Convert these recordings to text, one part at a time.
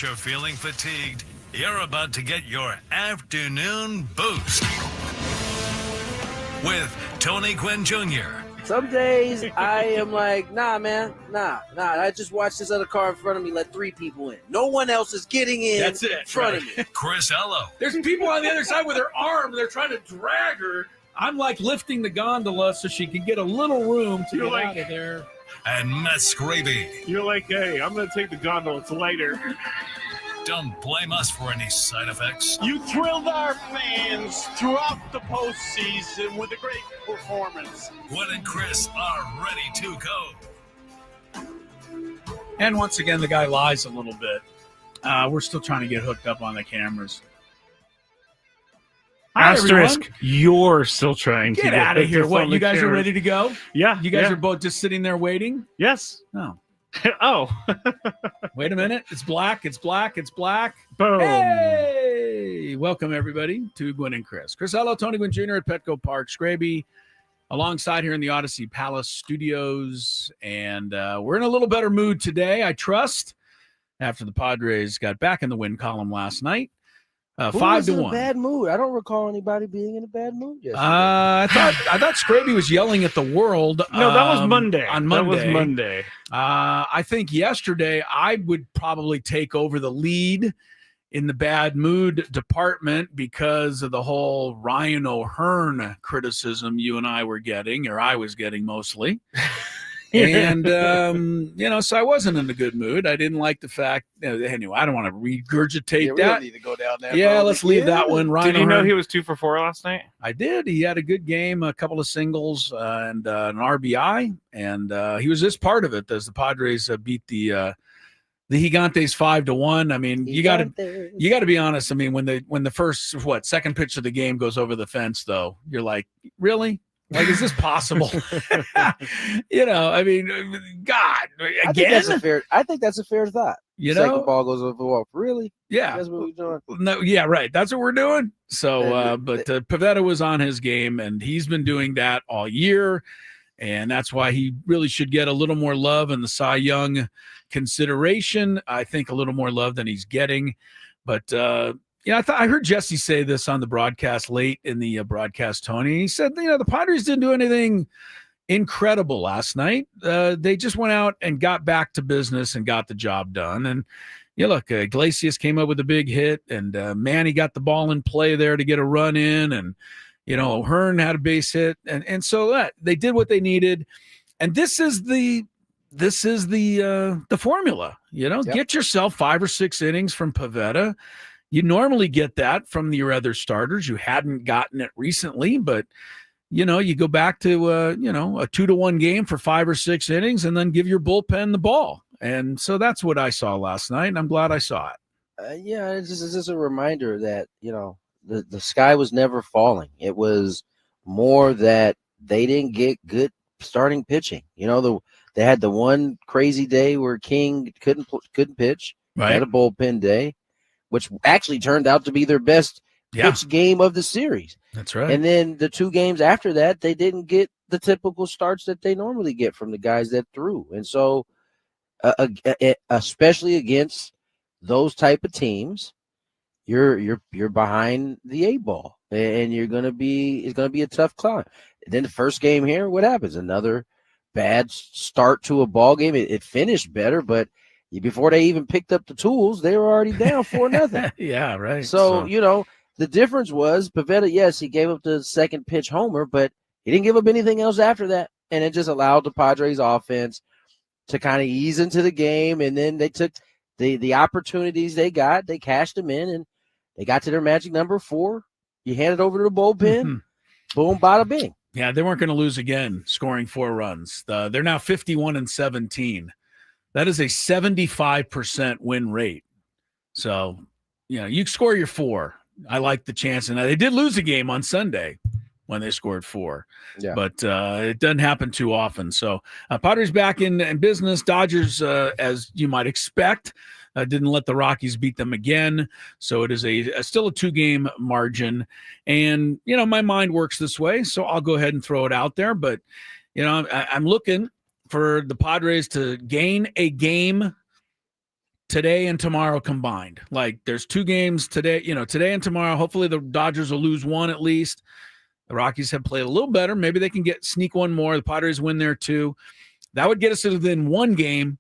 You're feeling fatigued? You're about to get your afternoon boost with Tony Gwynn Jr. Some days I am like, nah, man, nah. I just watched this other car in front of me, let 3 people in. No one else is getting in. That's it, in front of me. Chris Ello. There's people on the other side with their arm. They're trying to drag her. I'm like lifting the gondola so she can get a little room to get out of there. And Matt Skraby. You're like, hey, I'm going to take the gondola. It's lighter. Don't blame us for any side effects. You thrilled our fans throughout the postseason with a great performance. Gwynn and Chris are ready to go. And once again, the guy lies a little bit. We're still trying to get hooked up on the cameras. Hi, Asterisk, everyone. you're still trying to Get out of here. What, you guys are cameras. ready to go? Yeah. You guys are both just sitting there waiting? Yes. No. Oh. Wait a minute. It's black. Boom. Hey! Welcome, everybody, to Gwynn and Chris. Chris Ello, Tony Gwynn Jr. at Petco Park, Skraby, alongside here in the Odyssey Palace Studios. And we're in a little better mood today, I trust, after the Padres got back in the win column last night. 5-1. In a bad mood? I don't recall anybody being in a bad mood yesterday. I thought Skraby was yelling at the world. No, that was Monday. On Monday. That was Monday. I think yesterday I would probably take over the lead in the bad mood department because of the whole Ryan O'Hearn criticism you and I were getting, or I was getting mostly. And, so I wasn't in a good mood. I didn't like the fact, anyway, I don't want to regurgitate we that. don't need to go down that Yeah, road. let's leave that one. Ryan Did you know O'Hearn, he was 2 for 4 last night? I did. He had a good game, a couple of singles and an RBI, and he was just part of it as the Padres beat the Gigantes 5-1. I mean, you got to be honest. I mean, when the first second pitch of the game goes over the fence, though, you're like, really? Like, is this possible? I mean, God, again. I think that's a fair thought. Second ball goes over the wall. Really? Yeah. That's what we're doing. No, yeah, right. That's what we're doing. So, but Pivetta was on his game, and he's been doing that all year, and that's why he really should get a little more love in the Cy Young consideration. I think a little more love than he's getting, but I heard Jesse say this on the broadcast late in the broadcast, Tony. He said, the Padres didn't do anything incredible last night. They just went out and got back to business and got the job done. And look, Iglesias came up with a big hit, and Manny got the ball in play there to get a run in, and O'Hearn had a base hit, and so they did what they needed. And this is the formula. Yep. Get yourself 5 or 6 innings from Pivetta. You normally get that from your other starters. You hadn't gotten it recently, but you go back to a 2-1 game for 5 or 6 innings, and then give your bullpen the ball. And so that's what I saw last night, and I'm glad I saw it. It's just a reminder that the sky was never falling. It was more that they didn't get good starting pitching. They had the one crazy day where King couldn't pitch. Right. They had a bullpen day, which actually turned out to be their best pitch game of the series. That's right. And then the 2 games after that, they didn't get the typical starts that they normally get from the guys that threw. And so, especially against those type of teams, you're behind the 8 ball, and it's going to be a tough climb. And then the first game here, what happens? Another bad start to a ball game. It finished better, but before they even picked up the tools, they were already down 4-0. Yeah, right. So, the difference was Pivetta, yes, he gave up the second pitch homer, but he didn't give up anything else after that. And it just allowed the Padres offense to kind of ease into the game. And then they took the opportunities they got, they cashed them in, and they got to their magic number 4. You hand it over to the bullpen, boom, bada bing. Yeah, they weren't going to lose again, scoring 4 runs. They're now 51-17. That is a 75% win rate. So, you score your 4. I like the chance. And they did lose a game on Sunday when they scored 4. Yeah. But it doesn't happen too often. So Padres back in business. Dodgers, as you might expect, didn't let the Rockies beat them again. So it is still a 2-game margin. And, my mind works this way, so I'll go ahead and throw it out there. But, I'm looking for the Padres to gain a game today and tomorrow combined. Like there's 2 games today, today and tomorrow. Hopefully the Dodgers will lose one at least. The Rockies have played a little better. Maybe they can sneak one more. The Padres win there too. That would get us to within 1 game.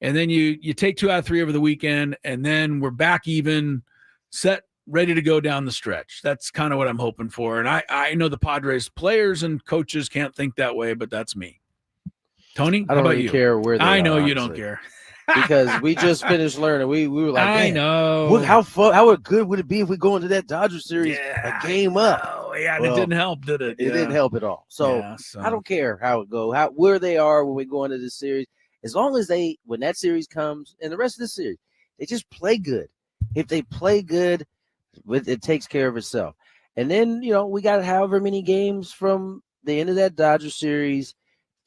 And then you take 2 out of 3 over the weekend, and then we're back even, set, ready to go down the stretch. That's kind of what I'm hoping for. And I know the Padres players and coaches can't think that way, but that's me. Tony, I don't really care where they are. I know you honestly. don't care. Because we just finished learning. We were like, I man, know. how good would it be if we go into that Dodgers series a game up? Oh, yeah, and Well, it didn't help, did it? It didn't help at all. So I don't care how it goes, where they are when we go into this series. As long as when that series comes and the rest of the series, they just play good. If they play good, it takes care of itself. And then, we got however many games from the end of that Dodgers series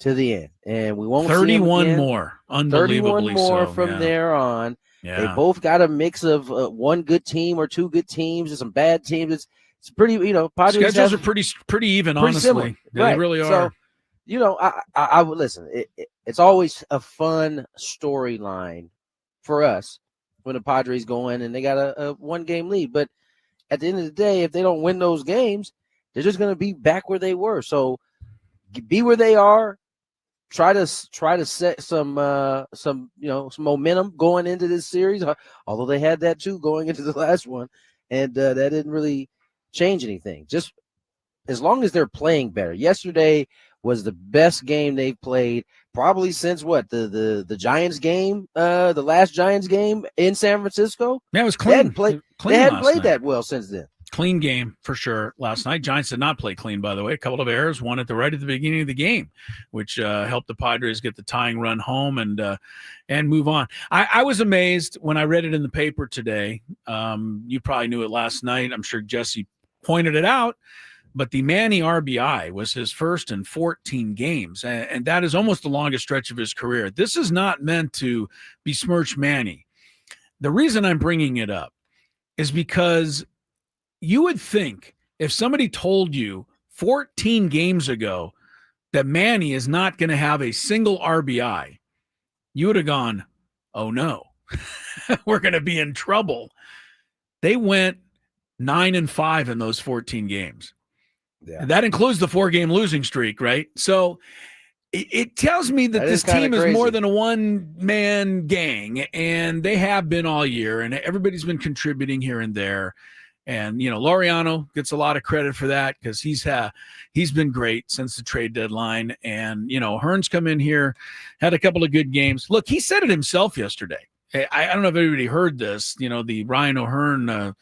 to the end. And we won't 31 more. 31 more so, from there on. Yeah. They both got a mix of one good team or 2 good teams and some bad teams. It's pretty, Padres schedules are pretty even, honestly. Similar. Yeah, Right. They really are. So, I would listen. It's always a fun storyline for us when the Padres go in and they got a 1-game lead. But at the end of the day, if they don't win those games, they're just going to be back where they were. So be where they are. Try to set some momentum going into this series. Although they had that too going into the last one, and that didn't really change anything. Just as long as they're playing better. Yesterday was the best game they've played probably since the Giants game, the last Giants game in San Francisco. Yeah, it was clean. They hadn't played that well since then. Clean game for sure last night. Giants did not play clean, by the way. A couple of errors, one at the beginning of the game, which helped the Padres get the tying run home and move on. I was amazed when I read it in the paper today. You probably knew it last night. I'm sure Jesse pointed it out. But the Manny RBI was his first in 14 games, and that is almost the longest stretch of his career. This is not meant to besmirch Manny. The reason I'm bringing it up is because you would think if somebody told you 14 games ago that Manny is not going to have a single RBI, you would have gone, oh no, we're going to be in trouble. They went 9-5 in those 14 games. Yeah. And that includes the 4-game losing streak, right? So it tells me that this team is more than a one-man gang, and they have been all year, and everybody's been contributing here and there. And, Laureano gets a lot of credit for that because he's been great since the trade deadline. And, Hearn's come in here, had a couple of good games. Look, he said it himself yesterday. I don't know if everybody heard this, the Ryan O'Hearn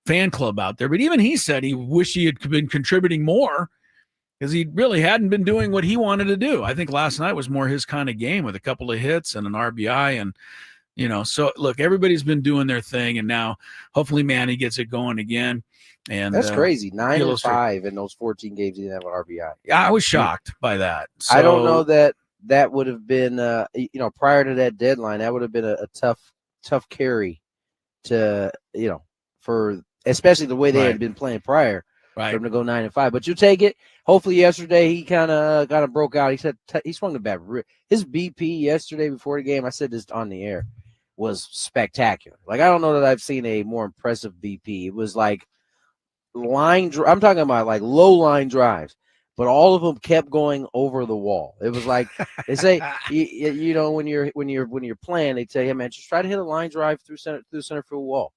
fan club out there, but even he said he wished he had been contributing more because he really hadn't been doing what he wanted to do. I think last night was more his kind of game with a couple of hits and an RBI. And, so look, everybody's been doing their thing, and now hopefully Manny gets it going again. And that's crazy. 9-5 in those 14 games he didn't have an RBI. Yeah, I was shocked by that. So, I don't know that would have been, prior to that deadline, that would have been a tough carry to, for especially the way they had been playing prior, for him to go 9-5. But you take it. Hopefully, yesterday he kind of broke out. He said he swung the bat. His BP yesterday before the game, I said this on the air, was spectacular. Like I don't know that I've seen a more impressive BP. It was like I'm talking about like low line drives, but all of them kept going over the wall. It was like they say, when you're playing, they tell you, hey, man, just try to hit a line drive through center field wall.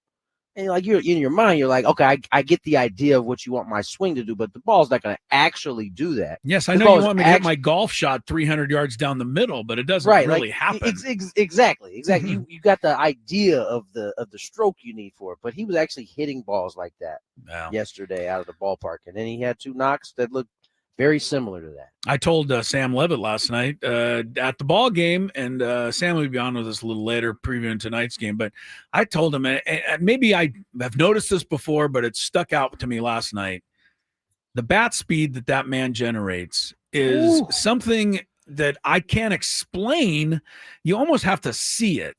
And like you're in your mind, you're like, okay, I get the idea of what you want my swing to do, but the ball's not going to actually do that. Yes, I know you want me to hit my golf shot 300 yards down the middle, but it doesn't really happen. Exactly. You got the idea of the stroke you need for it, but he was actually hitting balls like that yesterday out of the ballpark, and then he had 2 knocks that looked very similar to that. I told Sam Levit last night at the ball game, and Sam will be on with us a little later previewing tonight's game, but I told him, and maybe I have noticed this before, but it stuck out to me last night. The bat speed that man generates is something that I can't explain. You almost have to see it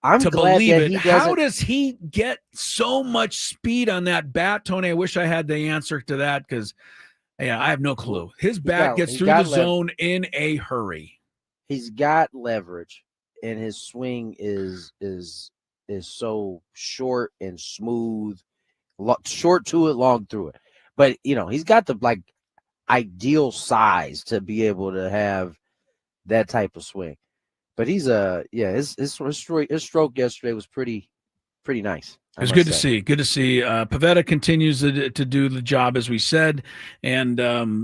to believe it. How does he get so much speed on that bat, Tony? I wish I had the answer to that because I have no clue. His bat gets through the zone in a hurry. He's got leverage, and his swing is is so short and smooth, short to it, long through it. But he's got the ideal size to be able to have that type of swing. But he's his stroke yesterday was pretty nice. It was good to see. Good to see. Pivetta continues to do the job as we said, and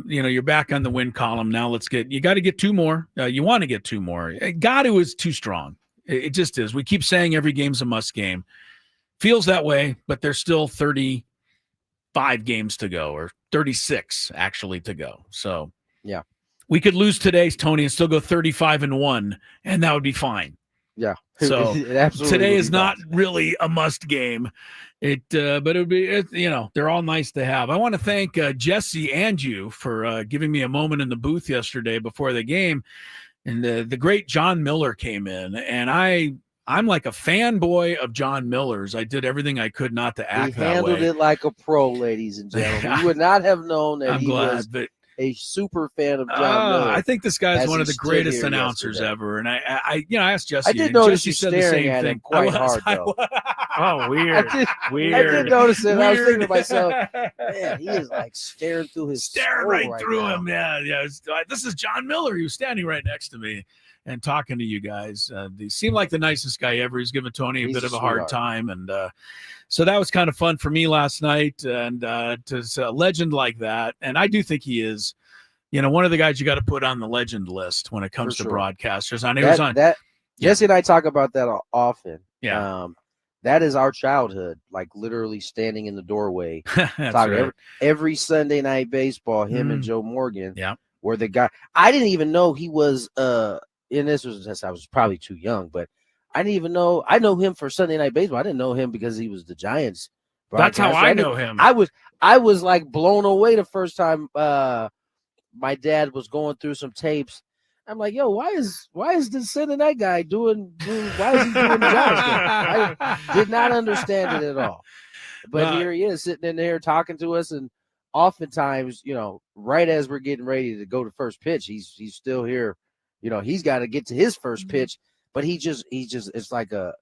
you're back on the win column now. You got to get 2 more. You want to get 2 more. Gatto is too strong. It just is. We keep saying every game's a must game. Feels that way, but there's still 35 games to go, or 36 actually to go. So yeah, we could lose today, Tony, and still go 35-1, and that would be fine. Yeah. So today is not really a must game. But it would be, they're all nice to have. I want to thank Jesse and you for giving me a moment in the booth yesterday before the game. And the great John Miller came in, and I'm like a fanboy of John Miller's. I did everything I could not to act that way. He handled it like a pro, ladies and gentlemen. You would not have known that he was a super fan of John Miller. I think this guy is one of the greatest announcers ever. And I asked Jesse. I did notice Jesse you said the staring same at thing. him quite hard, though. Oh, weird. I did notice it. I was thinking to myself, man, he is staring through his staring right through now. him. Yeah. This is John Miller. He was standing right next to me and talking to you guys. He seemed like the nicest guy ever. He's giving Tony a bit of a hard time. And so that was kind of fun for me last night. And to a legend like that. And I do think he is, one of the guys you got to put on the legend list when it comes to broadcasters. I know Jesse and I talk about that often. Yeah. That is our childhood, literally standing in the doorway. That's right. Every Sunday night baseball, him and Joe Morgan were the guy. I didn't even know he was I was probably too young, but I didn't even know. I know him for Sunday night baseball. I didn't know him because he was the Giants. That's how I know him. I was blown away the first time my dad was going through some tapes. I'm like, yo, why is this Sunday night guy doing why is he doing the Giants game? I did not understand it at all. But here he is sitting in there talking to us, and oftentimes, right as we're getting ready to go to first pitch, he's still here. He's got to get to his first pitch, but he just it's like a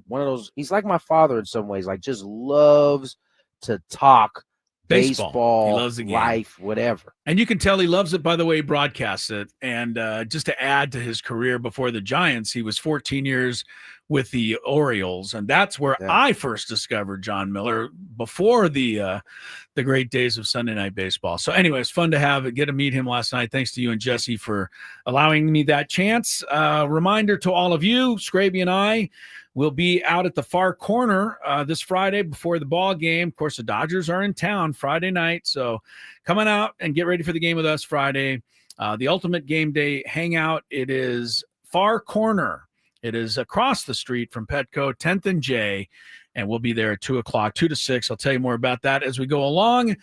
one of those. He's like my father in some ways, just loves to talk baseball, he loves the game. Life, whatever. And you can tell he loves it by the way he broadcasts it. And just to add to his career before the Giants, he was 14 years with the Orioles, and that's where I first discovered John Miller before the great days of Sunday Night Baseball. So anyway, it's fun to get to meet him last night. Thanks to you and Jesse for allowing me that chance. Reminder to all of you, Skraby and I will be out at the far corner this Friday before the ball game. Of course, the Dodgers are in town Friday night, so coming out and get ready for the game with us Friday. The Ultimate Game Day Hangout, it is far corner. It is across the street from Petco, 10th and J, and we'll be there at 2 o'clock, 2 to 6. I'll tell you more about that as we go along.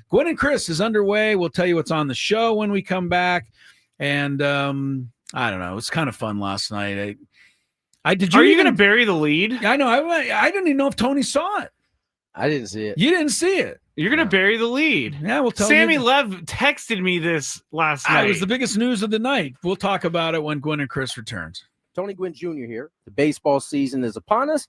Gwynn Chris is underway. We'll tell you what's on the show when we come back. And I don't know. It was kind of fun last night. Are you going to bury the lead? I know. I didn't even know if Tony saw it. I didn't see it. You didn't see it. You're going to bury the lead. Yeah, we'll tell Sammy you. Lev texted me this last night. It was the biggest news of the night. We'll talk about it when Gwynn and Chris returns. Tony Gwynn Jr. here. The baseball season is upon us.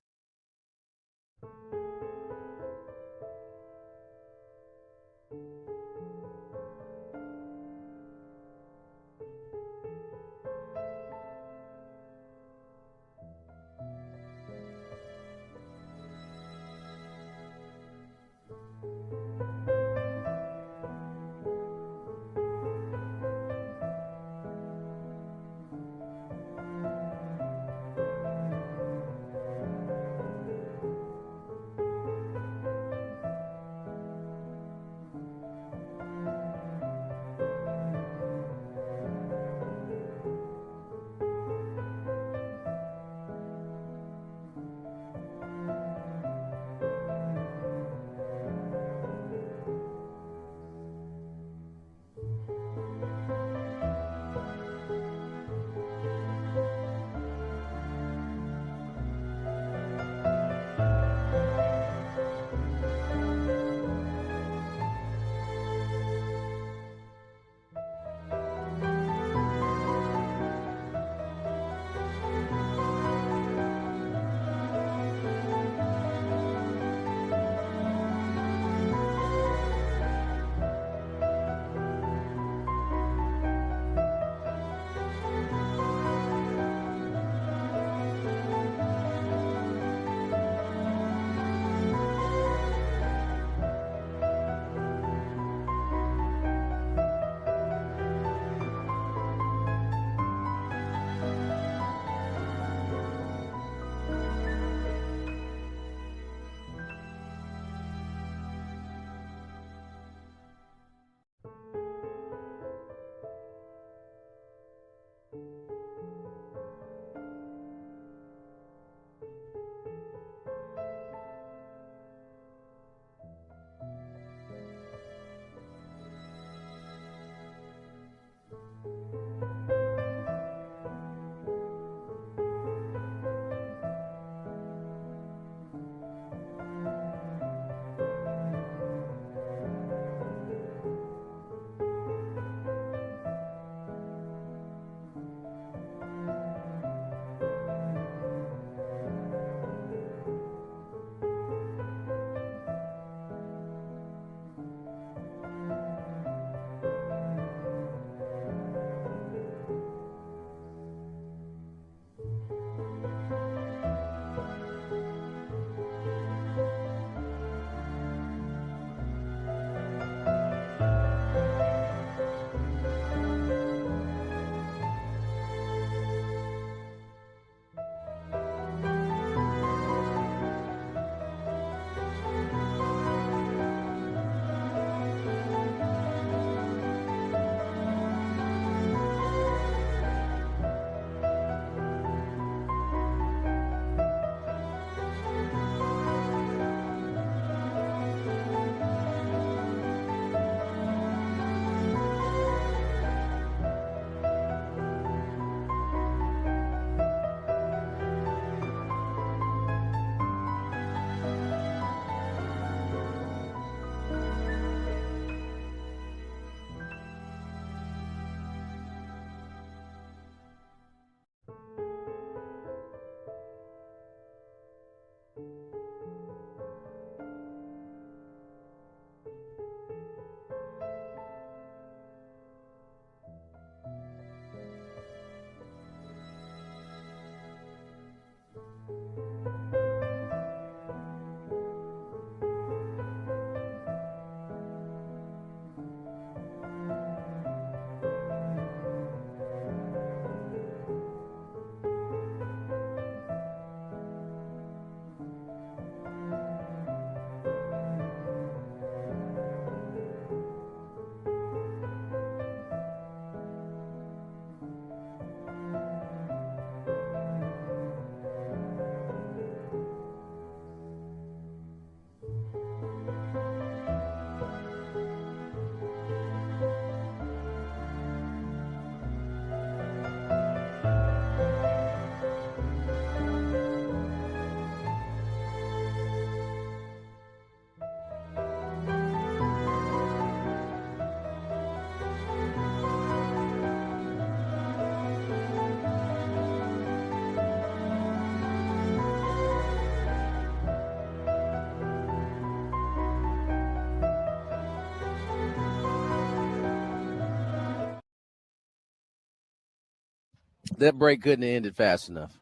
That break couldn't have ended fast enough.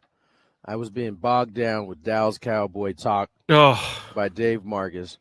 I was being bogged down with Dallas Cowboy talk Oh, by Dave Marcus.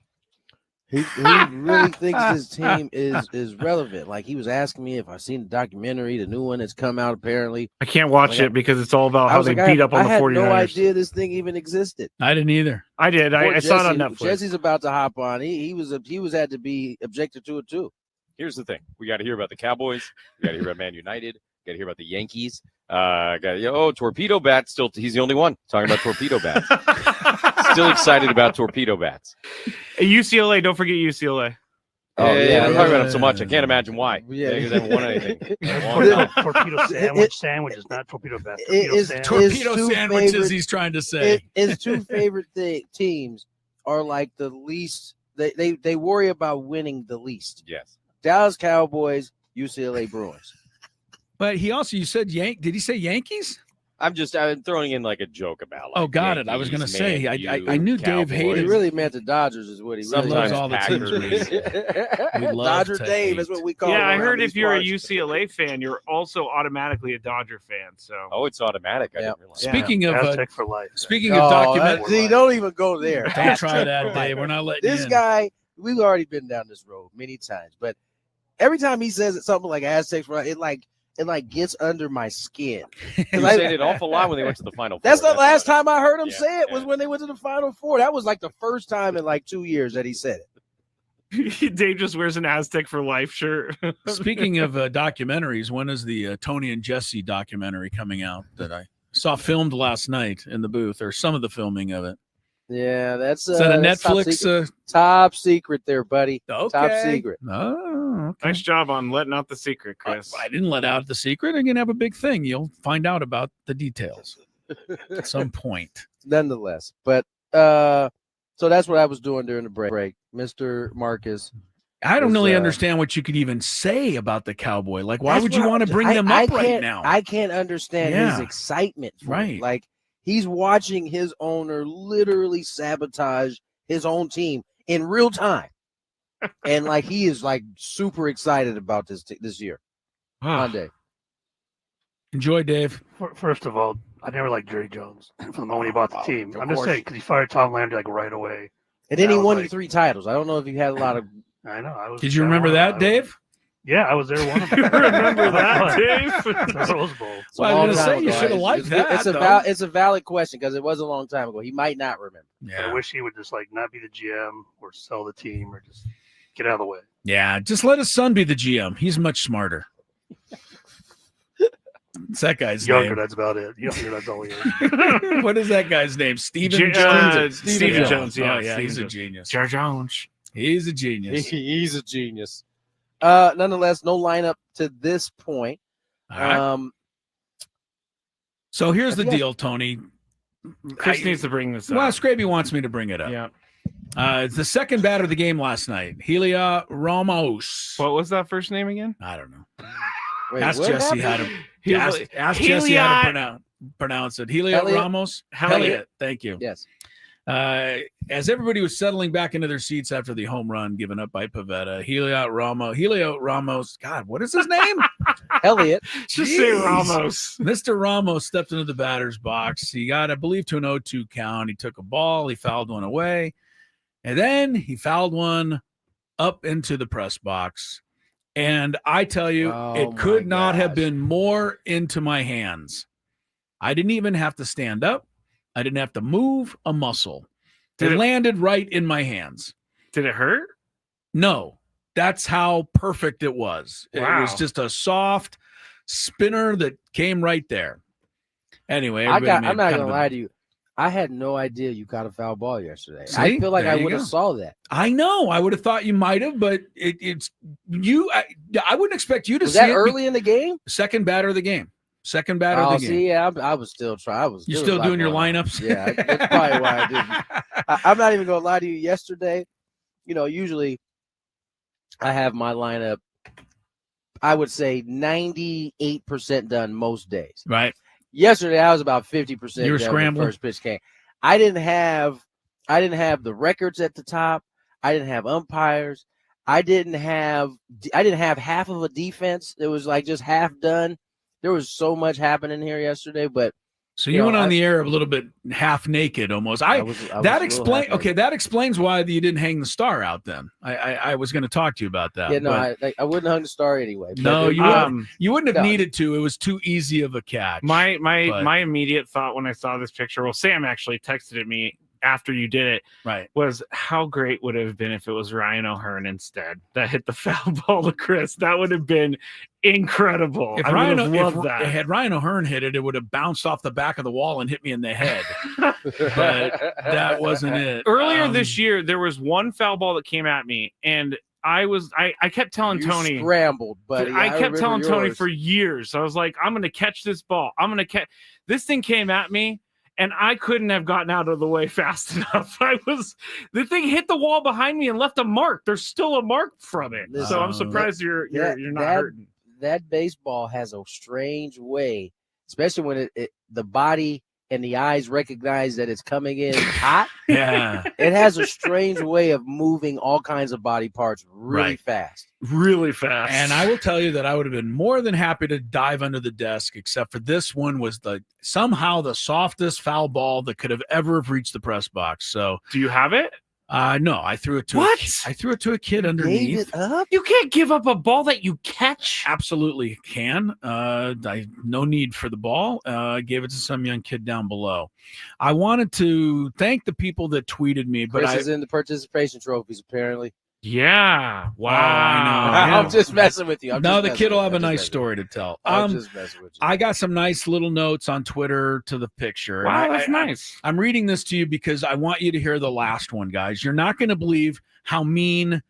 He really thinks his team is relevant. Like, he was asking me if I've seen the documentary, the new one that's come out apparently. I can't watch it because it's all about I how was they like, beat up on I the had 49ers. no idea this thing even existed. I didn't either. I did. I saw it on Netflix. Jesse's about to hop on. He was had to be objected to it too. Here's the thing: we got to hear about the Cowboys. We got to hear about Man United. Got to hear about the Yankees. Torpedo bats. Still, he's the only one talking about torpedo bats. Still excited about torpedo bats. UCLA. Don't forget UCLA. Oh, yeah, I'm talking about him so much. I can't imagine why. Yeah. They haven't won anything. in a long time. Torpedo sandwich is not torpedo bat. Torpedo two sandwiches, favorite- he's trying to say. His two favorite teams are like the least. They worry about winning the least. Yes. Dallas Cowboys, UCLA Bruins. But he also, you said did he say Yankees? I'm throwing in like a joke about. Like, Got it. I was going to say, I knew Dave Cowboys. He hated really meant the Dodgers, is what he really Sometimes meant. all the Packers. teams. We love Dodger to Dave hate. is what we call him. Yeah, I around heard these if you're a parts. UCLA fan, you're also automatically a Dodger fan. So Oh, it's automatic. I didn't realize. Speaking of Aztec for life. speaking Oh, of document, see, don't even go there. don't try that, Dave. We're not letting This you in. guy, we've already been down this road many times, but every time he says something like Aztecs, it gets under my skin. He was saying it an awful lot when they went to the Final Four. That's the last time I heard him Yeah, say it was yeah. when they went to the Final Four. That was like the first time in like 2 years that he said it. Dave just wears an Aztec for life shirt. Speaking of documentaries, when is the Tony and Jesse documentary coming out that I saw filmed last night in the booth, or some of the filming of it? Yeah, that's Is that a that's top Netflix? secret. Top secret there, buddy. Okay. Top secret. Oh, okay. Nice job on letting out the secret, Chris. I didn't let out the secret. I'm going to have a big thing. You'll find out about the details at some point. Nonetheless, but so that's what I was doing during the break, Mr. Marcus. I don't Was, really understand what you could even say about the Cowboy. Like, why That's would you what want to bring them I up right can't- now? I can't understand his Yeah. excitement for it. Right. Like, he's watching his owner literally sabotage his own team in real time. And like, he is like super excited about this year. Monday. Enjoy, Dave. First of all, I never liked Jerry Jones from the moment he bought the team. of I'm just course. saying because he fired Tom Landry like right away. And then he That was won like- 3 titles. I don't know if you had a lot of I know. I was. Did you I remember won- that, I- Dave? Yeah, I was there. One of them. You remember that, What? Dave? The Rose Bowl. It's a Well, I long was gonna time say, you ago. should have liked that, It's a though. it's a valid question because it was a long time ago. He might not remember. I wish he would just like not be the GM or sell the team or just get out of the way. Yeah, just let his son be the GM. He's much smarter. What's that guy's Younger, name? that's about it. Younger, that's all he is. What is that guy's name? Steven J- Jones? Steven Jones, yeah, Oh, yeah, he's Steven a genius. Jerry Jones. He's a genius. He's a genius. Nonetheless, no lineup to this point. All right. So here's the I think deal, Tony. Chris needs to bring this up. Well, Scraby wants me to bring it up. Yeah. It's the second batter of the game last night. Helia Ramos. What was that first name again? I don't know. Wait, Ask what Jesse happened? how to ask Jesse how to pronounce it. Helia Elliot? Ramos. Elliot. Thank you. Yes. As everybody was settling back into their seats after the home run given up by Pivetta, Helio Ramos. God, what is his name? Elliot. Just say Jeez. Ramos. Mr. Ramos stepped into the batter's box. He got, I believe, to an 0-2 count. He took a ball. He fouled one away. And then he fouled one up into the press box. And I tell you, Oh, it could my not have gosh. been more into my hands. I didn't even have to stand up. I didn't have to move a muscle. Did It it- landed right in my hands. Did it hurt? No, that's how perfect it was. It was Wow. just a soft spinner that came right there. Anyway, I'm not kind gonna of lie to you. I had no idea you caught a foul ball yesterday. See? I feel like There I you would have go. saw that. I know. I would have thought you might have, but it's you. I wouldn't expect you to Was see that it. early in the game? Second batter of the game. Second batter Oh, of the game. see, yeah, I was still trying. You still doing your lineups? Yeah, that's probably why I didn't. I'm not even gonna lie to you. Yesterday, usually I have my lineup. I would say 98% done most days. Right. Yesterday, I was about 50%. You were done when scrambling? First pitch came. I didn't have the records at the top. I didn't have umpires. I didn't have half of a defense. It was like just half done. there was so much happening here yesterday, but So you went on the air a little bit half naked almost. That explains why you didn't hang the star out then. I was going to talk to you about that. Yeah, no, I wouldn't hung the star anyway. No, you wouldn't have needed to. It was too easy of a catch. My immediate thought when I saw this picture, well, Sam actually texted it me after you did it, right, was how great would it have been if it was Ryan O'Hearn instead that hit the foul ball to Chris. That would have been incredible. If Ryan O'Hearn hit it, it would have bounced off the back of the wall and hit me in the head. But that wasn't it. Earlier this year, there was one foul ball that came at me, and I kept telling Tony, scrambled, buddy. I kept telling Tony for years. I was like, I'm going to catch this ball. This thing came at me, and I couldn't have gotten out of the way fast enough. The thing hit the wall behind me and left a mark. There's still a mark from it. So I'm surprised you're not hurting. That baseball has a strange way, especially when the body and the eyes recognize that it's coming in hot. Yeah. It has a strange way of moving all kinds of body parts really fast. Really fast. And I will tell you that I would have been more than happy to dive under the desk, except for this one was somehow the softest foul ball that could have ever reached the press box. So do you have it? No, I threw it to I threw it to a kid underneath. Gave it up? You can't give up a ball that you catch. Absolutely can. No need for the ball. I gave it to some young kid down below. I wanted to thank the people that tweeted me, but Chris is in the participation trophies apparently. Yeah. Wow. I know. I'm just messing with you. The kid will have a nice story to tell. I'm just messing with you. I got some nice little notes on Twitter to the picture. Wow, that's nice. I'm reading this to you because I want you to hear the last one, guys. You're not going to believe how mean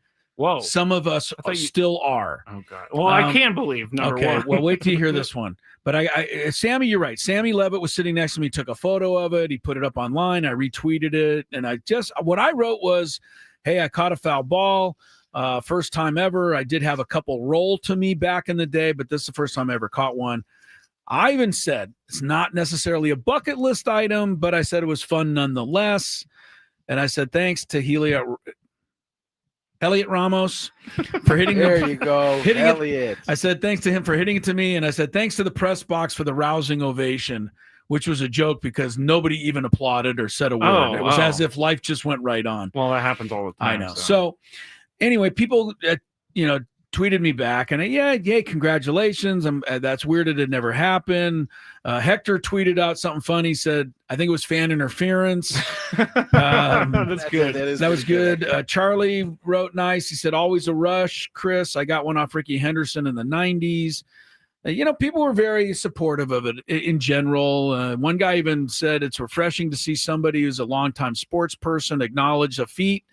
some of us still are. Oh, God. Well, I can believe, number one. Well, wait till you hear this one. But Sammy, you're right. Sammy Levit was sitting next to me, took a photo of it. He put it up online. I retweeted it. And what I wrote was, hey, I caught a foul ball. First time ever. I did have a couple roll to me back in the day, but this is the first time I ever caught one. I even said it's not necessarily a bucket list item, but I said it was fun nonetheless. And I said, thanks to Elliot Ramos for hitting there you go. Elliot. I said, thanks to him for hitting it to me. And I said, thanks to the press box for the rousing ovation, which was a joke because nobody even applauded or said a word. It was as if life just went right on. Well, that happens all the time. I know. So anyway, people, tweeted me back and congratulations. That's weird. It never happened. Hector tweeted out something funny. Said, I think it was fan interference. That's good. That was good. Charlie wrote nice. He said, always a rush. Chris, I got one off Ricky Henderson in the 90s. People were very supportive of it in general. One guy even said it's refreshing to see somebody who's a longtime sports person acknowledge a feat.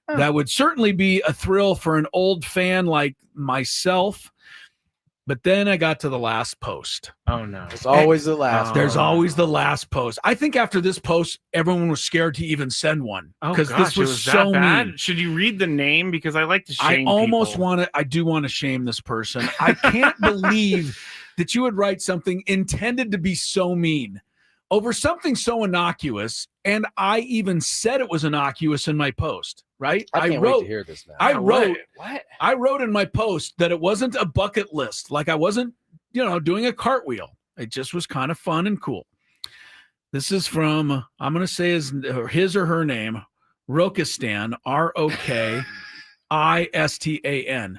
That would certainly be a thrill for an old fan like myself. But then I got to the last post. Oh, no. It's always the last. There's always the last post. I think after this post, everyone was scared to even send one. Because this was so bad. Mean. Should you read the name? Because I like to shame I do want to shame this person. I can't believe that you would write something intended to be so mean over something so innocuous. And I even said it was innocuous in my post, right? I can't wait to hear this now. I wrote in my post that it wasn't a bucket list. Like I wasn't, doing a cartwheel. It just was kind of fun and cool. This is from, I'm going to say his or her name, Rokistan, Rokistan.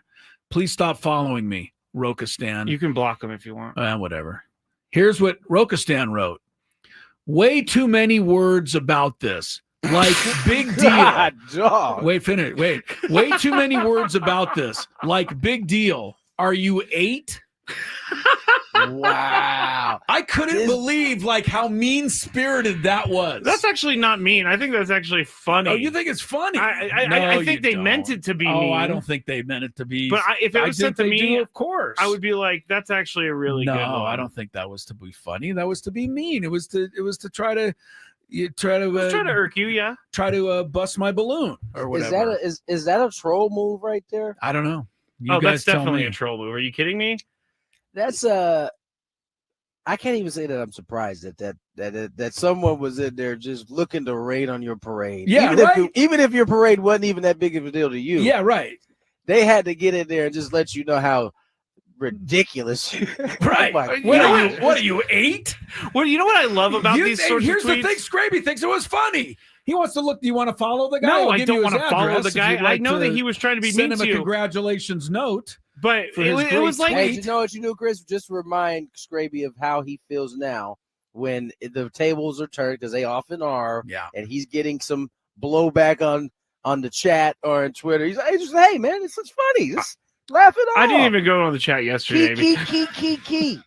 Please stop following me, Rokistan. You can block them if you want. Whatever. Here's what Rokistan wrote. Way too many words about this. Like big deal. God, dog. Wait. Way too many words about this. Like big deal. Are you 8? Wow. I couldn't believe how mean-spirited that was. That's actually not mean. I think that's actually funny. Oh, you think it's funny? I think they meant it to be mean. I don't think they meant it to be. But if it was sent to me, of course, I would be like, that's actually a really good one. No, I don't think that was to be funny. That was to be mean. It was to try to irk you, yeah. Try to bust my balloon or whatever. Is that a troll move right there? I don't know. That's definitely a troll move. Are you kidding me? That's I can't even say that I'm surprised that someone was in there just looking to rain on your parade. Yeah, even if your parade wasn't even that big of a deal to you. Yeah, right. They had to get in there and just let you know how ridiculous. Right. Oh my What God. are you, 8? Well, you know what I love about You- these and sorts here's of tweets? the thing, Skraby thinks it was funny. He wants to look. Do you want to follow the guy? No, I'll I give don't you want his to follow address the if guy. you'd I like know that to he was trying to be send mean him to a you, congratulations note. but for it his was great like Hey, you know what you do, Chris? Just remind Skraby of how he feels now when the tables are turned, because they often are, Yeah. and he's getting some blowback on the chat or on Twitter. He's like, hey man, it's funny. Just laugh it off. I didn't even go on the chat yesterday. Key.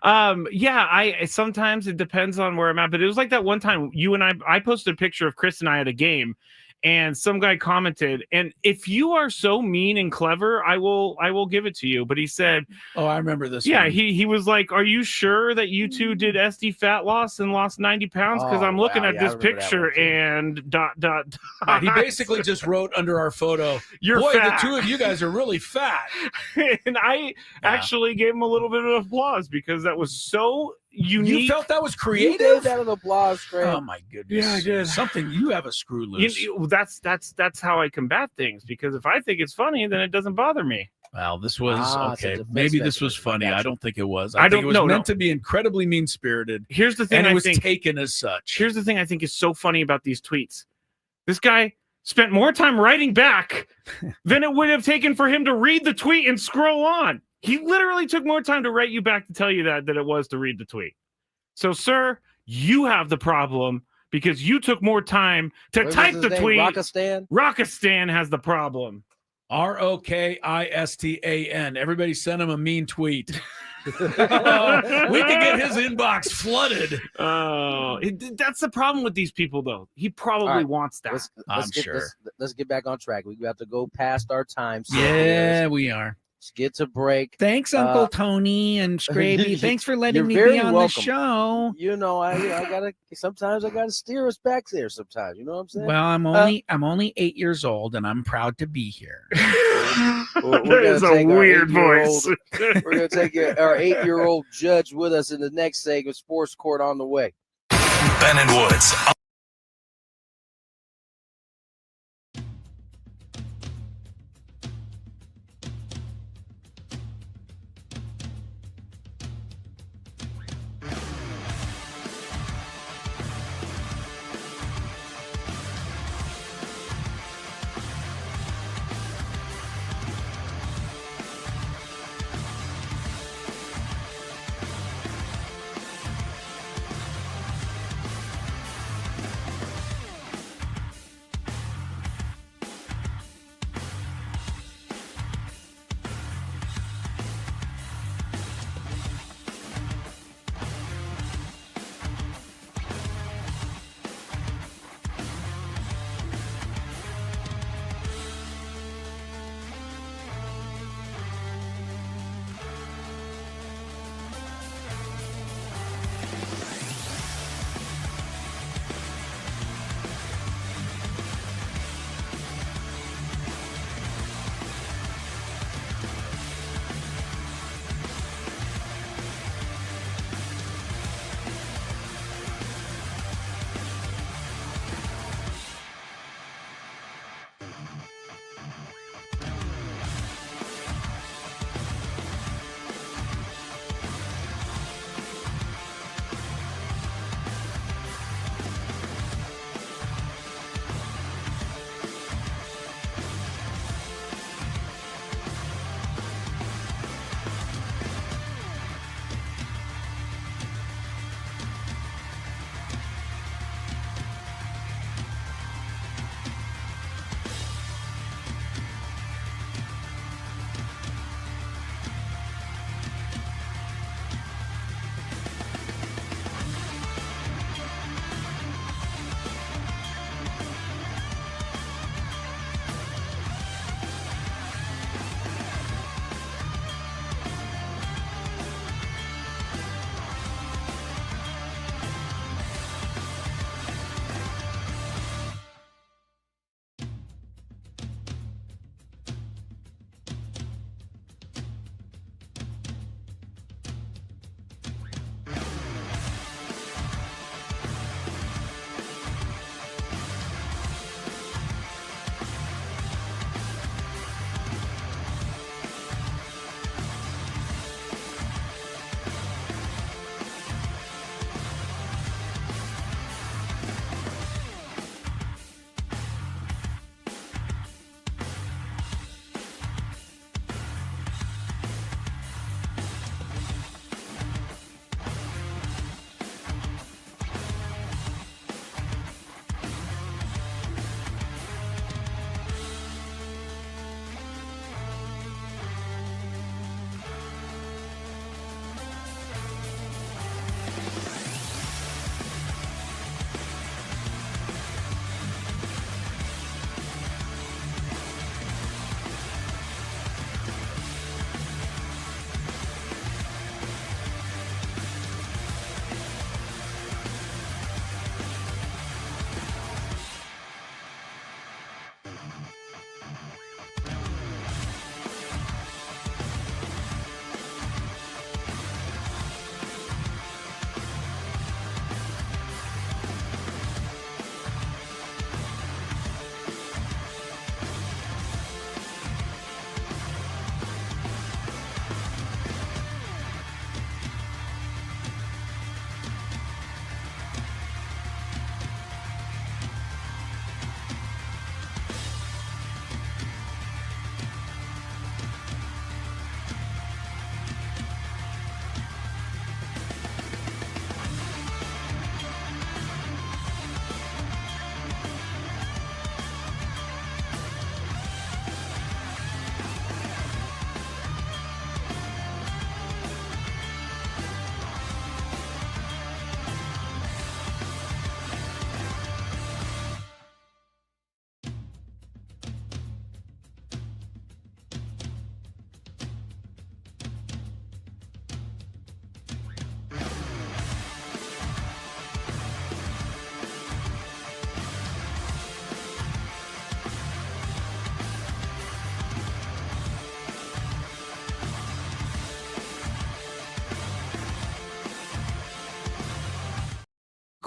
Yeah, I sometimes it depends on where I'm at, but it was like that one time you and I posted a picture of Chris and I at a game, and some guy commented, and if you are so mean and clever, I will give it to you. But he said, Oh, I remember this. yeah, one. he was like, are you sure that you two did SD fat loss and lost 90 pounds? Because Oh, I'm looking wow. at Yeah, I this remember that picture one, too. and dot. Right, he basically just wrote under our photo, You're boy, fat. the two of you guys are really fat. And I actually gave him a little bit of applause because that was so unique. You felt that was You creative? gave that an applause, Skraby. Oh my goodness. Yeah, I did. Something you have a screw loose. That's how I combat things, because if I think it's funny, then it doesn't bother me. Well, this was It's a okay. defense Maybe this was mechanism. funny. Gotcha. I don't think it was. I think don't- it was no, meant no. to be incredibly mean spirited, Here's the thing and it I was think. taken as such. Here's the thing I think is so funny about these tweets. This guy spent more time writing back than it would have taken for him to read the tweet and scroll on. He literally took more time to write you back to tell you that than it was to read the tweet. So, sir, you have the problem because you took more time to What was type his the name? tweet. Rockistan? Rockistan has the problem. Rokistan. Everybody send him a mean tweet. We could get his inbox flooded. Oh, that's the problem with these people, though. He probably All right. wants that. Let's get back on track. We have to go past our time. So Yeah, we are. let's get to break. Thanks, Uncle Tony and Skraby. Thanks for letting me be on the show. You know, I gotta sometimes I gotta steer us back there. Sometimes, you know what I'm saying? Well, I'm only 8 years old, and I'm proud to be here. We're That is gonna a take our weird 8-year-old voice. We're gonna take our 8-year-old judge with us in the next segment. Sports Court on the way. Ben and Woods.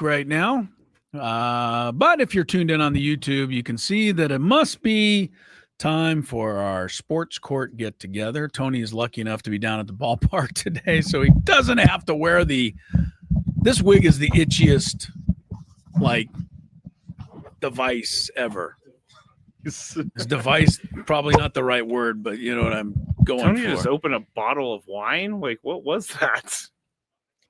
right now. But if you're tuned in on the YouTube, you can see that it must be time for our sports court get together. Tony is lucky enough to be down at the ballpark today, so he doesn't have to wear this wig is the itchiest device ever. This device, probably not the right word, but you know what I'm going Tony for. just opened a bottle of wine. Like, what was that?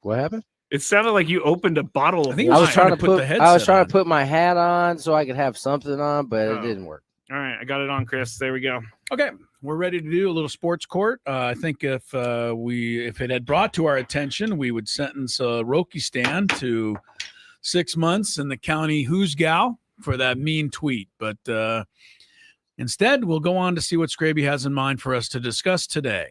What happened? It sounded like you opened a bottle of I think wine. I was trying to put the headset I was trying on. to put my hat on so I could have something on, but it didn't work. All right, I got it on, Chris. There we go. Okay, we're ready to do a little sports court. I think if it had brought to our attention, we would sentence Roki Stan to 6 months in the county Hoosgow for that mean tweet. But instead, we'll go on to see what Skraby has in mind for us to discuss today.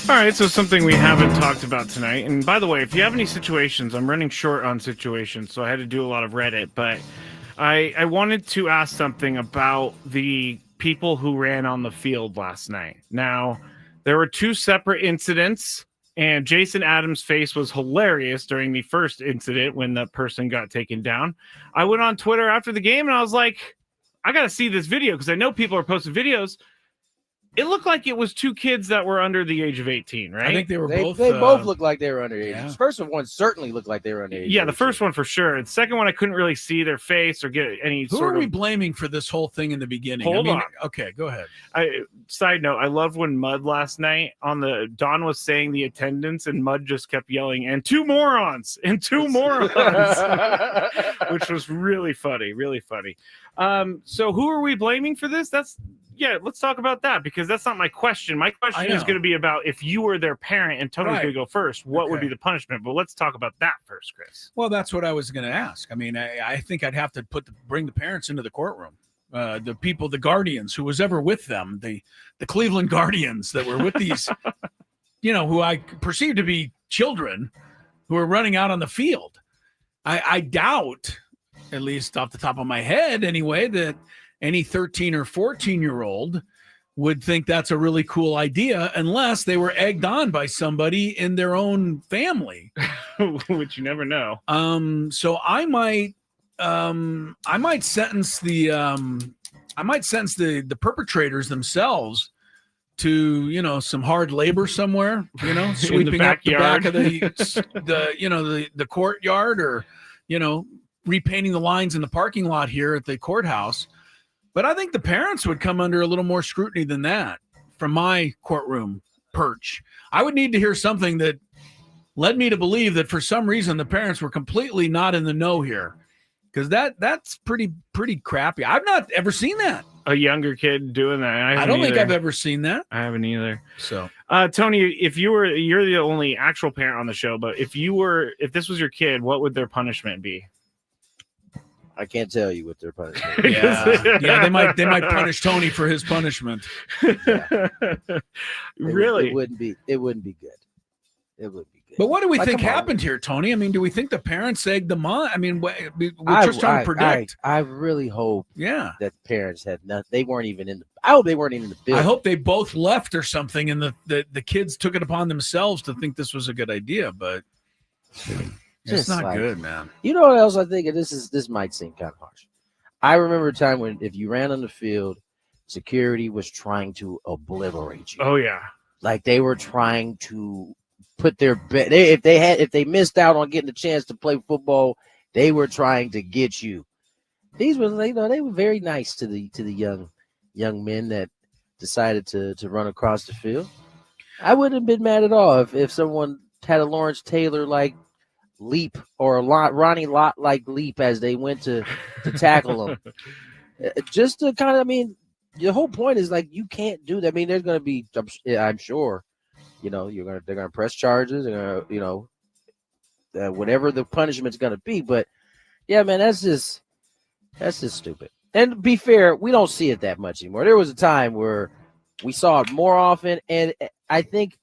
All right, so something we haven't talked about tonight. And by the way, if you have any situations, I'm running short on situations, so I had to do a lot of Reddit. But I wanted to ask something about the people who ran on the field last night. Now, there were two separate incidents, and Jason Adams' face was hilarious during the first incident when the person got taken down. I went on Twitter after the game, and I was like, I got to see this video because I know people are posting videos. It looked like it was two kids that were under the age of 18, right? I think they were both. They both looked like they were underage. Yeah. The first one certainly looked like they were underage. Yeah, the first one for sure. The second one, I couldn't really see their face or get any Who sort are of. we blaming for this whole thing in the beginning? Hold on. Okay, go ahead. Side note, I loved when Mud last night Don was saying the attendance, and Mud just kept yelling, and two morons, which was really funny, really funny. So who are we blaming for this? Let's talk about that, because that's not my question. My question is going to be about if you were their parent and Tony's going to go first, what would be the punishment? But let's talk about that first, Chris. Well, that's what I was going to ask. I mean, I think I'd have to bring the parents into the courtroom. The people, the guardians, who was ever with them, the Cleveland Guardians that were with these, who I perceive to be children who are running out on the field. I doubt, at least off the top of my head anyway, that any 13 or 14-year-old would think that's a really cool idea unless they were egged on by somebody in their own family, which you never know. So I might sentence the perpetrators themselves to, some hard labor somewhere, sweeping up the back of the courtyard, or, repainting the lines in the parking lot here at the courthouse. But I think the parents would come under a little more scrutiny than that from my courtroom perch. I would need to hear something that led me to believe that for some reason the parents were completely not in the know here, because that's pretty crappy. I've not ever seen that. A younger kid doing that. I don't think I've ever seen that. I haven't either. So, Tony, if you're the only actual parent on the show, but if this was your kid, what would their punishment be? I can't tell you what their punishment is. Yeah, they might punish Tony for his punishment. Yeah. Really? It wouldn't be good. It would be good. But what do we think happened here, Tony? I mean, do we think the parents egged them on? I mean, we're just trying to predict. I really hope that parents had nothing. They weren't even in the. I hope they weren't even in the building. I hope they both left or something, and the kids took it upon themselves to think this was a good idea, but it's not good, man. You know what else I think? This might seem kind of harsh. I remember a time when if you ran on the field, security was trying to obliterate you. Oh yeah, like they were trying to put their bet. If they missed out on getting a chance to play football, they were trying to get you. These were, they were very nice to the young men that decided to run across the field. I wouldn't have been mad at all if someone had a Lawrence Taylor like leap or a Ronnie Lott like leap as they went to tackle him. Just to kind of, I mean, the whole point is like you can't do that. I mean, there's going to be, I'm sure, they're going to press charges. They're going to, whatever the punishment's going to be. But yeah, man, that's just stupid. And to be fair, we don't see it that much anymore. There was a time where we saw it more often, and I think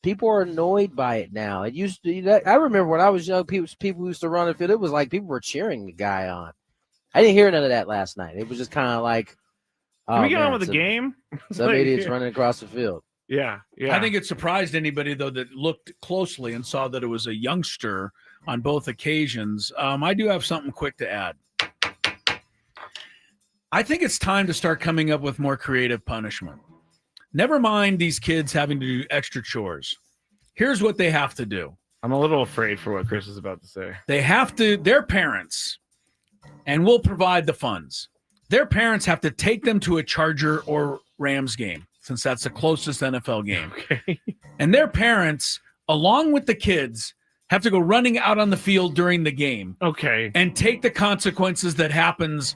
people are annoyed by it now. It used to. I remember when I was young, people used to run the field. It was like people were cheering the guy on. I didn't hear none of that last night. It was just kind of like, Can we get on with the game? Some idiots running across the field. Yeah. I think it surprised anybody, though, that looked closely and saw that it was a youngster on both occasions. I do have something quick to add. I think it's time to start coming up with more creative punishment. Never mind these kids having to do extra chores. Here's what they have to do. I'm a little afraid for what Chris is about to say. They have to, their parents, and we'll provide the funds. Their parents have to take them to a Charger or Rams game, since that's the closest NFL game. Okay. And their parents, along with the kids, have to go running out on the field during the game. Okay. And take the consequences that happens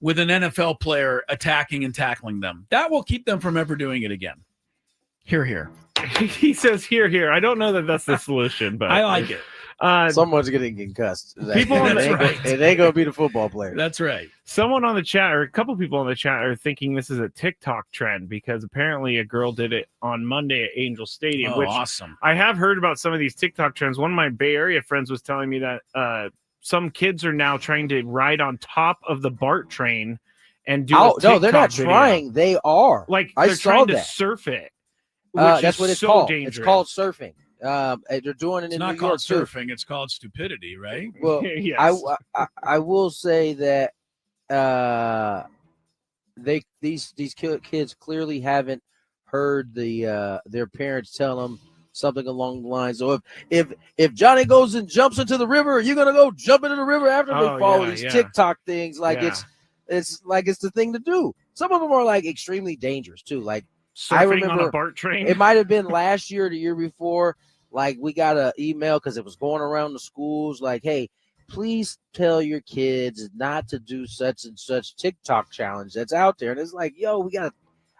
with an NFL player attacking and tackling them. That will keep them from ever doing it again. Here. He says here. I don't know that that's the solution, but I like it. Someone's getting concussed. People on it ain't gonna be the football player. That's right. Someone on the chat, or a couple people in the chat, are thinking this is a TikTok trend because apparently a girl did it on Monday at Angel Stadium. Oh, which awesome. I have heard about some of these TikTok trends. One of my Bay Area friends was telling me that some kids are now trying to ride on top of the BART train and do. No, they're not video. trying. They are. Like I they're saw trying that. to surf it. That's what it's so called. Dangerous. It's called surfing. They're doing it It's in not New called York surfing. too. It's called stupidity, right? Well, Yes. I will say that these kids clearly haven't heard their parents tell them something along the lines of if Johnny goes and jumps into the river, you're gonna go jump into the river after. They follow these TikTok things like it's like it's the thing to do. Some of them are like extremely dangerous too. Like Surfing I remember on a BART train. it might have been last year or the year before. Like we got an email because it was going around the schools like, hey, please tell your kids not to do such and such TikTok challenge that's out there. And it's like, yo,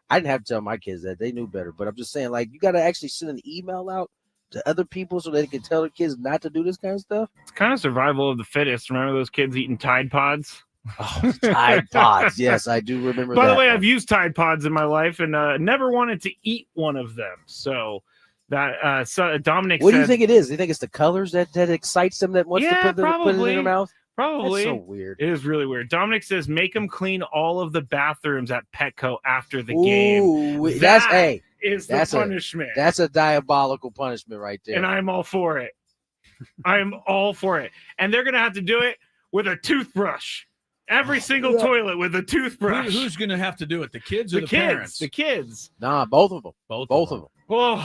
I didn't have to tell my kids that. They knew better. But I'm just saying, like, you got to actually send an email out to other people so they can tell their kids not to do this kind of stuff. It's kind of survival of the fittest. Remember those kids eating Tide Pods? Oh, Tide Pods. Yes, I do remember that. By the way, one. I've used Tide Pods in my life and never wanted to eat one of them. So that Dominic What said, do you think it is? Do you think it's the colors that excites them that wants to put it in their mouth? Probably. That's so weird. It is really weird. Dominic says, make them clean all of the bathrooms at Petco after the game. That's the punishment. That's a diabolical punishment right there. And I'm all for it. I am all for it. And they're going to have to do it with a toothbrush. Every single toilet with a toothbrush. Who's going to have to do it? The kids or the parents? The kids. Nah, both of them. Both Oh, of them.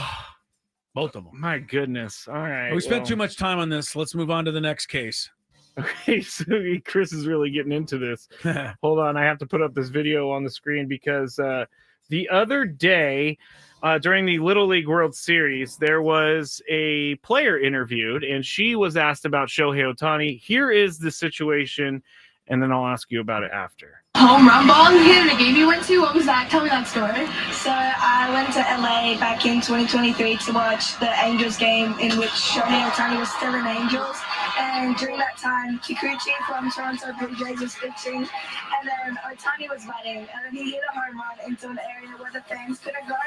Both of them. My goodness. All right. We spent too much time on this. Let's move on to the next case. Okay, so Chris is really getting into this. Hold on, I have to put up this video on the screen because the other day during the Little League World Series, there was a player interviewed, and she was asked about Shohei Otani. Here is the situation, and then I'll ask you about it after. Home run ball in the game you went to? What was that? Tell me that story. So I went to LA back in 2023 to watch the Angels game in which Shohei Otani was still in Angels. And during that time, Kikuchi from Toronto Blue Jays was pitching, and then Otani was batting, and then he hit a home run into an area where the fans couldn't go.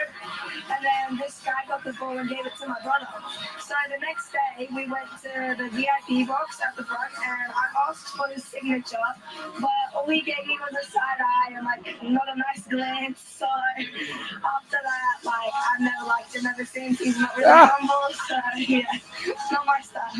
And then this guy got the ball and gave it to my brother. So the next day, we went to the VIP box at the front, and I asked for his signature, but all he gave me was a side eye and like not a nice glance. So after that, like I never liked him ever since. He's not really humble, so yeah, it's not my style.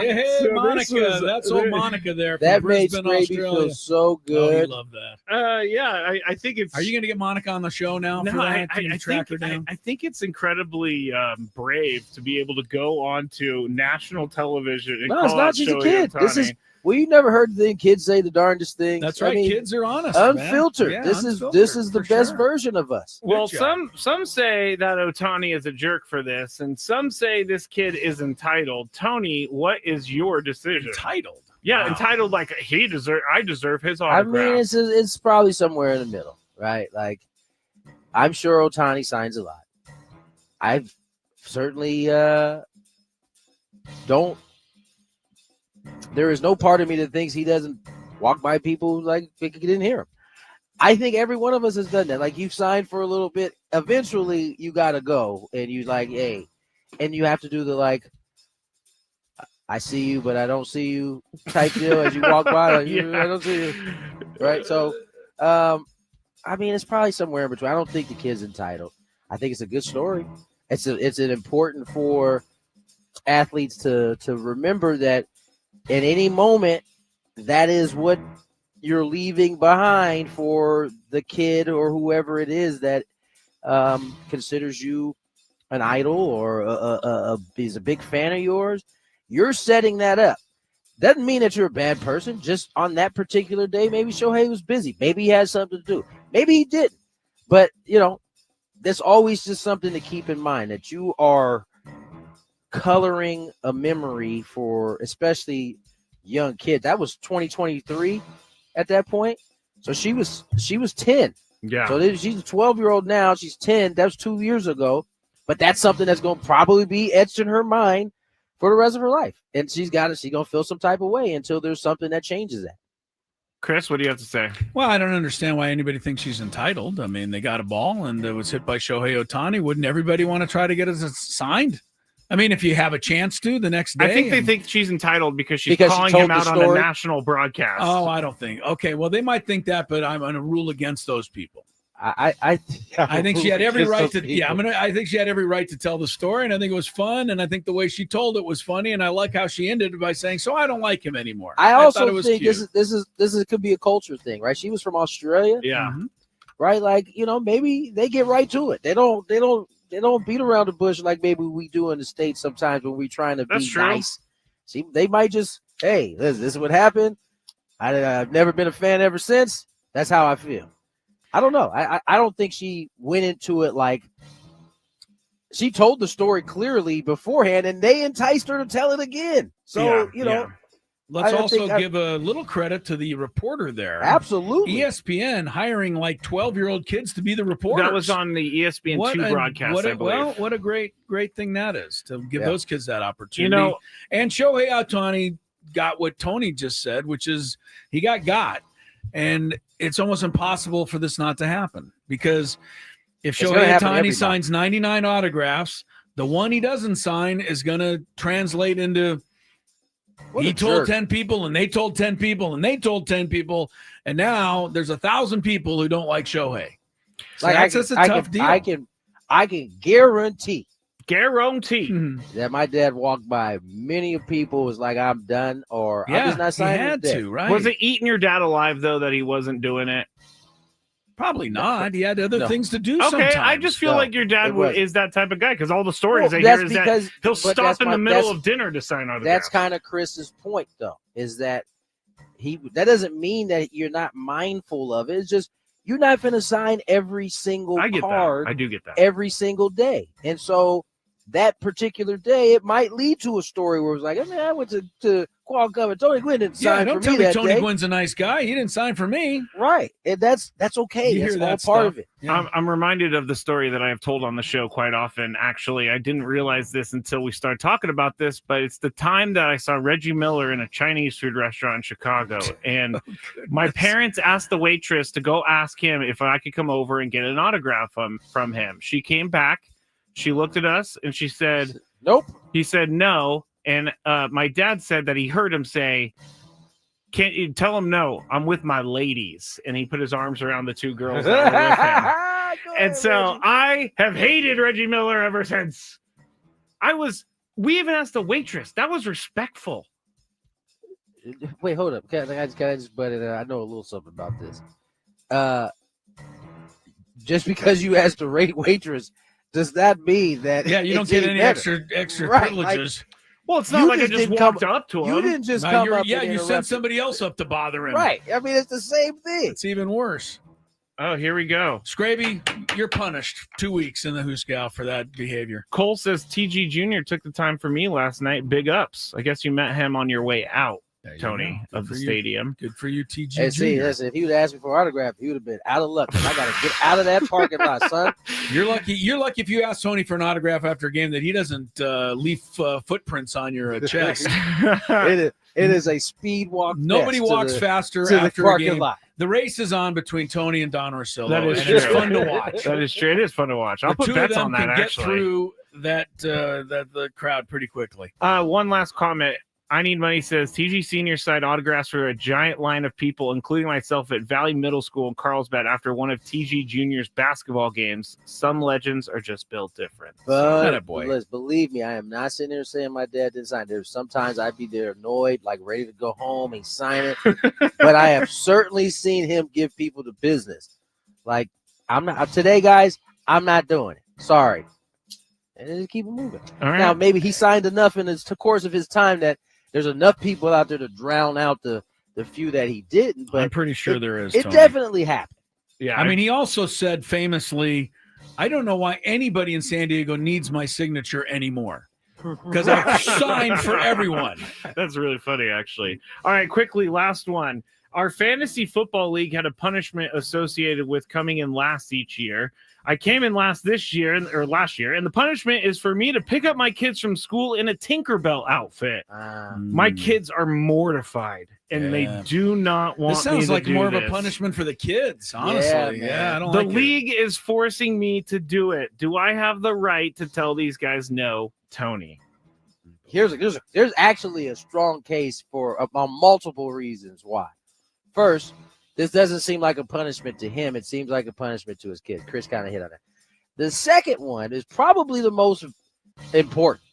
Hey, So Monica. That's old Monica there from That made Brisbane, Skraby Australia. feel so Oh, you good. love that. Yeah, I think it's. Are you going to get Monica on the show now? No, for that? I Can you track her think down? I think it's incredibly brave to be able to go on to national television and No, it's call not. out She's a Shohei kid. Ohtani. This is. Well, you never heard the kids say the darndest things. That's right. I mean, Kids are honest. unfiltered. Man. Yeah, this unfiltered, is the for best sure. version of us. Well, Good job. some say that Otani is a jerk for this, and some say this kid is entitled. Tony, what is your decision? Entitled. Yeah, Wow. entitled like I deserve his I autograph. mean, it's probably somewhere in the middle, right? Like, I'm sure Otani signs a lot. I've certainly don't. There is no part of me that thinks he doesn't walk by people like he didn't hear him. I think every one of us has done that. Like, you've signed for a little bit. Eventually, you got to go. And you like, hey, and you have to do the like, I see you, but I don't see you type deal as you walk by. Like, I don't see you. Right. So, I mean, it's probably somewhere in between. I don't think the kid's entitled. I think it's a good story. It's an important for athletes to remember that at any moment, that is what you're leaving behind for the kid or whoever it is that considers you an idol or is a big fan of yours. You're setting that up. Doesn't mean that you're a bad person. Just on that particular day, maybe Shohei was busy. Maybe he had something to do. Maybe he didn't. But, there's always just something to keep in mind, that you are coloring a memory for especially young kids. That was 2023 at that point. So she was 10. Yeah. So she's a 12-year-old now. She's 10. That was 2 years ago. But that's something that's going to probably be etched in her mind for the rest of her life. And she's going to feel some type of way until there's something that changes that. Chris, what do you have to say? Well, I don't understand why anybody thinks she's entitled. I mean, they got a ball and it was hit by Shohei Otani. Wouldn't everybody want to try to get it signed? I mean, if you have a chance to the next day. I think they think she's entitled because she's calling him out on a national broadcast. Oh, I don't think. Okay, well, they might think that, but I'm going to rule against those people. I think she had every right to. Yeah, I think she had every right to tell the story, and I think it was fun, and I think the way she told it was funny, and I like how she ended it by saying, "So I don't like him anymore." I also think this could be a culture thing, right? She was from Australia, yeah, right? Like, maybe they get right to it. They don't beat around the bush like maybe we do in the States sometimes when we're trying to be nice. See, they might just, hey, this is what happened. I've never been a fan ever since. That's how I feel. I don't know. I don't think she went into it like she told the story clearly beforehand, and they enticed her to tell it again. So, Let's also give a little credit to the reporter there. Absolutely. ESPN hiring like 12-year-old kids to be the reporters. That was on the ESPN2 broadcast, I believe. Well, what a great thing that is to give those kids that opportunity. And Shohei Otani got what Tony just said, which is he got. And it's almost impossible for this not to happen, because if Shohei Otani signs 99 autographs, the one he doesn't sign is going to translate into he told 10 people and they told 10 people and they told 10 people. And now there's 1,000 people who don't like Shohei. So that's a tough deal. I can guarantee that my dad walked by many of people was like, I'm done, or I'm just not signing. He had to, right? Was it eating your dad alive though that he wasn't doing it? Probably not. He had other things to do. Okay, sometimes. I just feel like your dad is that type of guy, because all the stories I hear is that he'll stop in the middle of dinner to sign autographs. That's kind of Chris's point, though, is that that doesn't mean that you're not mindful of it. It's just you're not going to sign every single card. I do get that every single day, and so that particular day, it might lead to a story where it's like, I went to Qualcomm and Tony Gwynn didn't sign for me that day. Don't tell me Tony Gwynn's a nice guy. He didn't sign for me. Right. And that's okay. That's all part of it. Yeah. I'm reminded of the story that I have told on the show quite often. Actually, I didn't realize this until we started talking about this, but it's the time that I saw Reggie Miller in a Chinese food restaurant in Chicago. And my parents asked the waitress to go ask him if I could come over and get an autograph from him. She came back. She looked at us and she said, nope. He said, no. And my dad said that he heard him say, can't you tell him no, I'm with my ladies. And he put his arms around the two girls that were with him. And so I have hated Reggie Miller ever since. We even asked the waitress. That was respectful. Wait, hold up. Can I just butt in? I know a little something about this. Just because you asked a waitress, does that mean that you don't get any extra privileges? Well, it's not like I just walked up to him. You didn't just come up. Yeah, you sent somebody else up to bother him. Right. I mean, it's the same thing. It's even worse. Oh, here we go. Skraby, you're punished 2 weeks in the Hooskow for that behavior. Cole says TG Jr. took the time for me last night. Big ups. I guess you met him on your way out, Tony, of the stadium. Good for you, TG Jr. See, listen, if he would ask me for an autograph, he would have been out of luck. I got to get out of that parking lot, son. You're lucky if you ask Tony for an autograph after a game that he doesn't leave footprints on your chest. It is a speed walk. Nobody walks faster after a game. Lot. The race is on between Tony and Don Orsillo. That is and it's true. fun to watch. That is true. It is fun to watch. I'll The put two bets of them on that, can get actually. through the crowd pretty quickly. One last comment. I Need Money says TG Senior signed autographs for a giant line of people, including myself, at Valley Middle School in Carlsbad after one of TG Jr.'s basketball games. Some legends are just built different. But boy. Liz, believe me, I am not sitting there saying my dad didn't sign. There's sometimes I'd be there annoyed, like ready to go home and sign it. But I have certainly seen him give people the business. Like, I'm not today, guys. I'm not doing it. Sorry. And just keep it moving. All right. Now, maybe he signed enough in the course of his time that there's enough people out there to drown out the few that he didn't. But I'm pretty sure there is. it Tony. definitely happened. Yeah. I mean, he also said famously, I don't know why anybody in San Diego needs my signature anymore because I've signed for everyone. That's really funny, actually. All right, quickly, last one. Our fantasy football league had a punishment associated with coming in last each year. I came in last last year, and the punishment is for me to pick up my kids from school in a Tinkerbell outfit. My kids are mortified, and they do not want. This sounds me to like do more this. of a punishment for the kids, honestly. Yeah, I don't The like league is forcing me to do it. Do I have the right to tell these guys no, Tony? There's actually a strong case for on multiple reasons why. First, this doesn't seem like a punishment to him. It seems like a punishment to his kid. Chris kind of hit on it. The second one is probably the most important.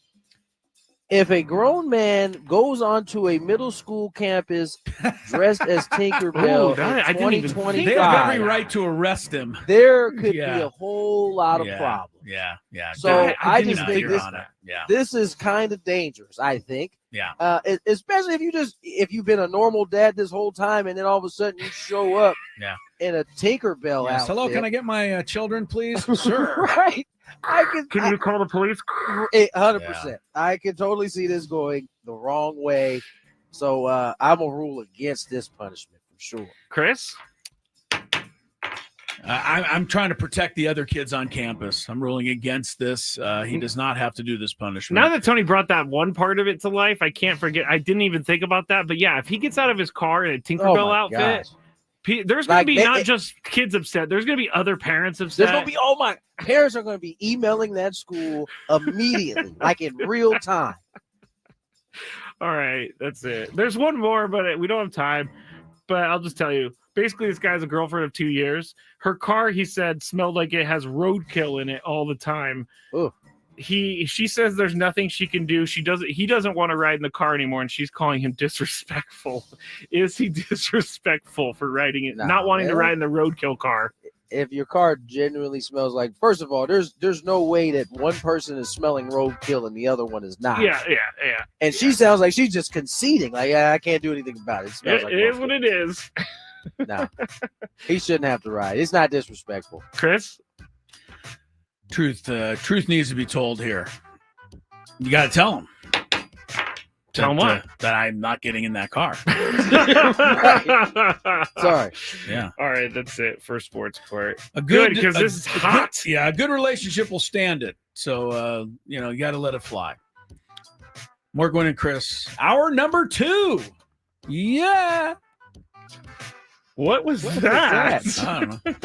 If a grown man goes onto a middle school campus dressed as Tinkerbell Ooh, that- I in didn't even think 2025, They have every right to arrest him. there could be Yeah. a whole lot of Yeah. problems. Yeah. So I didn't just even think hear this, on it. Yeah. this is kind of dangerous, I think. Yeah. Especially if you've been a normal dad this whole time and then all of a sudden you show up in a Tinkerbell Yes. outfit. Hello, can I get my children, please? Sure. Right. Can you call the police? 100%. I can totally see this going the wrong way. So I'm a rule against this punishment for sure. Chris? I'm trying to protect the other kids on campus. I'm ruling against this. He does not have to do this punishment. Now that Tony brought that one part of it to life, I can't forget. I didn't even think about that. But yeah, if he gets out of his car in a Tinkerbell outfit, there's going to be not just kids upset. There's going to be other parents upset. There's going to be, my parents are going to be emailing that school immediately, like in real time. All right, that's it. There's one more, but we don't have time. But I'll just tell you. Basically, this guy's a girlfriend of 2 years. Her car, he said, smelled like it has roadkill in it all the time. Ooh. She says there's nothing she can do. He doesn't want to ride in the car anymore, and she's calling him disrespectful. Is he disrespectful for riding it, not wanting to ride in the roadkill car? If your car genuinely smells like, first of all, there's no way that one person is smelling roadkill and the other one is not. Yeah. And she sounds like she's just conceding, like, I can't do anything about it. It smells like It is roadkill. what it is. No, he shouldn't have to ride. It's not disrespectful. Chris? Truth needs to be told here. You got to tell him. Tell him what? That I'm not getting in that car. Sorry. Yeah. All right, that's it for sports part. Good, because this is hot. A good relationship will stand it. So, you got to let it fly. More Gwynn and Chris. Hour number 2. Yeah. What was that? I don't know.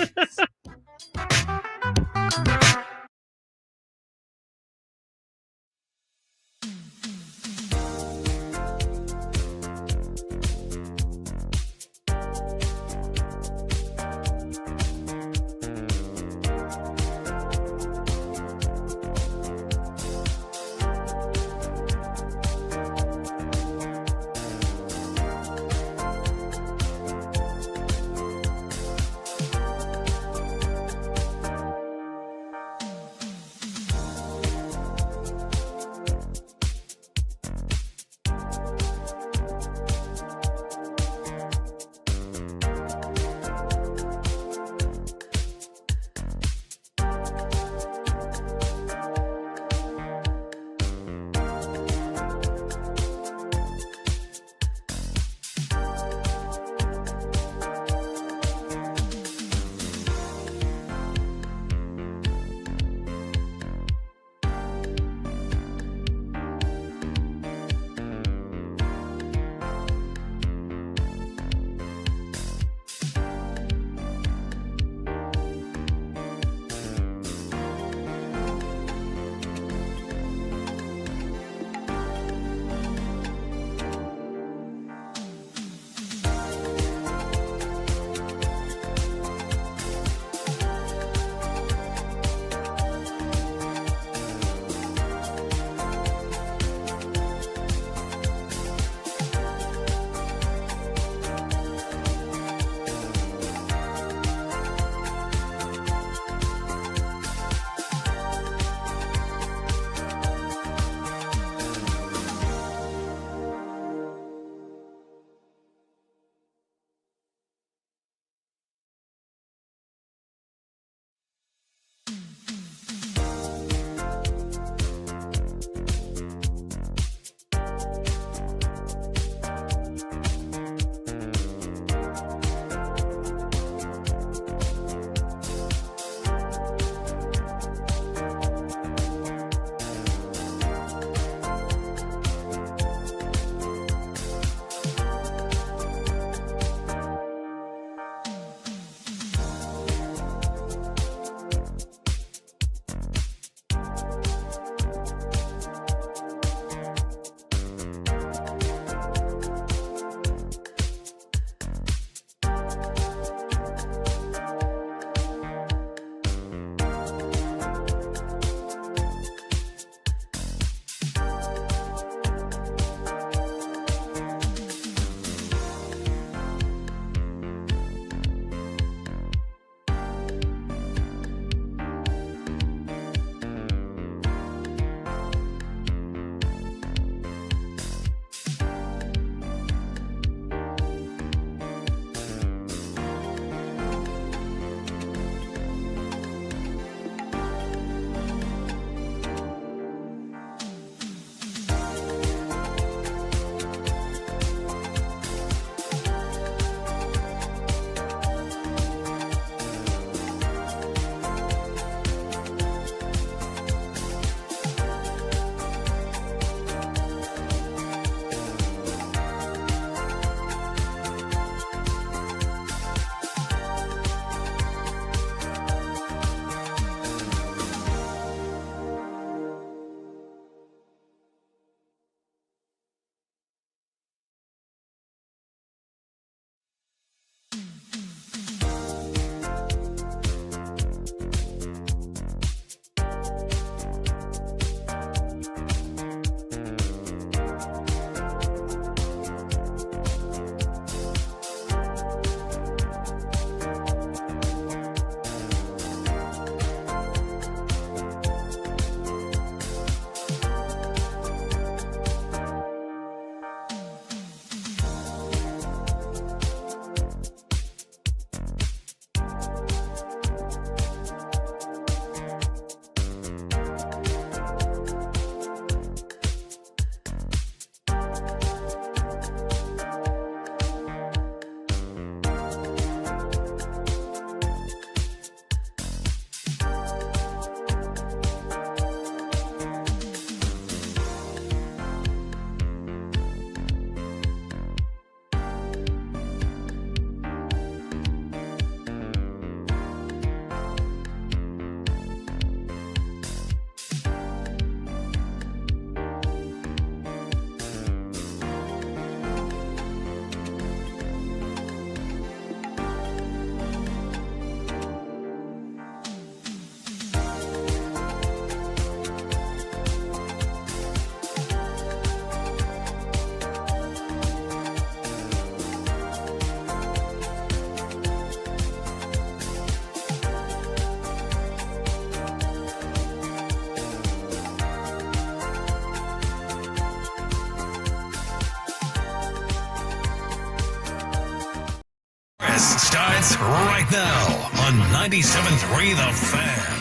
Back now on 97.3 The Fan.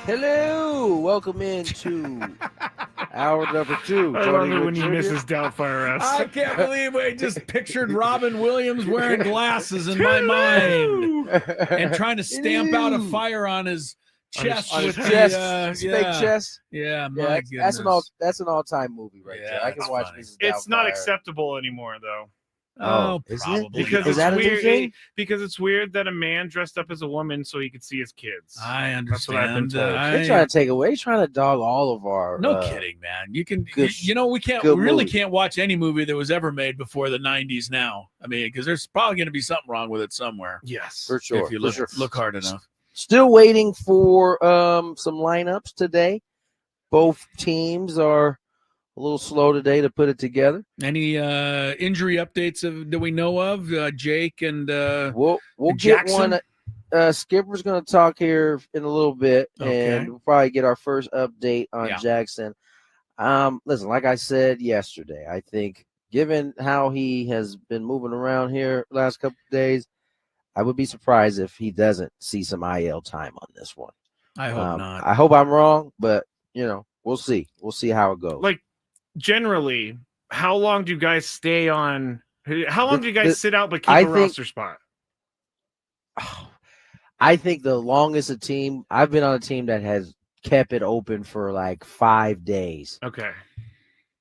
Hello, welcome into hour number 2. I Tony love it Gwynn when he Jr. misses Doubtfire us. I can't believe I just pictured Robin Williams wearing glasses in my mind and trying to stamp out a fire on his chest on with his chest, the his fake chest. Yeah, my Yeah, goodness. that's an all-time movie right there. I can that's watch funny. Mrs. It's not Doubtfire. acceptable anymore, though. Oh, is it? probably. Because Is it's that a new weird. thing? Because it's weird that a man dressed up as a woman so he could see his kids. I That's what I've been understand. told. They're trying to take away, trying to dog all of our. No kidding, man. You can, good- we good really movie. can't watch any movie that was ever made before the 90s now. I mean, because there's probably going to be something wrong with it somewhere. Yes. For sure. If you for look, sure. look hard enough. Still waiting for some lineups today. Both teams are a little slow today to put it together. Any injury updates that we know of? Jake and We'll Jackson? get one. Skipper's going to talk here in a little bit, Okay. and we'll probably get our first update on Yeah. Jackson. Listen, like I said yesterday, I think given how he has been moving around here last couple of days, I would be surprised if he doesn't see some IL time on this one. I hope not. I hope I'm wrong, but we'll see. We'll see how it goes. Like, generally, how long do you guys stay on? How long do you guys sit out but keep I a think- roster spot? I think the longest a team I've been on a team that has kept it open for like 5 days. Okay.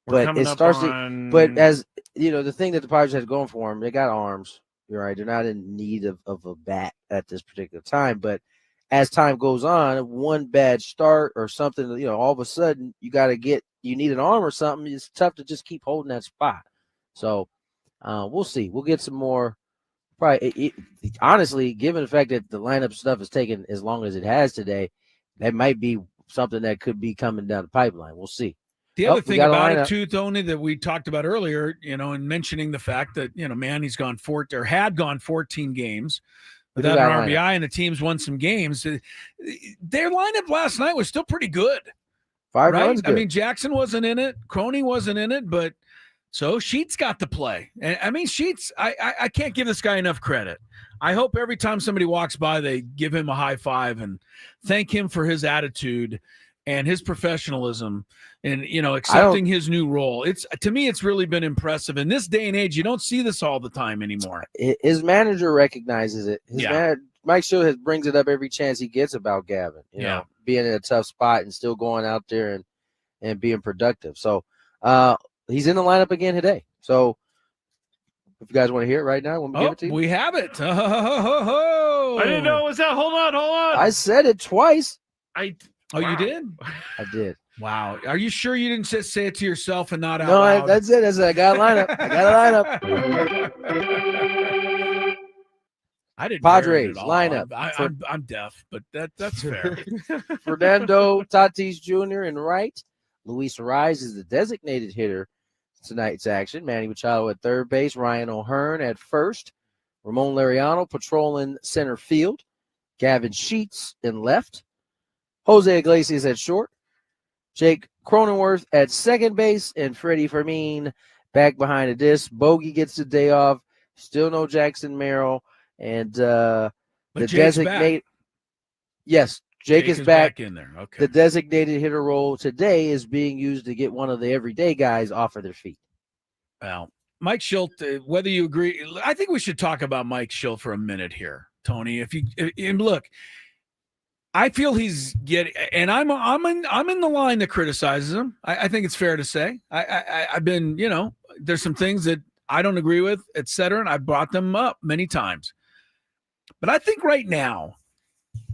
But it starts to- on... But as the thing that the Padres has going for them, they got arms. You're right. They're not in need of a bat at this particular time. But as time goes on, one bad start or something, all of a sudden you need an arm or something. It's tough to just keep holding that spot. So we'll see. We'll get some more. Probably, honestly, given the fact that the lineup stuff has taken as long as it has today, that might be something that could be coming down the pipeline. We'll see. The other we thing got a about it lineup. too, Tony, that we talked about earlier, in mentioning the fact that Manny's gone had gone 14 games We do without an got a RBI, and the team's won some games. Their lineup last night was still pretty good, 5 right? runs. I mean, Jackson wasn't in it, Crony wasn't in it, but so Sheets got to play. And I mean, Sheets, I can't give this guy enough credit. I hope every time somebody walks by, they give him a high five and thank him for his attitude and his professionalism and accepting his new role. To me, it's really been impressive. In this day and age, you don't see this all the time anymore. His manager recognizes it. Yeah. Mike Schill brings it up every chance he gets about Gavin. Being in a tough spot and still going out there and being productive. So he's in the lineup again today. So if you guys want to hear it right now, want me to give it to you? We have it. I didn't know it was that. Hold on. I said it twice. You Wow. did? I did. Wow. Are you sure you didn't just say it to yourself and not out No, loud? that's it. I got a lineup. I got a lineup. I didn't Padres, hear it at all. lineup. I'm deaf, but that's fair. Fernando Tatis Jr. in right. Luis Ariz is the designated hitter tonight's action. Manny Machado at third base. Ryan O'Hearn at first. Ramon Laureano patrolling center field. Gavin Sheets in left. Jose Iglesias at short. Jake Cronenworth at second base. And Freddie Fermin back behind the disc. Bogey gets the day off. Still no Jackson Merrill. And the Jake's designated. back. Yes, Jake is back. in there. Okay. The designated hitter role today is being used to get one of the everyday guys off of their feet. Well, Mike Schilt, whether you agree, I think we should talk about Mike Schilt for a minute here, Tony. And look, I feel he's getting, and I'm in the line that criticizes him. I think it's fair to say. I've been, there's some things that I don't agree with, et cetera, and I brought them up many times. But I think right now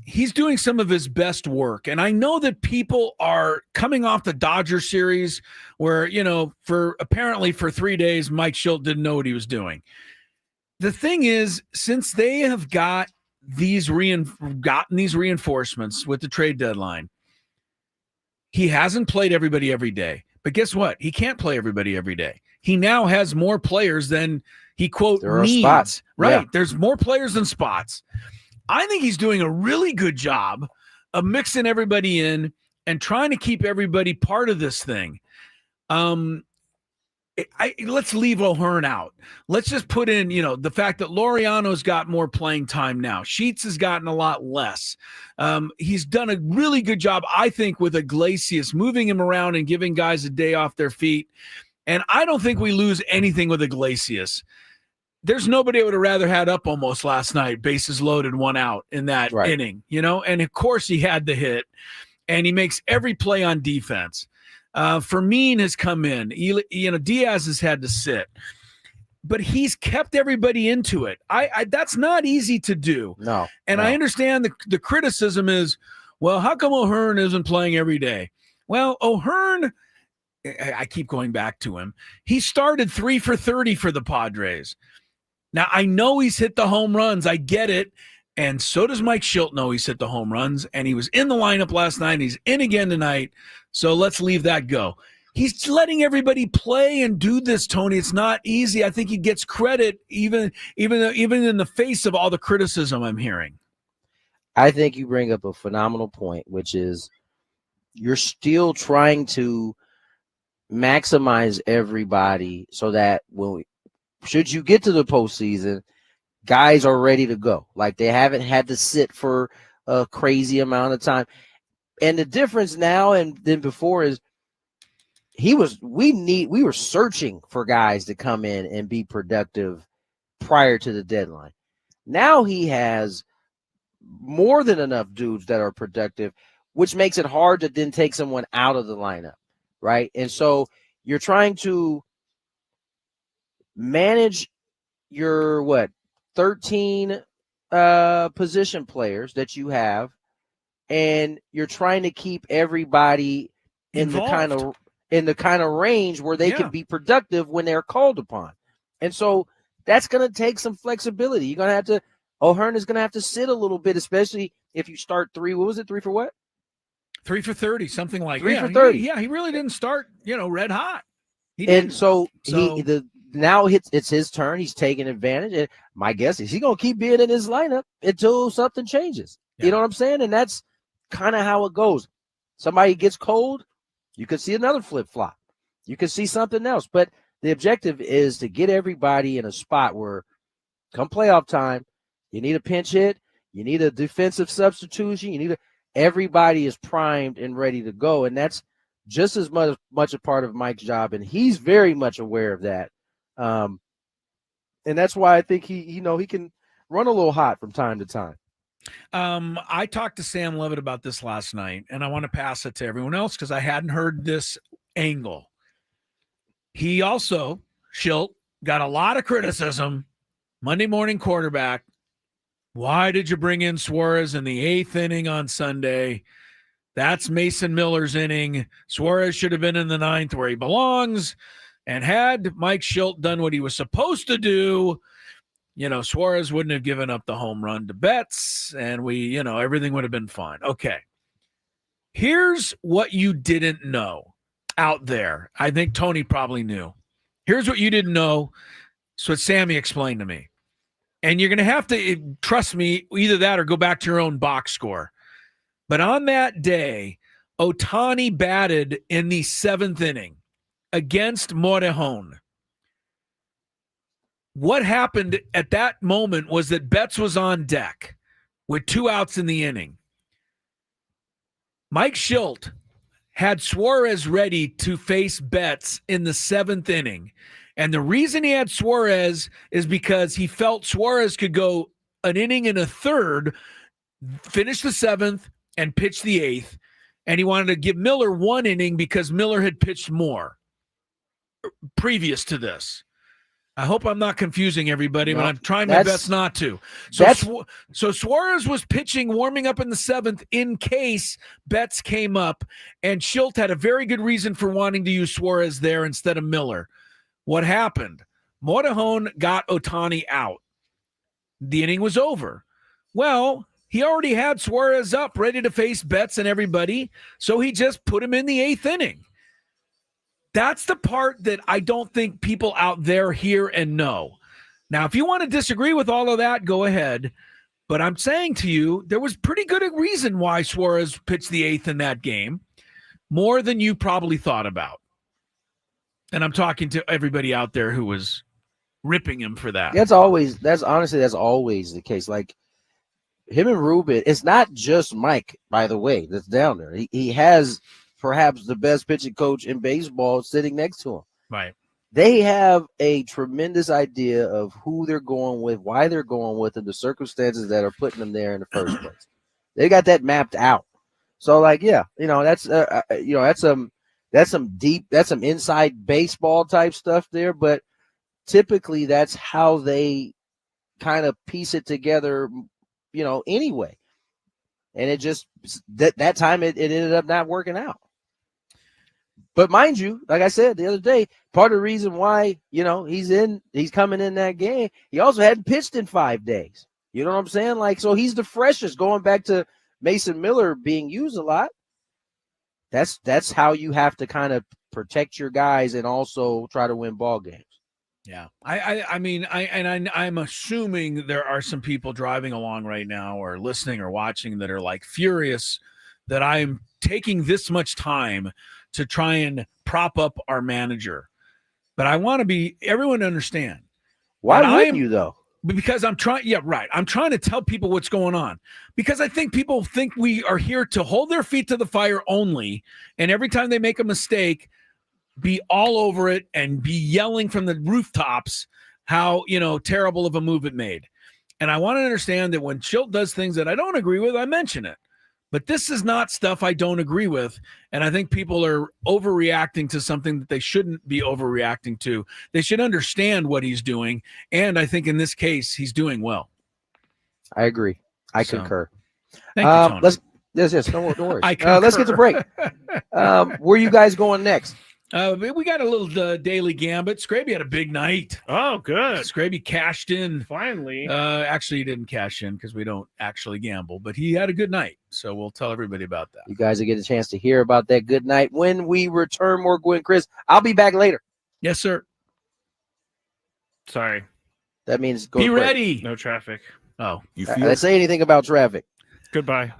he's doing some of his best work. And I know that people are coming off the Dodger series where, for 3 days, Mike Schilt didn't know what he was doing. The thing is, since they have gotten these reinforcements with the trade deadline, he hasn't played everybody every day. But guess what? He can't play everybody every day. He now has more players than he, quote, needs. Spots. Right. Yeah. There's more players than spots. I think he's doing a really good job of mixing everybody in and trying to keep everybody part of this thing. let's leave O'Hearn out. Let's just put in, the fact that Laureano's got more playing time now. Sheets has gotten a lot less. He's done a really good job, I think, with Iglesias, moving him around and giving guys a day off their feet. And I don't think we lose anything with Iglesias. There's nobody I would have rather had up almost last night, bases loaded, 1 out in that inning, and of course he had the hit, and he makes every play on defense. Fermin has come in. Diaz has had to sit, but he's kept everybody into it. That's not easy to do. No. And I understand the criticism is, well, how come O'Hearn isn't playing every day? Well, O'Hearn, I keep going back to him. He started 3 for 30 for the Padres. Now, I know he's hit the home runs. I get it. And so does Mike Schilt know he's hit the home runs. And he was in the lineup last night. He's in again tonight. So let's leave that go. He's letting everybody play and do this, Tony. It's not easy. I think he gets credit even in the face of all the criticism I'm hearing. I think you bring up a phenomenal point, which is you're still trying to maximize everybody so that should you get to the postseason, guys are ready to go. Like they haven't had to sit for a crazy amount of time. And the difference now and then before is we were searching for guys to come in and be productive prior to the deadline. Now he has more than enough dudes that are productive, which makes it hard to then take someone out of the lineup, right? And so you're trying to manage your 13 position players that you have, and you're trying to keep everybody in the kind of range where they can be productive when they're called upon. And so that's going to take some flexibility. You're going to have to O'Hearn is going to have to sit a little bit, especially if you start 3. What was it? 3 for what? 3 for 30, something like 3 for 30. He really didn't start, red hot. Now it's his turn. He's taking advantage. And my guess is he's going to keep being in his lineup until something changes. Yeah. You know what I'm saying? And that's kind of how it goes. Somebody gets cold, you could see another flip-flop. You could see something else. But the objective is to get everybody in a spot where come playoff time, you need a pinch hit, you need a defensive substitution, everybody is primed and ready to go. And that's just as much a part of Mike's job, and he's very much aware of that. And that's why I think he can run a little hot from time to time. I talked to Sam Levit about this last night, and I want to pass it to everyone else because I hadn't heard this angle. He also, Schilt, got a lot of criticism. Monday morning quarterback. Why did you bring in Suarez in the 8th inning on Sunday? That's Mason Miller's inning. Suarez should have been in the 9th where he belongs. And had Mike Schilt done what he was supposed to do, Suarez wouldn't have given up the home run to Betts, and everything would have been fine. Okay. Here's what you didn't know out there. I think Tony probably knew. Here's what you didn't know. So what Sammy explained to me. And you're going to have to trust me, either that or go back to your own box score. But on that day, Otani batted in the 7th inning against Morejon. What happened at that moment was that Betts was on deck with 2 outs in the inning. Mike Schilt had Suarez ready to face Betts in the 7th inning. And the reason he had Suarez is because he felt Suarez could go an inning and a third, finish the 7th, and pitch the 8th. And he wanted to give Miller 1 inning because Miller had pitched more previous to this. I hope I'm not confusing everybody, but I'm trying my best not to. So Suarez was pitching, warming up in the 7th in case Betts came up, and Schilt had a very good reason for wanting to use Suarez there instead of Miller. What happened? Morejon got Otani out. The inning was over. Well, he already had Suarez up, ready to face Betts and everybody, so he just put him in the 8th inning. That's the part that I don't think people out there hear and know. Now, if you want to disagree with all of that, go ahead. But I'm saying to you, there was pretty good a reason why Suarez pitched the 8th in that game, more than you probably thought about. And I'm talking to everybody out there who was ripping him for that. That's always the case. Like him and Ruben, it's not just Mike, by the way, that's down there. He has perhaps the best pitching coach in baseball sitting next to him. Right. They have a tremendous idea of who they're going with, why they're going with, and the circumstances that are putting them there in the first place. They got that mapped out. So, like, yeah, that's some inside baseball type stuff there. But typically, that's how they kind of piece it together, anyway. And it just that time it ended up not working out. But mind you, like I said the other day, part of the reason why, he's coming in that game, he also hadn't pitched in 5 days. You know what I'm saying? Like, so he's the freshest, going back to Mason Miller being used a lot. That's how you have to kind of protect your guys and also try to win ball games. Yeah. I'm assuming there are some people driving along right now or listening or watching that are like furious that I'm taking this much time to try and prop up our manager. But I want everyone to understand. Why wouldn't you though? Because I'm trying. Yeah, right. I'm trying to tell people what's going on because I think people think we are here to hold their feet to the fire only. And every time they make a mistake, be all over it and be yelling from the rooftops how, terrible of a move it made. And I want to understand that when Chilt does things that I don't agree with, I mention it. But this is not stuff I don't agree with. And I think people are overreacting to something that they shouldn't be overreacting to. They should understand what he's doing. And I think in this case, he's doing well. I agree. I concur. Thank you, Tony. Yes, no worries. Let's get to break. Where are you guys going next? We got a little daily Gambit. Skraby had a big night. Oh, good. Skraby cashed in. Finally. Actually, he didn't cash in because we don't actually gamble, but he had a good night. So we'll tell everybody about that. You guys will get a chance to hear about that good night when we return. More Gwynn Chris. I'll be back later. Yes, sir. Sorry. That means be ready. No traffic. Oh, you feel? Let's say anything about traffic. Goodbye.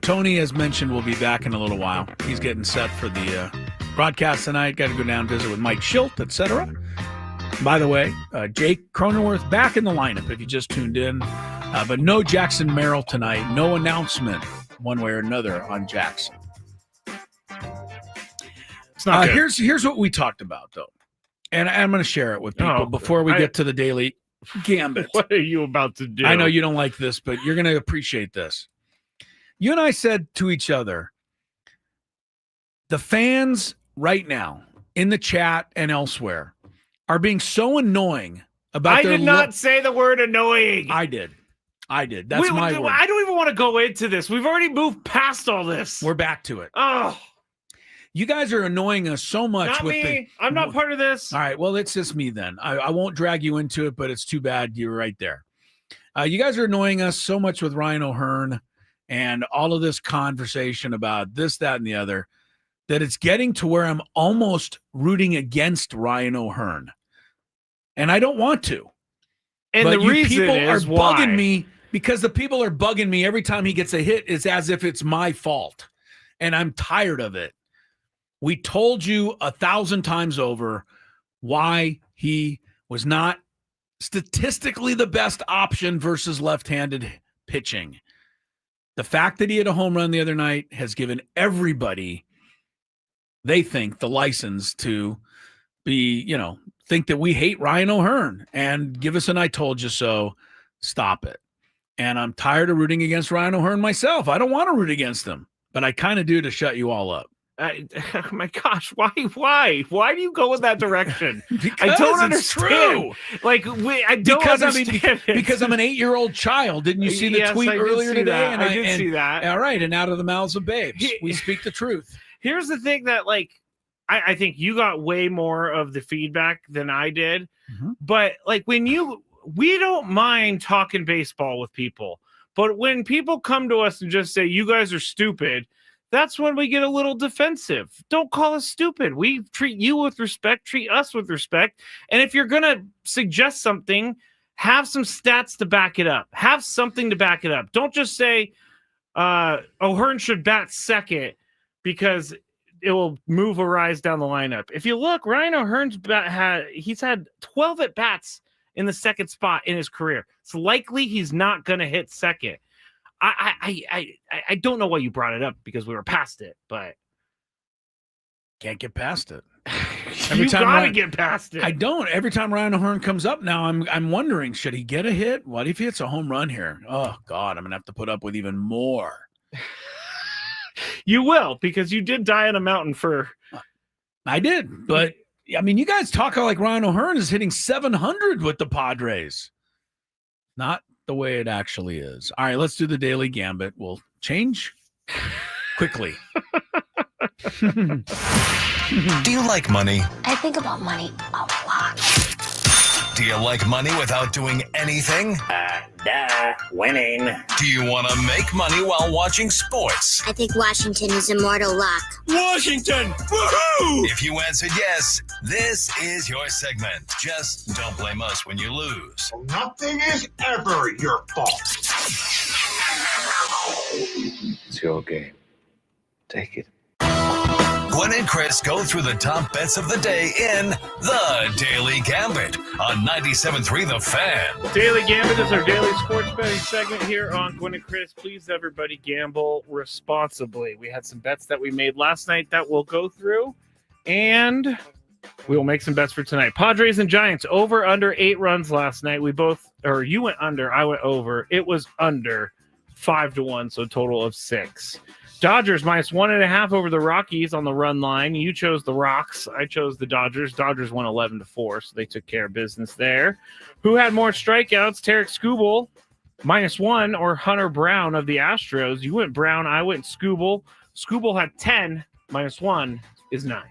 Tony, as mentioned, will be back in a little while. He's getting set for the broadcast tonight. Got to go down and visit with Mike Schilt, etc. By the way, Jake Cronenworth back in the lineup if you just tuned in. But no Jackson Merrill tonight. No announcement one way or another on Jackson. It's not good. Here's what we talked about, though. And I'm going to share it with people before we get to the daily Gambit. What are you about to do? I know you don't like this, but you're going to appreciate this. You and I said to each other, the fans right now in the chat and elsewhere are being so annoying about I did not say the word annoying. I did. That's my word. I don't even want to go into this. We've already moved past all this. We're back to it. Oh. You guys are annoying us so much. Not me. I'm not part of this. All right. Well, it's just me then. I won't drag you into it, but it's too bad you're right there. You guys are annoying us so much with Ryan O'Hearn and all of this conversation about this, that, and the other, that it's getting to where I'm almost rooting against Ryan O'Hearn. And I don't want to. And but the reason people is are why. bugging me because the people are bugging me every time he gets a hit. It's as if it's my fault. And I'm tired of it. We told you 1,000 times over why he was not statistically the best option versus left-handed pitching. The fact that he had a home run the other night has given everybody, they think, the license to be, think that we hate Ryan O'Hearn and give us an I told you so. Stop it. And I'm tired of rooting against Ryan O'Hearn myself. I don't want to root against him, but I kind of do to shut you all up. Oh my gosh, why do you go in that direction? Because I don't it's understand. True. I don't understand. Because I'm an 8-year-old child. Didn't you see the Yes, tweet I did earlier see today? that. And I did see that. All right, and out of the mouths of babes, we speak the truth. Here's the thing that, I think you got way more of the feedback than I did. Mm-hmm. But we don't mind talking baseball with people. But when people come to us and just say, you guys are stupid, that's when we get a little defensive. Don't call us stupid. We treat you with respect, treat us with respect. And if you're going to suggest something, have some stats to back it up. Have something to back it up. Don't just say O'Hearn should bat second because it will move a rise down the lineup. If you look, Ryan O'Hearn's he's had 12 at-bats in the second spot in his career. It's likely he's not going to hit second. I don't know why you brought it up because we were past it, but can't get past it. You gotta get past it. I don't. Every time Ryan O'Hearn comes up now, I'm wondering, should he get a hit? What if he hits a home run here? Oh God, I'm gonna have to put up with even more. You will, because you did die on a mountain for. I did, but I mean, you guys talk like Ryan O'Hearn is hitting 700 with the Padres. Not the way it actually is. All right, let's do the daily Gambit. We'll change quickly. Do you like money? I think about money a lot. Do you like money without doing anything? Winning. Do you want to make money while watching sports? I think Washington is immortal luck. Washington! Woohoo! If you answered yes, this is your segment. Just don't blame us when you lose. Nothing is ever your fault. It's your game. Take it. Gwynn and Chris go through the top bets of the day in The Daily Gambit on 97.3 The Fan. Daily Gambit is our daily sports betting segment here on Gwynn and Chris. Please, everybody, gamble responsibly. We had some bets that we made last night that we'll go through, and we will make some bets for tonight. Padres and Giants, over under 8 runs last night. You went under, I went over. It was under 5-1, so a total of 6. Dodgers minus 1.5 over the Rockies on the run line. You chose the Rocks. I chose the Dodgers. Dodgers won 11-4, so they took care of business there. Who had more strikeouts? Tarek Skubal, -1, or Hunter Brown of the Astros. You went Brown. I went Skubal. Skubal had 10. -1 is 9.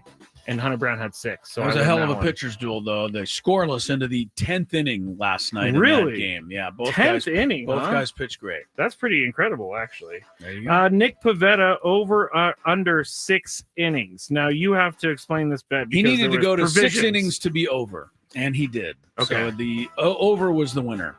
And Hunter Brown had 6. So it was a hell of a pitcher's duel, though. They scoreless into the 10th inning last night in that game. Yeah, both 10th inning. Both guys pitched great. That's pretty incredible, actually. There you go. Nick Pivetta over under 6 innings. Now you have to explain this bet. He needed to go to 6 innings to be over, and he did. Okay. So the over was the winner,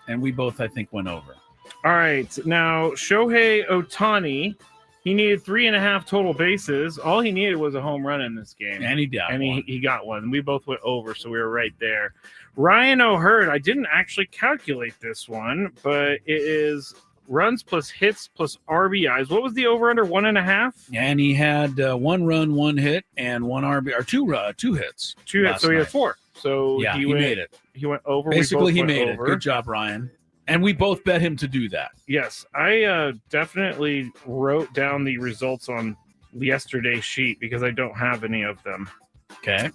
and we both, I think, went over. All right. Now, Shohei Otani, he needed 3.5 total bases. All he needed was a home run in this game. And he got one. He got one. We both went over, so we were right there. Ryan O'Hearn, I didn't actually calculate this one, but it is runs plus hits plus RBIs. What was the over-under? 1.5? And he had 1 run, 1 hit, and 1 RBI, or 2 hits. 2 hits, so he had 4. So yeah, he made it. He went over. Basically, he went made over. it. Good job, Ryan. And we both bet him to do that. Yes, I definitely wrote down the results on yesterday's sheet because I don't have any of them. Okay.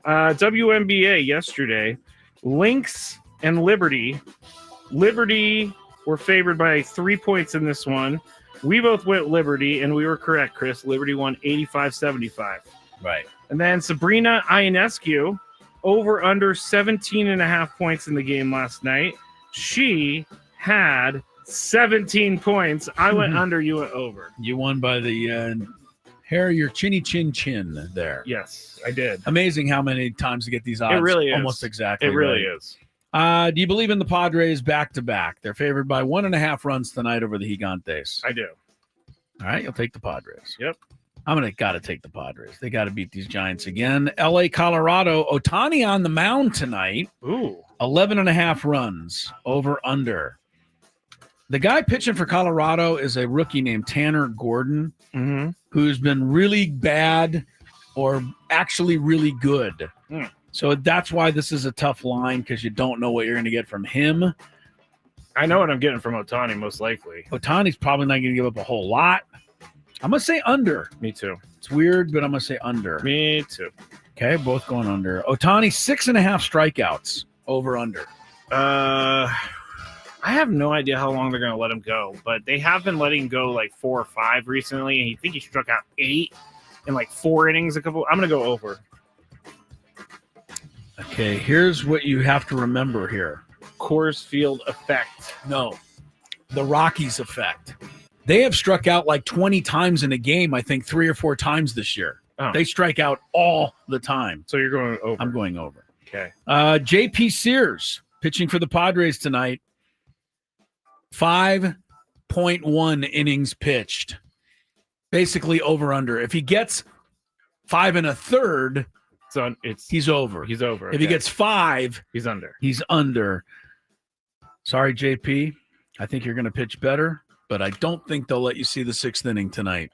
WNBA yesterday, Lynx and Liberty. Liberty were favored by 3 points in this one. We both went Liberty, and we were correct, Chris. Liberty won 85-75. Right. And then Sabrina Ionescu, over under 17.5 points in the game last night. She had 17 points. I went under, you went over. You won by the hair of your chinny chin there. Yes, I did. Amazing how many times to get these odds. It really is. Almost exactly. It really right. is. Do you believe in the Padres back-to-back? They're favored by 1.5 runs tonight over the Gigantes. I do. All right, you'll take the Padres. Yep. I'm going to got to take the Padres. They got to beat these Giants again. L.A., Colorado. Otani on the mound tonight. Ooh. 11.5 runs over under. The guy pitching for Colorado is a rookie named Tanner Gordon, who's been really bad or actually really good. So that's why this is a tough line, because you don't know what you're going to get from him. I know what I'm getting from Otani, most likely. Otani's probably not going to give up a whole lot. I'm going to say under. Me too. It's weird, but I'm going to say under. Me too. Okay, both going under. Otani, 6.5 strikeouts. Over under. I have no idea how long they're going to let him go, but they have been letting him go like 4 or 5 recently, and I think he struck out 8 in like 4 innings. I'm going to go over. Okay, here's what you have to remember here. Coors Field effect. No, the Rockies effect. They have struck out like 20 times in a game, I think 3 or 4 times this year. Oh. They strike out all the time. So you're going over. I'm going over. Okay. J.P. Sears pitching for the Padres tonight. 5.1 innings pitched. Basically over under. If he gets 5 1/3, he's over. He's over. If he gets 5, he's under. He's under. Sorry, JP. I think you're going to pitch better, but I don't think they'll let you see the 6th inning tonight.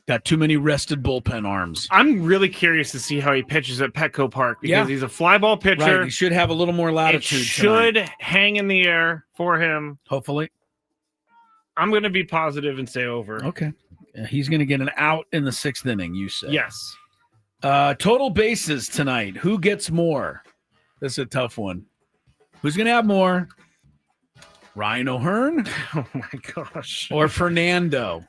Got too many rested bullpen arms. I'm really curious to see how he pitches at Petco Park because he's a fly ball pitcher. Right. He should have a little more latitude. It should hang in the air for him. Hopefully. I'm going to be positive and say over. Okay. He's going to get an out in the 6th inning, you say. Yes. Total bases tonight. Who gets more? This is a tough one. Who's going to have more? Ryan O'Hearn? Oh, my gosh. Or Fernando?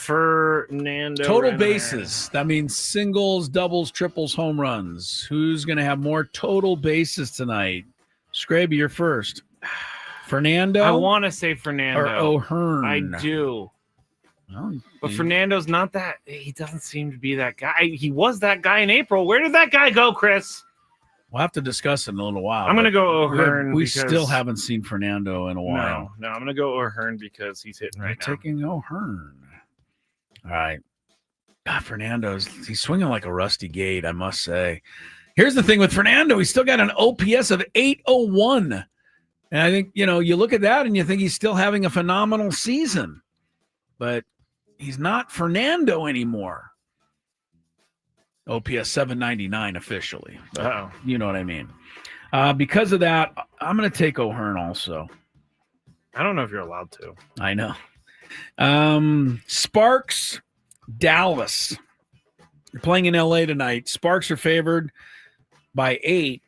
Total bases. That means singles, doubles, triples, home runs. Who's going to have more total bases tonight? Skraby, you're first. Fernando? I want to say Fernando. Or O'Hearn? I do. Well, but Fernando's not that. He doesn't seem to be that guy. He was that guy in April. Where did that guy go, Chris? We'll have to discuss it in a little while. I'm going to go O'Hearn. We still haven't seen Fernando in a while. No, I'm going to go O'Hearn because he's hitting right now. Taking O'Hearn. All right. God, he's swinging like a rusty gate, I must say. Here's the thing with Fernando. He's still got an OPS of 801. And I think, you look at that and you think he's still having a phenomenal season. But he's not Fernando anymore. OPS 799 officially. Oh, you know what I mean. Because of that, I'm going to take O'Hearn also. I don't know if you're allowed to. I know. Sparks, Dallas. You're playing in LA tonight. Sparks are favored by 8,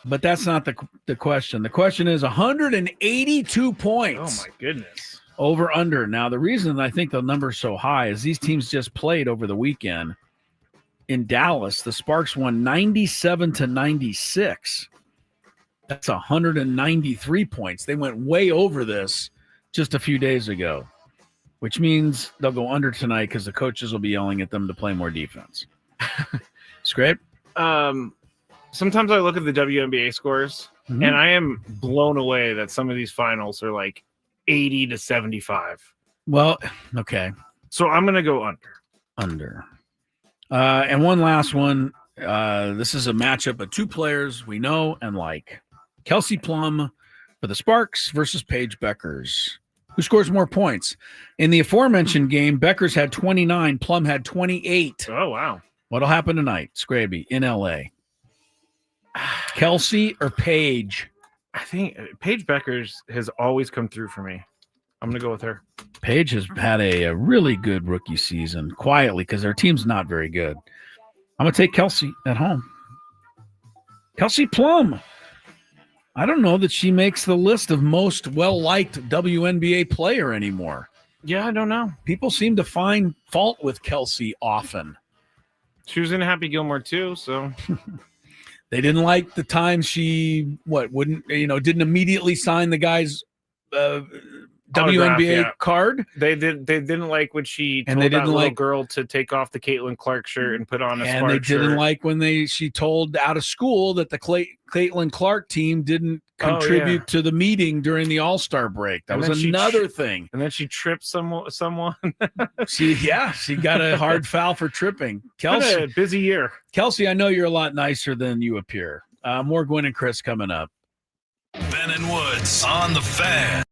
but that's not the question. The question is 182 points. Oh, my goodness. Over under. Now, the reason I think the number's so high is these teams just played over the weekend. In Dallas, the Sparks won 97-96. That's 193 points. They went way over this just a few days ago, which means they'll go under tonight because the coaches will be yelling at them to play more defense. Script? Sometimes I look at the WNBA scores, and I am blown away that some of these finals are like 80 to 75. Well, okay. So I'm going to go under. And one last one. This is a matchup of two players we know and like. Kelsey Plum for the Sparks versus Paige Beckers. Who scores more points? In the aforementioned game, Beckers had 29, Plum had 28. Oh, wow. What'll happen tonight, Skraby, in LA? Kelsey or Paige? I think Paige Beckers has always come through for me. I'm going to go with her. Paige has had a really good rookie season, quietly, because their team's not very good. I'm going to take Kelsey at home. Kelsey Plum. I don't know that she makes the list of most well-liked WNBA player anymore. Yeah, I don't know. People seem to find fault with Kelsey often. She was in Happy Gilmore too, so they didn't like the time she didn't immediately sign the guy's WNBA card. They didn't like when she told that little girl to take off the Caitlin Clark shirt and put on a and Spark they didn't shirt. like when she told out of school that the Caitlin Clark team didn't contribute to the meeting during the All-Star break. That was another thing. And then she tripped someone. She got a hard foul for tripping. Kelsey, a busy year. Kelsey, I know you're a lot nicer than you appear. More Gwynn and Chris coming up. Ben and Woods on the Fan.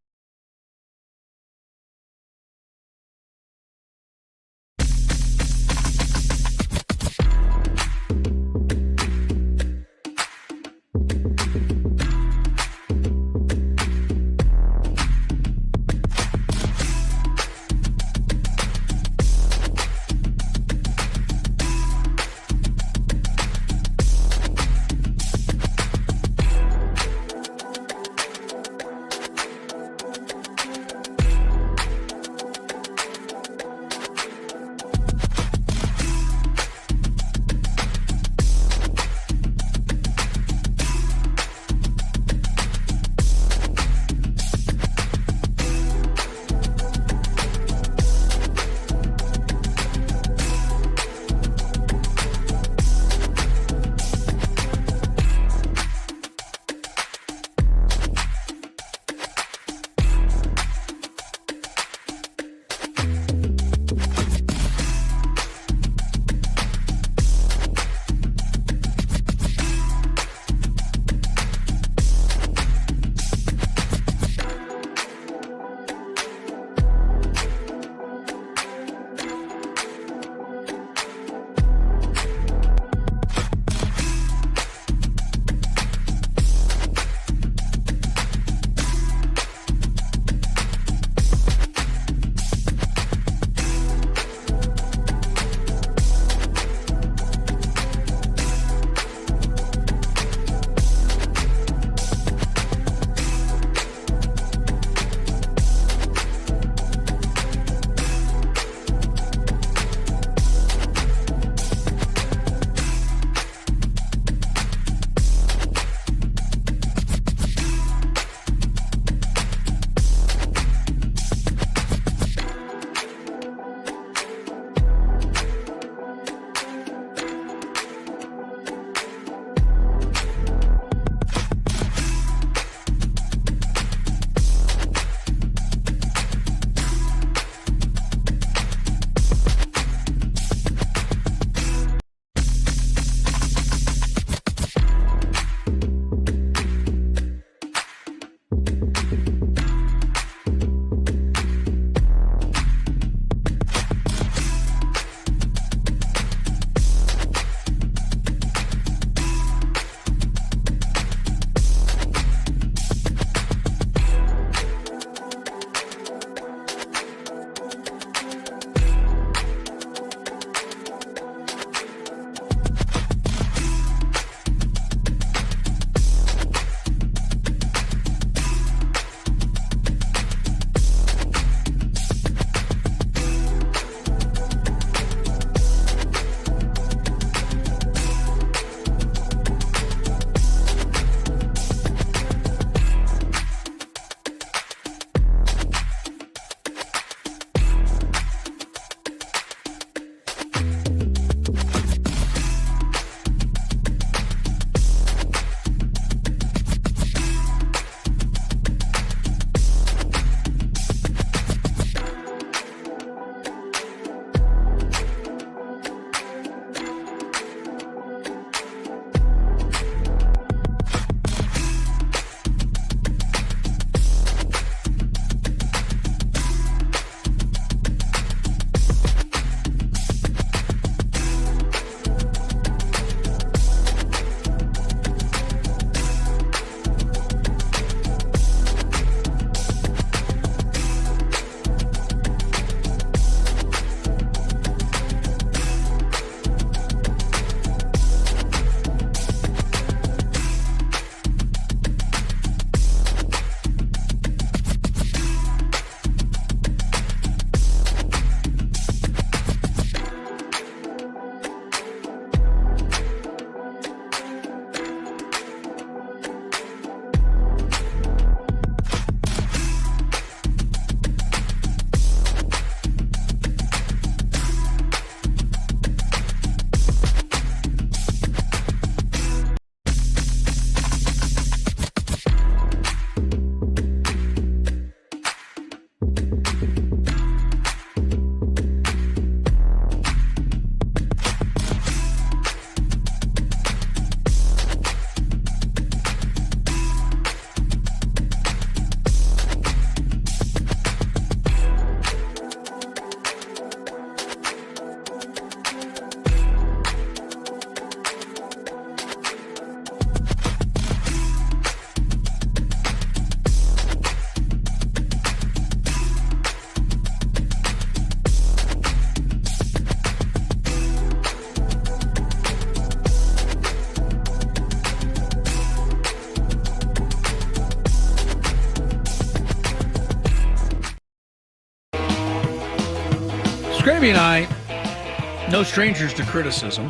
Skraby and I, no strangers to criticism.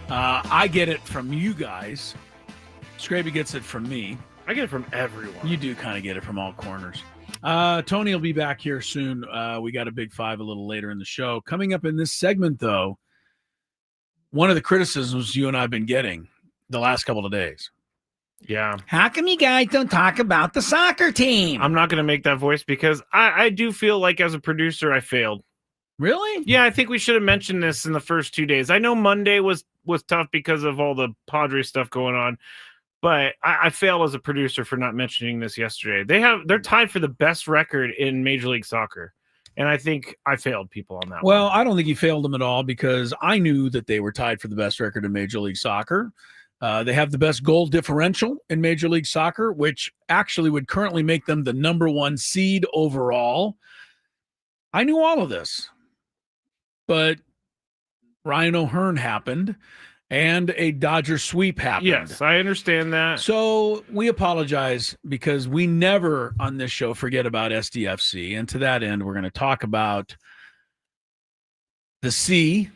I get it from you guys. Skraby gets it from me. I get it from everyone. You do kind of get it from all corners. Tony will be back here soon. We got a big five a little later in the show. Coming up in this segment, though, one of the criticisms you and I have been getting the last couple of days. Yeah. How come you guys don't talk about the soccer team? I'm not going to make that voice because I do feel like as a producer, I failed. Really? Yeah, I think we should have mentioned this in the first 2 days. I know Monday was tough because of all the Padres stuff going on, but I failed as a producer for not mentioning this yesterday. They're tied for the best record in Major League Soccer, and I think I failed people on that. Well, I don't think you failed them at all because I knew that they were tied for the best record in Major League Soccer. They have the best goal differential in Major League Soccer, which actually would currently make them the number 1 seed overall. I knew all of this. But Ryan O'Hearn happened, and a Dodger sweep happened. Yes, I understand that. So we apologize because we never on this show forget about SDFC. And to that end, we're going to talk about the C.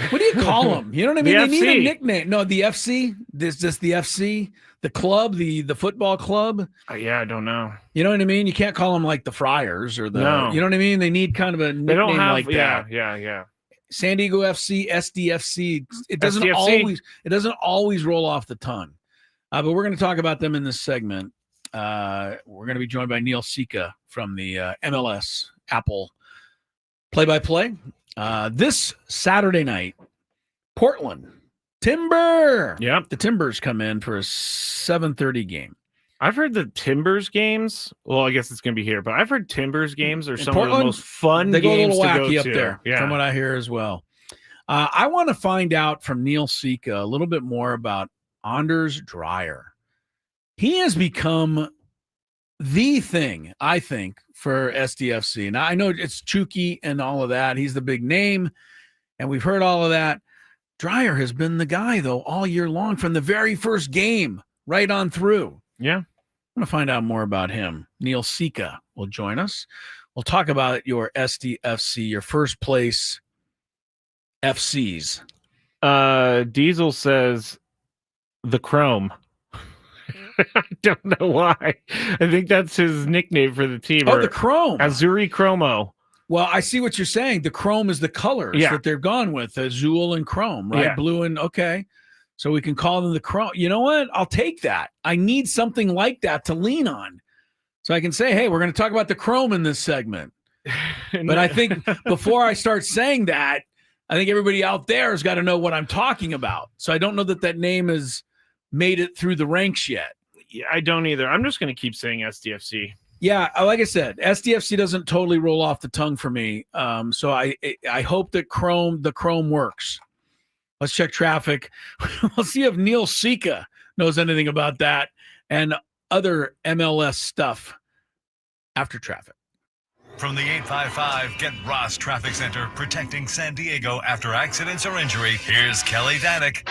What do you call them? You know what I mean? They need a nickname. No, the FC. This just the FC, the club, the football club. Yeah, I don't know. You know what I mean? You can't call them like the Friars or the. No. You know what I mean? They need kind of a nickname They don't have, like that. Yeah. San Diego FC, SDFC. It doesn't SDFC. always roll off the tongue. But we're going to talk about them in this segment. We're going to be joined by Neil Sika from the MLS Apple play-by-play. This Saturday night, Portland Timber. Yep. The Timbers come in for a 7:30 game. I've heard the Timbers games. Well, I guess it's going to be here, but I've heard Timbers games are some Portland, of the most fun they games go a little to wacky go up to. there, Yeah. from what I hear as well. I want to find out from Neil Sika a little bit more about Anders Dreyer. He has become the thing, I think, for SDFC. Now, I know it's Chucky and all of that. He's the big name, and we've heard all of that. Dreyer has been the guy, though, all year long from the very first game right on through. Yeah. I want to find out more about him. Neil Sika will join us. We'll talk about your SDFC, your first place FCs. Diesel says the Chrome. I don't know why. I think that's his nickname for the team. Oh, the Chrome. Azuri Chromo. Well, I see what you're saying. The Chrome is the colors that they're gone with, Azul and Chrome, right? Yeah. Blue and, okay. So we can call them the Chrome. You know what? I'll take that. I need something like that to lean on. So I can say, hey, we're going to talk about the Chrome in this segment. But I think before I start saying that, I think everybody out there has got to know what I'm talking about. So I don't know that name has made it through the ranks yet. Yeah, I don't either. I'm just going to keep saying SDFC. Yeah, like I said, SDFC doesn't totally roll off the tongue for me. So I hope that the Chrome works. Let's check traffic. We'll see if Neil Sika knows anything about that and other MLS stuff after traffic. From the 855 Get Ross Traffic Center, protecting San Diego after accidents or injury, here's Kelly Danick.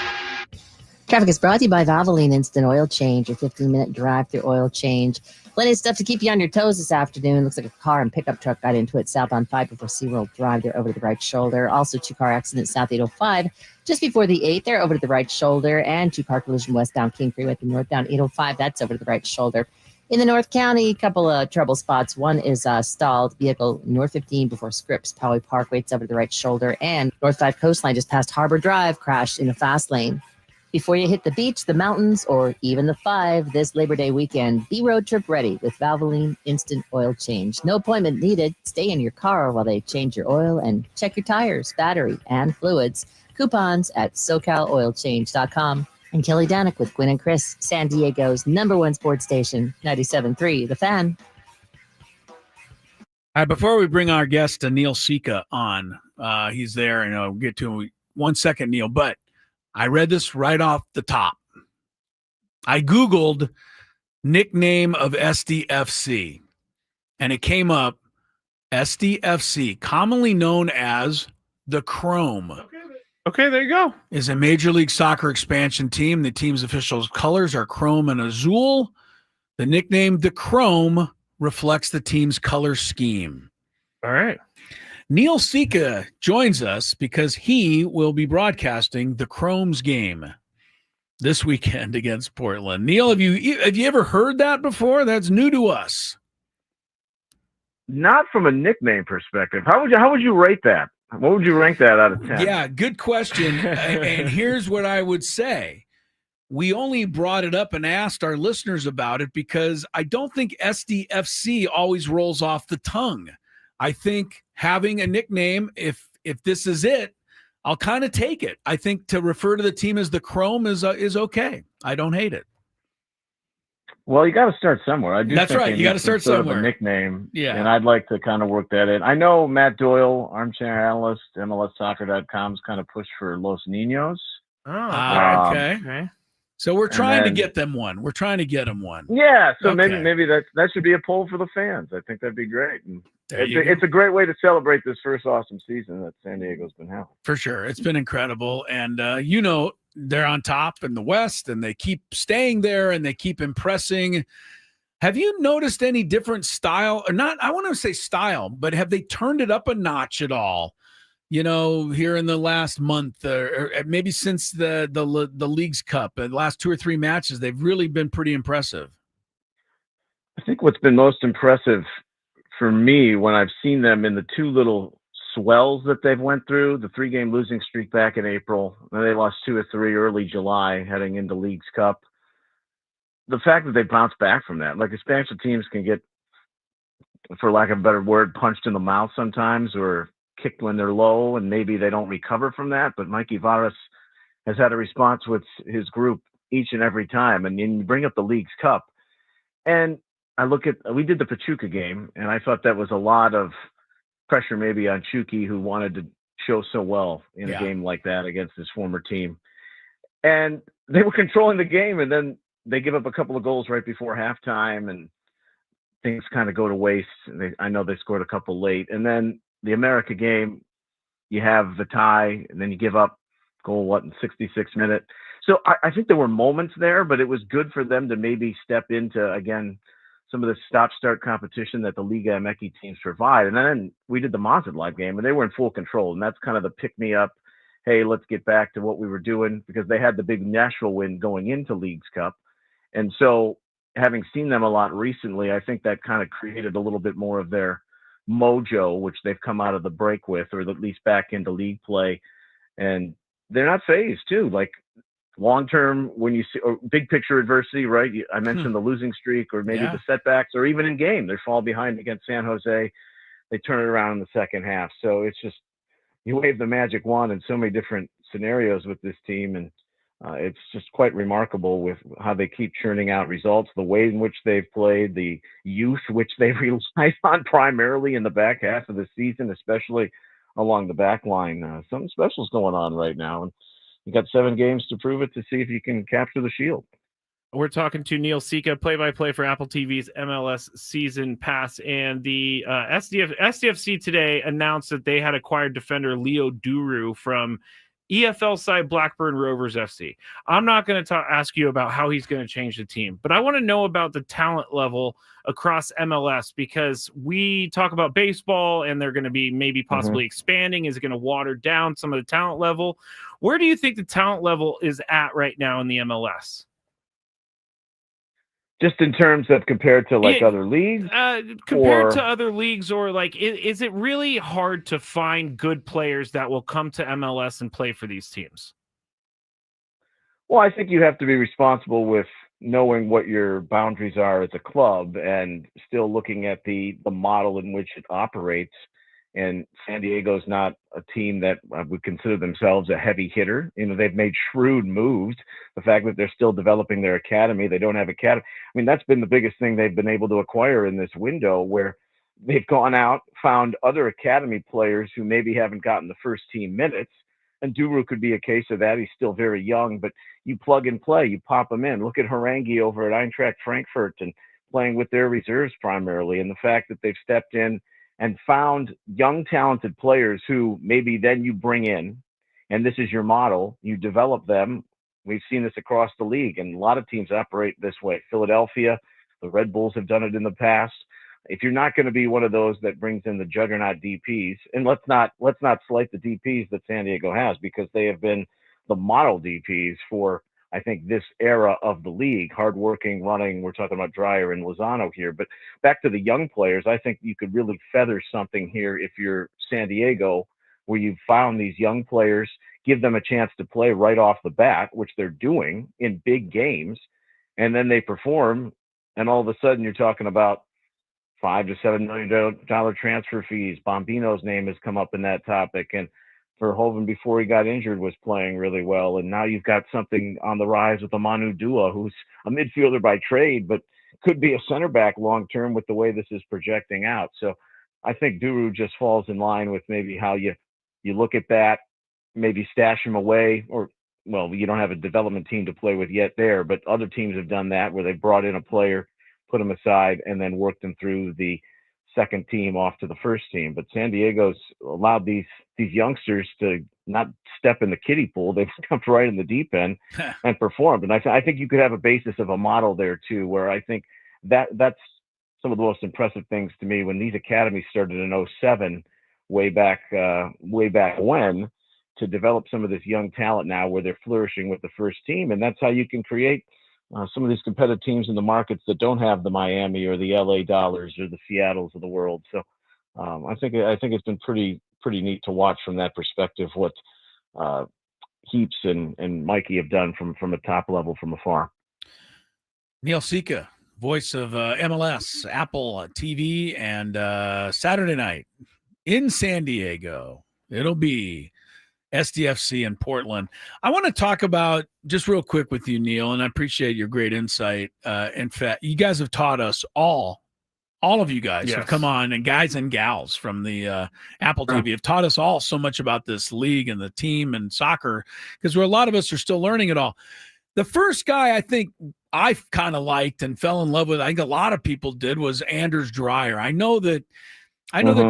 Traffic is brought to you by Valvoline Instant Oil Change, a 15-minute drive-through oil change. Plenty of stuff to keep you on your toes this afternoon. Looks like a car and pickup truck got into it southbound 5 before SeaWorld Drive. They're over to the right shoulder. Also, 2-car accident south 805 just before the 8. They're over to the right shoulder. And 2-car collision westbound King Freeway at the northbound 805. That's over to the right shoulder. In the North County, a couple of trouble spots. One is stalled vehicle North 15 before Scripps Poway Parkway. It's over to the right shoulder. And North 5 Coastline just past Harbor Drive crashed in a fast lane. Before you hit the beach, the mountains, or even the 5 this Labor Day weekend, be road trip ready with Valvoline Instant Oil Change. No appointment needed. Stay in your car while they change your oil and check your tires, battery, and fluids. Coupons at SoCalOilChange.com. And Kelly Danick with Gwynn and Chris, San Diego's #1 sports station, 97.3 The Fan. All right, before we bring our guest Neil Sika on, he's there, and I'll get to him 1 second, Neil, but I read this right off the top. I Googled nickname of SDFC, and it came up SDFC, commonly known as the Chrome. Okay, there you go. Is a Major League Soccer expansion team. The team's official colors are Chrome and Azul. The nickname the Chrome reflects the team's color scheme. All right. Neil Sika joins us because he will be broadcasting the Chromes game this weekend against Portland. Neil, have you ever heard that before? That's new to us. Not from a nickname perspective. How would you rate that? What would you rank that out of 10? Yeah, good question. And here's what I would say. We only brought it up and asked our listeners about it because I don't think SDFC always rolls off the tongue. I think having a nickname, if this is it, I'll kind of take it. I think to refer to the team as the Chrome is okay. I don't hate it. Well, you got to start somewhere. I do. That's think right. You got to start somewhere. Sort of a nickname. Yeah. And I'd like to kind of work that in. I know Matt Doyle, armchair analyst, MLSsoccer.com's kind of pushed for Los Niños. Oh, okay. So we're trying to get them one. We're trying to get them one. Yeah. So Okay. maybe that should be a poll for the fans. I think that'd be great. And you go. it's a great way to celebrate this first awesome season that San Diego's been having. For sure. It's been incredible. And, they're on top in the West, and they keep staying there, and they keep impressing. Have you noticed any different style? Or not, I want to say style, but have they turned it up a notch at all? Here in the last month, or maybe since the Leagues Cup, the last 2 or 3 matches, they've really been pretty impressive. I think what's been most impressive for me when I've seen them in the 2 little swells that they've went through, the 3-game losing streak back in April, and they lost 2 or 3 early July heading into Leagues Cup. The fact that they bounced back from that, like expansion teams can get, for lack of a better word, punched in the mouth sometimes or kicked when they're low, and maybe they don't recover from that. But Mikey Varas has had a response with his group each and every time. And then you bring up the Leagues Cup, and we did the Pachuca game, and I thought that was a lot of pressure maybe on Chucky, who wanted to show so well in a game like that against his former team. And they were controlling the game, and then they give up a couple of goals right before halftime, and things kind of go to waste. I know they scored a couple late. And then the America game, you have the tie, and then you give up goal, in 66 minutes. So I think there were moments there, but it was good for them to maybe step into, again, some of the stop-start competition that the Liga MX teams provide. And then we did the Mazatlan live game, and they were in full control. And that's kind of the pick-me-up, hey, let's get back to what we were doing, because they had the big Nashville win going into Leagues Cup. And so having seen them a lot recently, I think that kind of created a little bit more of their mojo, which they've come out of the break with, or at least back into league play. And they're not phased, too. Like, long-term, when you see big picture adversity, right? I mentioned the losing streak, or maybe the setbacks, or even in game, they fall behind against San Jose. They turn it around in the second half. So it's just, you wave the magic wand in so many different scenarios with this team. And it's just quite remarkable with how they keep churning out results, the way in which they've played, the youth, which they've relied on primarily in the back half of the season, especially along the back line. Something special is going on right now. And you got 7 games to prove it, to see if you can capture the Shield. We're talking to Neil Sika, play-by-play for Apple TV's MLS Season Pass. And the SDFC today announced that they had acquired defender Leo Duru from EFL side Blackburn Rovers FC. I'm not going to ask you about how he's going to change the team, but I want to know about the talent level across MLS, because we talk about baseball and they're going to be maybe possibly expanding. Is it going to water down some of the talent level? Where do you think the talent level is at right now in the MLS? Just in terms of compared to other leagues? Compared to other leagues, or is it really hard to find good players that will come to MLS and play for these teams? Well, I think you have to be responsible with knowing what your boundaries are as a club, and still looking at the model in which it operates. And San Diego's not a team that would consider themselves a heavy hitter. They've made shrewd moves. The fact that they're still developing their academy, they don't have academy. I mean, that's been the biggest thing they've been able to acquire in this window, where they've gone out, found other academy players who maybe haven't gotten the first team minutes. And Duru could be a case of that. He's still very young, but you plug and play, you pop him in. Look at Harangi over at Eintracht Frankfurt and playing with their reserves primarily. And the fact that they've stepped in and found young, talented players who maybe then you bring in, and this is your model, you develop them. We've seen this across the league, and a lot of teams operate this way. Philadelphia, the Red Bulls have done it in the past. if you're not going to be one of those that brings in the juggernaut DPs, and let's not slight the DPs that San Diego has, because they have been the model DPs for, I think, this era of the league, hardworking, running. We're talking about Dreyer and Lozano here, but back to the young players, I think you could really feather something here if you're San Diego, where you've found these young players, give them a chance to play right off the bat, which they're doing in big games, and then they perform, and all of a sudden you're talking about $5 to $7 million transfer fees. Bombino's name has come up in that topic, and Verhoeven, before he got injured, was playing really well, and now you've got something on the rise with Manu Dua, who's a midfielder by trade, but could be a center back long term with the way this is projecting out. So I think Duru just falls in line with maybe how you look at that, maybe stash him away, or, well, you don't have a development team to play with yet there, but other teams have done that where they brought in a player, put him aside, and then worked him through the second team off to the first team. But San Diego's allowed these youngsters to not step in the kiddie pool. They've jumped right in the deep end and performed. And I think you could have a basis of a model there too, where I think that's some of the most impressive things to me when these academies started in 07, way back when, to develop some of this young talent now where they're flourishing with the first team. And that's how you can create some of these competitive teams in the markets that don't have the Miami or the LA Dollars or the Seattles of the world. So I think it's been pretty neat to watch from that perspective what Heaps and Mikey have done from a top level from afar. Neil Sika, voice of MLS, Apple TV, and Saturday night in San Diego. It'll be SDFC in Portland. I want to talk about just real quick with you, Neil, and I appreciate your great insight. In fact, you guys have taught us all of you guys have come on, and guys and gals from the Apple TV have taught us all so much about this league and the team and soccer, because a lot of us are still learning it all. The first guy I think I kind of liked and fell in love with, I think a lot of people did, was Anders Dreyer. I know that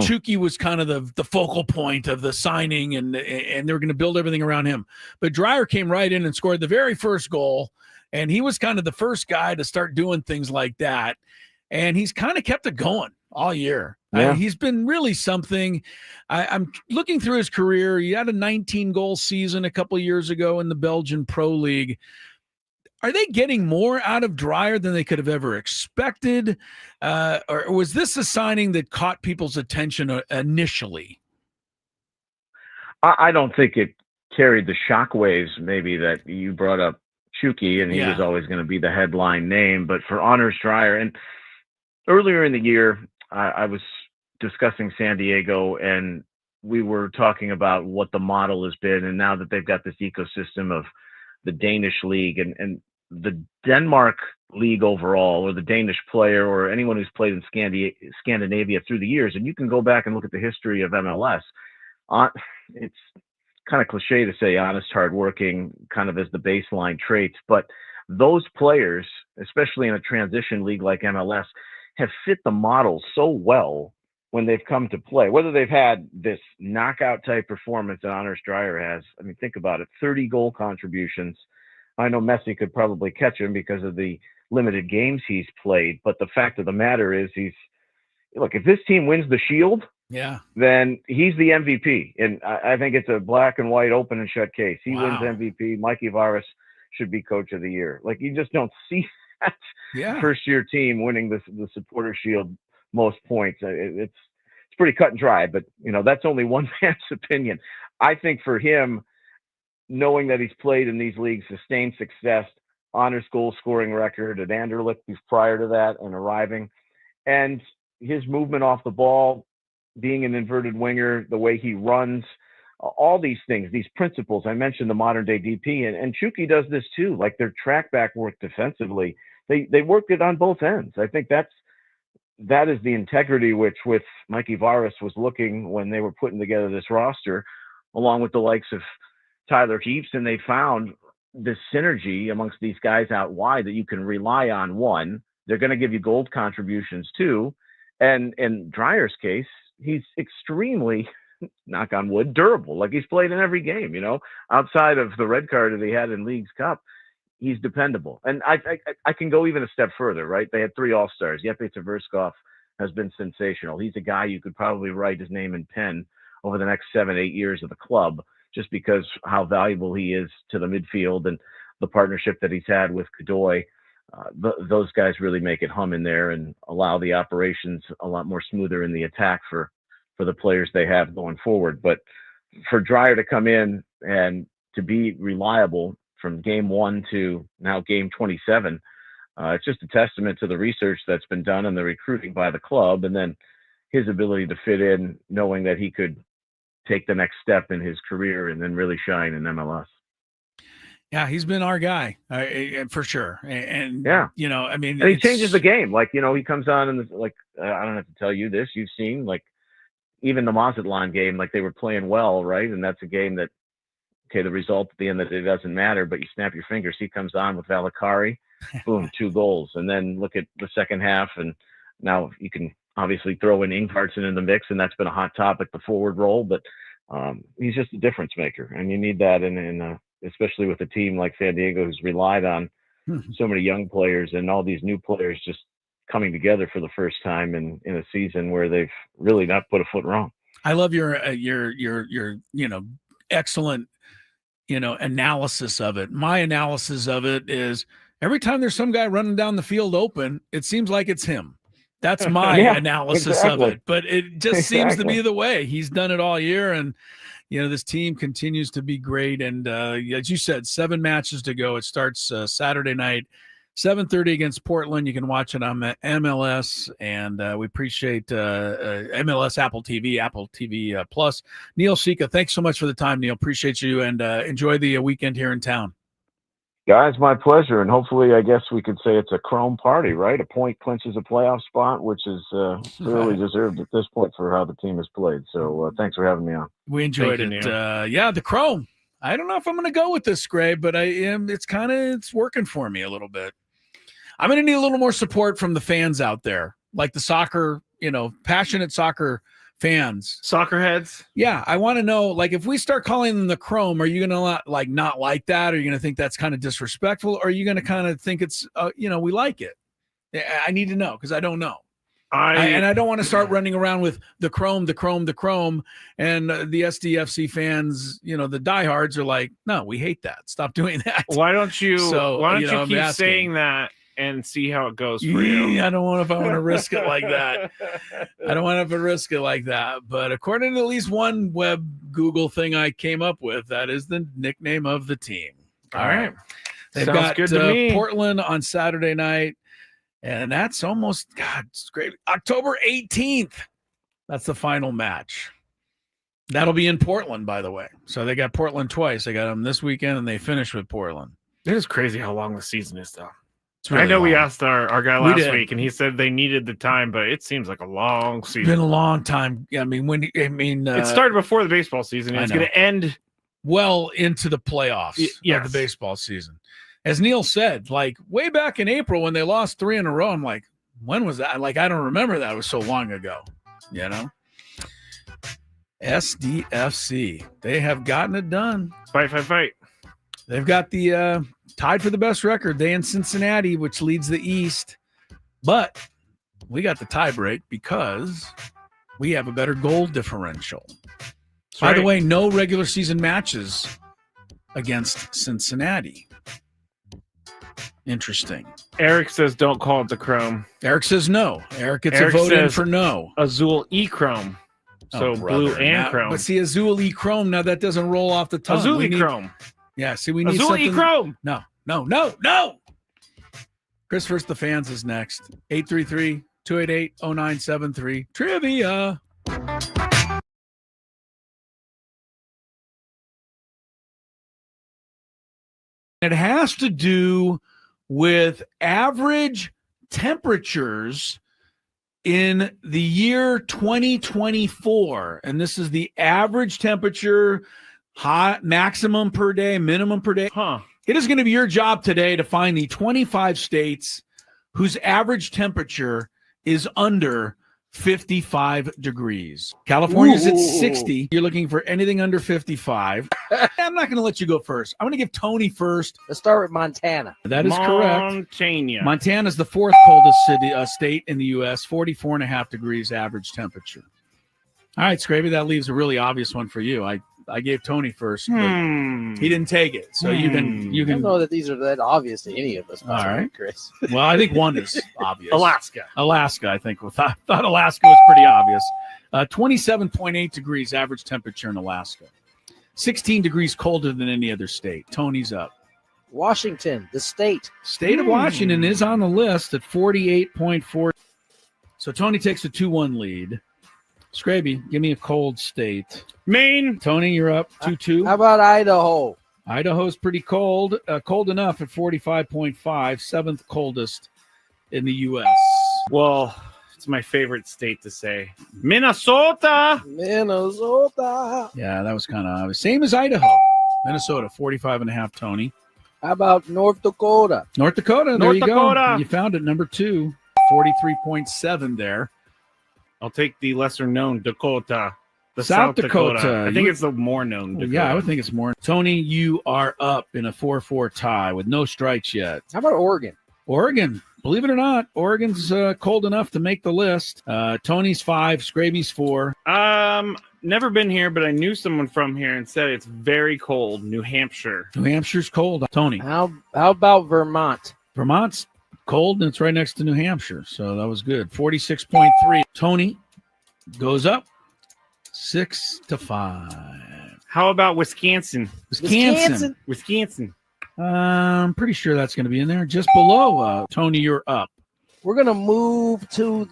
Chucky was kind of the focal point of the signing, and they were going to build everything around him. But Dreyer came right in and scored the very first goal, and he was kind of the first guy to start doing things like that. And he's kind of kept it going all year. Yeah. He's been really something. I'm looking through his career. He had a 19-goal season a couple of years ago in the Belgian Pro League. Are they getting more out of Dreyer than they could have ever expected? Or was this a signing that caught people's attention initially? I don't think it carried the shockwaves maybe that you brought up Chucky, and he was always going to be the headline name. But for Anders Dreyer, and earlier in the year, I was discussing San Diego, and we were talking about what the model has been. And now that they've got this ecosystem of the Danish league and the Denmark league overall, or the Danish player, or anyone who's played in Scandinavia through the years, and you can go back and look at the history of MLS. It's kind of cliche to say honest, hardworking, kind of as the baseline traits, but those players, especially in a transition league like MLS, have fit the model so well when they've come to play, whether they've had this knockout type performance that Anders Dreyer has. I mean, think about it, 30 goal contributions. I know Messi could probably catch him because of the limited games he's played, but the fact of the matter is look, if this team wins the Shield, then he's the MVP. And I think it's a black and white, open and shut case. He wins MVP. Mikey Varas should be coach of the year. Like, you just don't see that first year team winning the Supporter Shield most points. It's pretty cut and dry, but that's only one man's opinion. I think for him, knowing that he's played in these leagues, sustained success, honors goal scoring record at Anderlecht prior to that and arriving, and his movement off the ball, being an inverted winger, the way he runs, all these things, these principles. I mentioned the modern day DP, and Chucky does this too. Like, their track back work defensively, they worked it on both ends. I think that is the integrity which with Mikey Varas was looking when they were putting together this roster, along with the likes of Tyler Heaps, and they found this synergy amongst these guys out wide that you can rely on. One, they're going to give you gold contributions too, and in Dreyer's case, he's extremely, knock on wood, durable. Like, he's played in every game, outside of the red card that he had in Leagues Cup. He's dependable. And I can go even a step further, right? They had 3 All-Stars, Jeppe Tverskov, has been sensational. He's a guy you could probably write his name in pen over the next 7-8 years of the club, just because how valuable he is to the midfield and the partnership that he's had with Godoy. Those guys really make it hum in there and allow the operations a lot more smoother in the attack for the players they have going forward. But for Dreyer to come in and to be reliable from game 1 to now game 27, it's just a testament to the research that's been done and the recruiting by the club, and then his ability to fit in, knowing that he could take the next step in his career and then really shine in MLS. Yeah, he's been our guy for sure. And yeah, you know, I mean, and he changes the game. Like, you know, he comes on and like, I don't have to tell you this, you've seen, like, even the Mazatlan game, like, they were playing well, right? And that's a game that, okay, the result at the end of the day doesn't matter, but you snap your fingers. He comes on with Valakari, boom, 2 goals. And then look at the second half, and now you can obviously throw in Ingvartsen in the mix, and that's been a hot topic, the forward role. But he's just a difference maker, and you need that in especially with a team like San Diego, who's relied on so many young players and all these new players just coming together for the first time in a season where they've really not put a foot wrong. I love your you know, excellent, you know, analysis of it. My analysis of it is every time there's some guy running down the field open, it seems like it's him. That's my analysis of it. But it just seems to be the way. He's done it all year, and you know, this team continues to be great. And as you said, 7 matches to go. It starts Saturday night, 7:30 against Portland. You can watch it on MLS, and we appreciate MLS, Apple TV Plus. Neil Sika, thanks so much for the time, Neil. Appreciate you, and enjoy the weekend here in town. Guys, my pleasure, and hopefully, I guess we could say it's a chrome party, right? A point clinches a playoff spot, which is thoroughly deserved at this point for how the team has played. So thanks for having me on. We enjoyed it. Yeah, the chrome. I don't know if I'm going to go with this, Skraby, but I am. It's working for me a little bit. I'm going to need a little more support from the fans out there, like the soccer, you know, passionate soccer fans, soccer heads. Yeah, I want to know, like, if we start calling them the chrome, are you going to not like that? Are you going to think that's kind of disrespectful? Or are you going to kind of think it's, you know, we like it? I need to know, because I don't know. And I don't want to start running around with the chrome. And the SDFC fans, you know, the diehards are like, no, we hate that. Stop doing that. Why don't you keep saying that and see how it goes for you? I don't want if I want to risk it like that. I don't want to risk it like that. But according to at least one web Google thing I came up with, that is the nickname of the team. All right. They've got good to me. Portland on Saturday night. And that's almost, God, it's great. October 18th. That's the final match. That'll be in Portland, by the way. So they got Portland twice. They got them this weekend, and they finish with Portland. It is crazy how long the season is, though. Really I know long. we asked our guy last week, and he said they needed the time, but it seems like a long season. It's been a long time. I mean, it started before the baseball season. And it's going to end well into the playoffs of the baseball season. As Neil said, like way back in April when they lost 3 in a row, I'm like, when was that? Like, I don't remember that. It was so long ago, you know? SDFC. They have gotten it done. Fight. They've got the tied for the best record. They in Cincinnati, which leads the East. But we got the tie break because we have a better goal differential. By the way, no regular season matches against Cincinnati. Interesting. Eric says don't call it the chrome. Eric says no. Eric gets a vote in for no. Azul E-chrome. So blue and chrome. But see, Azul E-chrome, now that doesn't roll off the tongue. Azul E-chrome. Yeah, see, we need Azul something. E-chrome. No. Chris versus the fans is next. 833-288-0973. Trivia. It has to do with average temperatures in the year 2024. And this is the average temperature, high, maximum per day, minimum per day. It is going to be your job today to find the 25 states whose average temperature is under 55 degrees. California's at 60. You're looking for anything under 55. I'm not going to let you go first. I'm going to give Tony first. Let's start with Montana. That is correct. Montana. Montana's the fourth coldest state in the U.S., 44.5 degrees average temperature. All right, Skraby, that leaves a really obvious one for you. I gave Tony first, but he didn't take it. So you can. I don't know that these are that obvious to any of us. All right, Chris. Well, I think one is obvious. Alaska, I think. Thought Alaska was pretty obvious. 27.8 degrees average temperature in Alaska. 16 degrees colder than any other state. Tony's up. Washington, the state. State of Washington is on the list at 48.4. So Tony takes a 2-1 lead. Skraby, give me a cold state. Maine. Tony, you're up 2-2. How about Idaho? Idaho's pretty cold. Cold enough at 45.5, seventh coldest in the U.S. Well, it's my favorite state to say. Minnesota. Yeah, that was kind of obvious. Same as Idaho. Minnesota, 45.5, Tony. How about North Dakota? North Dakota, there North you Dakota. go. You found it, number 2, 43.7 there. I'll take the lesser known Dakota. The South Dakota. I think it's the more known Dakota. Yeah, I would think it's more. Tony, you are up in a 4-4 tie with no strikes yet. How about Oregon? Oregon, believe it or not, Oregon's cold enough to make the list. Tony's 5, Skraby's 4. Never been here, but I knew someone from here and said it's very cold. New Hampshire. New Hampshire's cold. Tony. How about Vermont? Vermont's cold, and it's right next to New Hampshire, so that was good. 46.3. Tony goes up 6-5. How about Wisconsin? Wisconsin. I'm pretty sure that's going to be in there. Just below. Tony, you're up. We're going to move to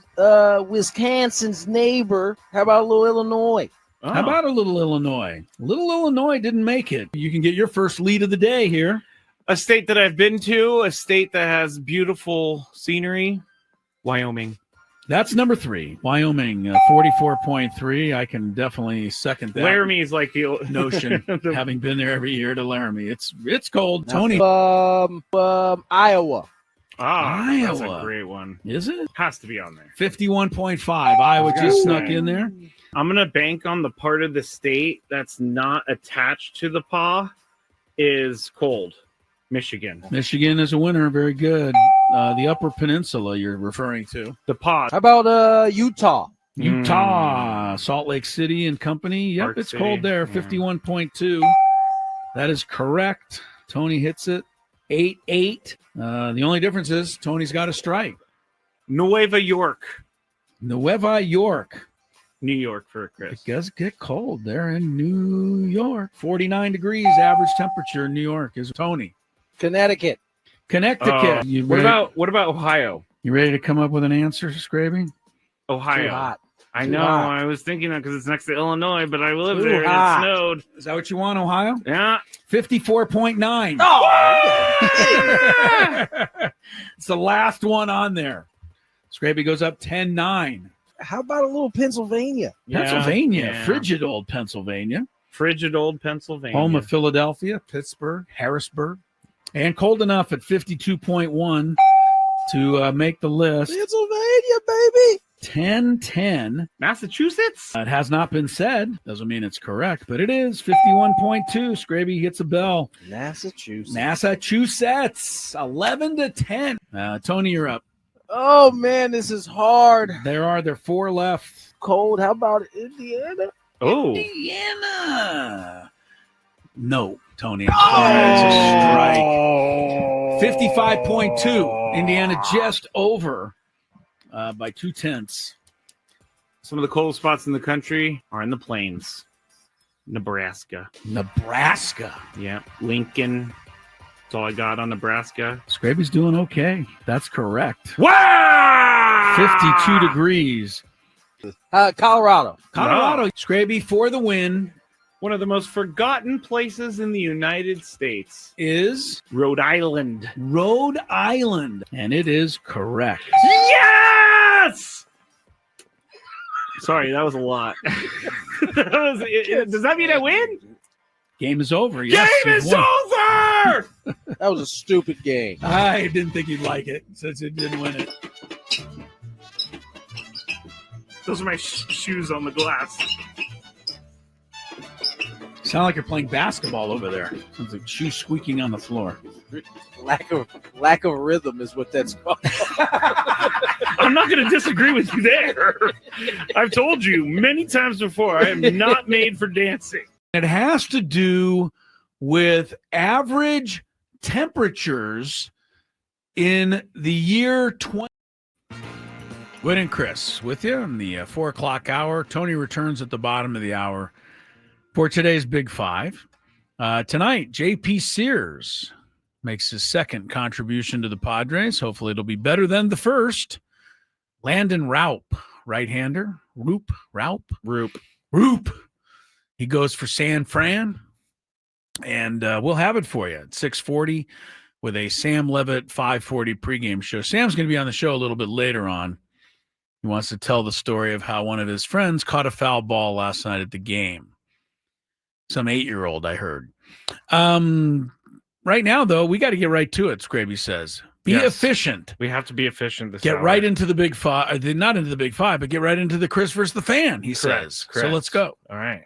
Wisconsin's neighbor. How about a little Illinois? Oh. How about a little Illinois? Little Illinois didn't make it. You can get your first lead of the day here. A state that I've been to, a state that has beautiful scenery, Wyoming. That's number 3. Wyoming, 44.3. I can definitely second that. Laramie is like the notion, having been there every year to Laramie. It's cold. Tony. Iowa. Iowa. That's a great one. Is it? Has to be on there. 51.5. Iowa just snuck in there. I'm going to bank on the part of the state that's not attached to the paw is cold. Michigan. Michigan is a winner. Very good. The Upper Peninsula you're referring to. The pod. How about Utah? Salt Lake City and company. Yep, Park it's City. cold there. 51.2. That is correct. Tony hits it. 8-8. The only difference is Tony's got a strike. Nueva York. Nueva York. New York for Chris. It does get cold there in New York. 49 degrees average temperature in New York is Tony. Connecticut. Connecticut. What about Ohio? You ready to come up with an answer, Skraby? Ohio. Too hot. I Too know. hot. I was thinking that because it's next to Illinois, but I live Too there and hot. it snowed. Is that what you want, Ohio? Yeah. 54.9. Oh, It's the last one on there. Skraby goes up 10-9. how about a little Pennsylvania? Pennsylvania. Yeah. Frigid old Pennsylvania. Frigid old Pennsylvania. Home of Philadelphia, Pittsburgh, Harrisburg. And cold enough at 52.1 to make the list. Pennsylvania, baby. 10-10. Massachusetts? It has not been said. Doesn't mean it's correct, but it is. 51.2. Skraby hits a bell. Massachusetts. 11-10. Tony, you're up. Oh, man, this is hard. There are 4 left. Cold. How about Indiana? Oh. Indiana. No, Tony. It's a strike. 55.2. Indiana just over by 0.2. Some of the coldest spots in the country are in the plains. Nebraska. Yeah. Lincoln. That's all I got on Nebraska. Skraby's doing okay. That's correct. Wow! 52 degrees. Colorado. Skraby for the win. One of the most forgotten places in the United States Is Rhode Island. Rhode Island. And it is correct. Yes! Sorry, that was a lot. Does that mean I win? Game is over. Yes, Game is you've won. over! That was a stupid game. I didn't think you'd like it since it didn't win it. Those are my shoes on the glass. Sound like you're playing basketball over there. Sounds like shoes squeaking on the floor. Lack of rhythm is what that's called. I'm not going to disagree with you there. I've told you many times before, I am not made for dancing. It has to do with average temperatures in the year 20. Gwynn and Chris with you in the 4 o'clock hour. Tony returns at the bottom of the hour for today's Big Five. Tonight, J.P. Sears makes his second contribution to the Padres. Hopefully it'll be better than the first. Landon Raup, right-hander. Raup. He goes for San Fran. And we'll have it for you at 6:40 with a Sam Levit 5:40 pregame show. Sam's going to be on the show a little bit later on. He wants to tell the story of how one of his friends caught a foul ball last night at the game. Some 8-year-old, I heard. Right now, though, we got to get right to it, Skraby says. Be efficient. We have to be efficient this Get hour. right into the Big Five. Not into the Big Five, but get right into the Chris versus the fan, he says. Correct. So let's go. All right.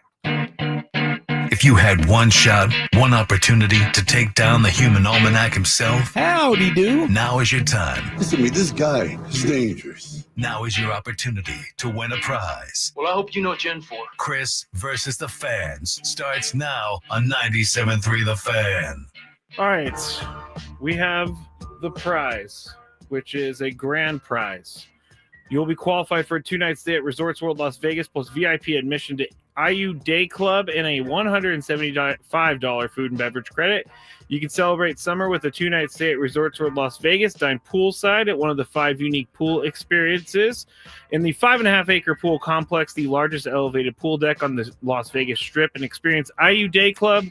If you had one shot, one opportunity to take down the human almanac himself, howdy do. Now is your time. Listen to me, this guy is dangerous. Now is your opportunity to win a prize. Well, I hope you know what you're in for. Chris versus the fans starts now on 97.3 The Fan. All right. We have the prize, which is a grand prize. You'll be qualified for a 2-night stay at Resorts World Las Vegas plus VIP admission to IU Day Club and a $175 food and beverage credit. You can celebrate summer with a 2-night stay at Resorts World Las Vegas. Dine poolside at one of the 5 unique pool experiences. In the 5.5-acre pool complex, the largest elevated pool deck on the Las Vegas Strip, and experience IU Day Club,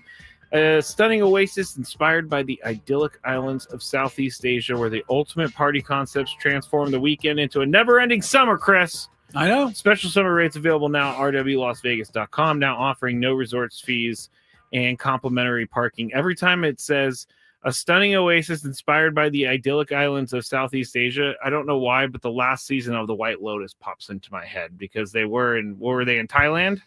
a stunning oasis inspired by the idyllic islands of Southeast Asia, where the ultimate party concepts transform the weekend into a never-ending summer, Chris. I know. Special summer rates available now at rwlasvegas.com, now offering no resorts fees and complimentary parking. Every time it says a stunning oasis inspired by the idyllic islands of Southeast Asia, I don't know why, but the last season of The White Lotus pops into my head because they were in, what were they, in Thailand?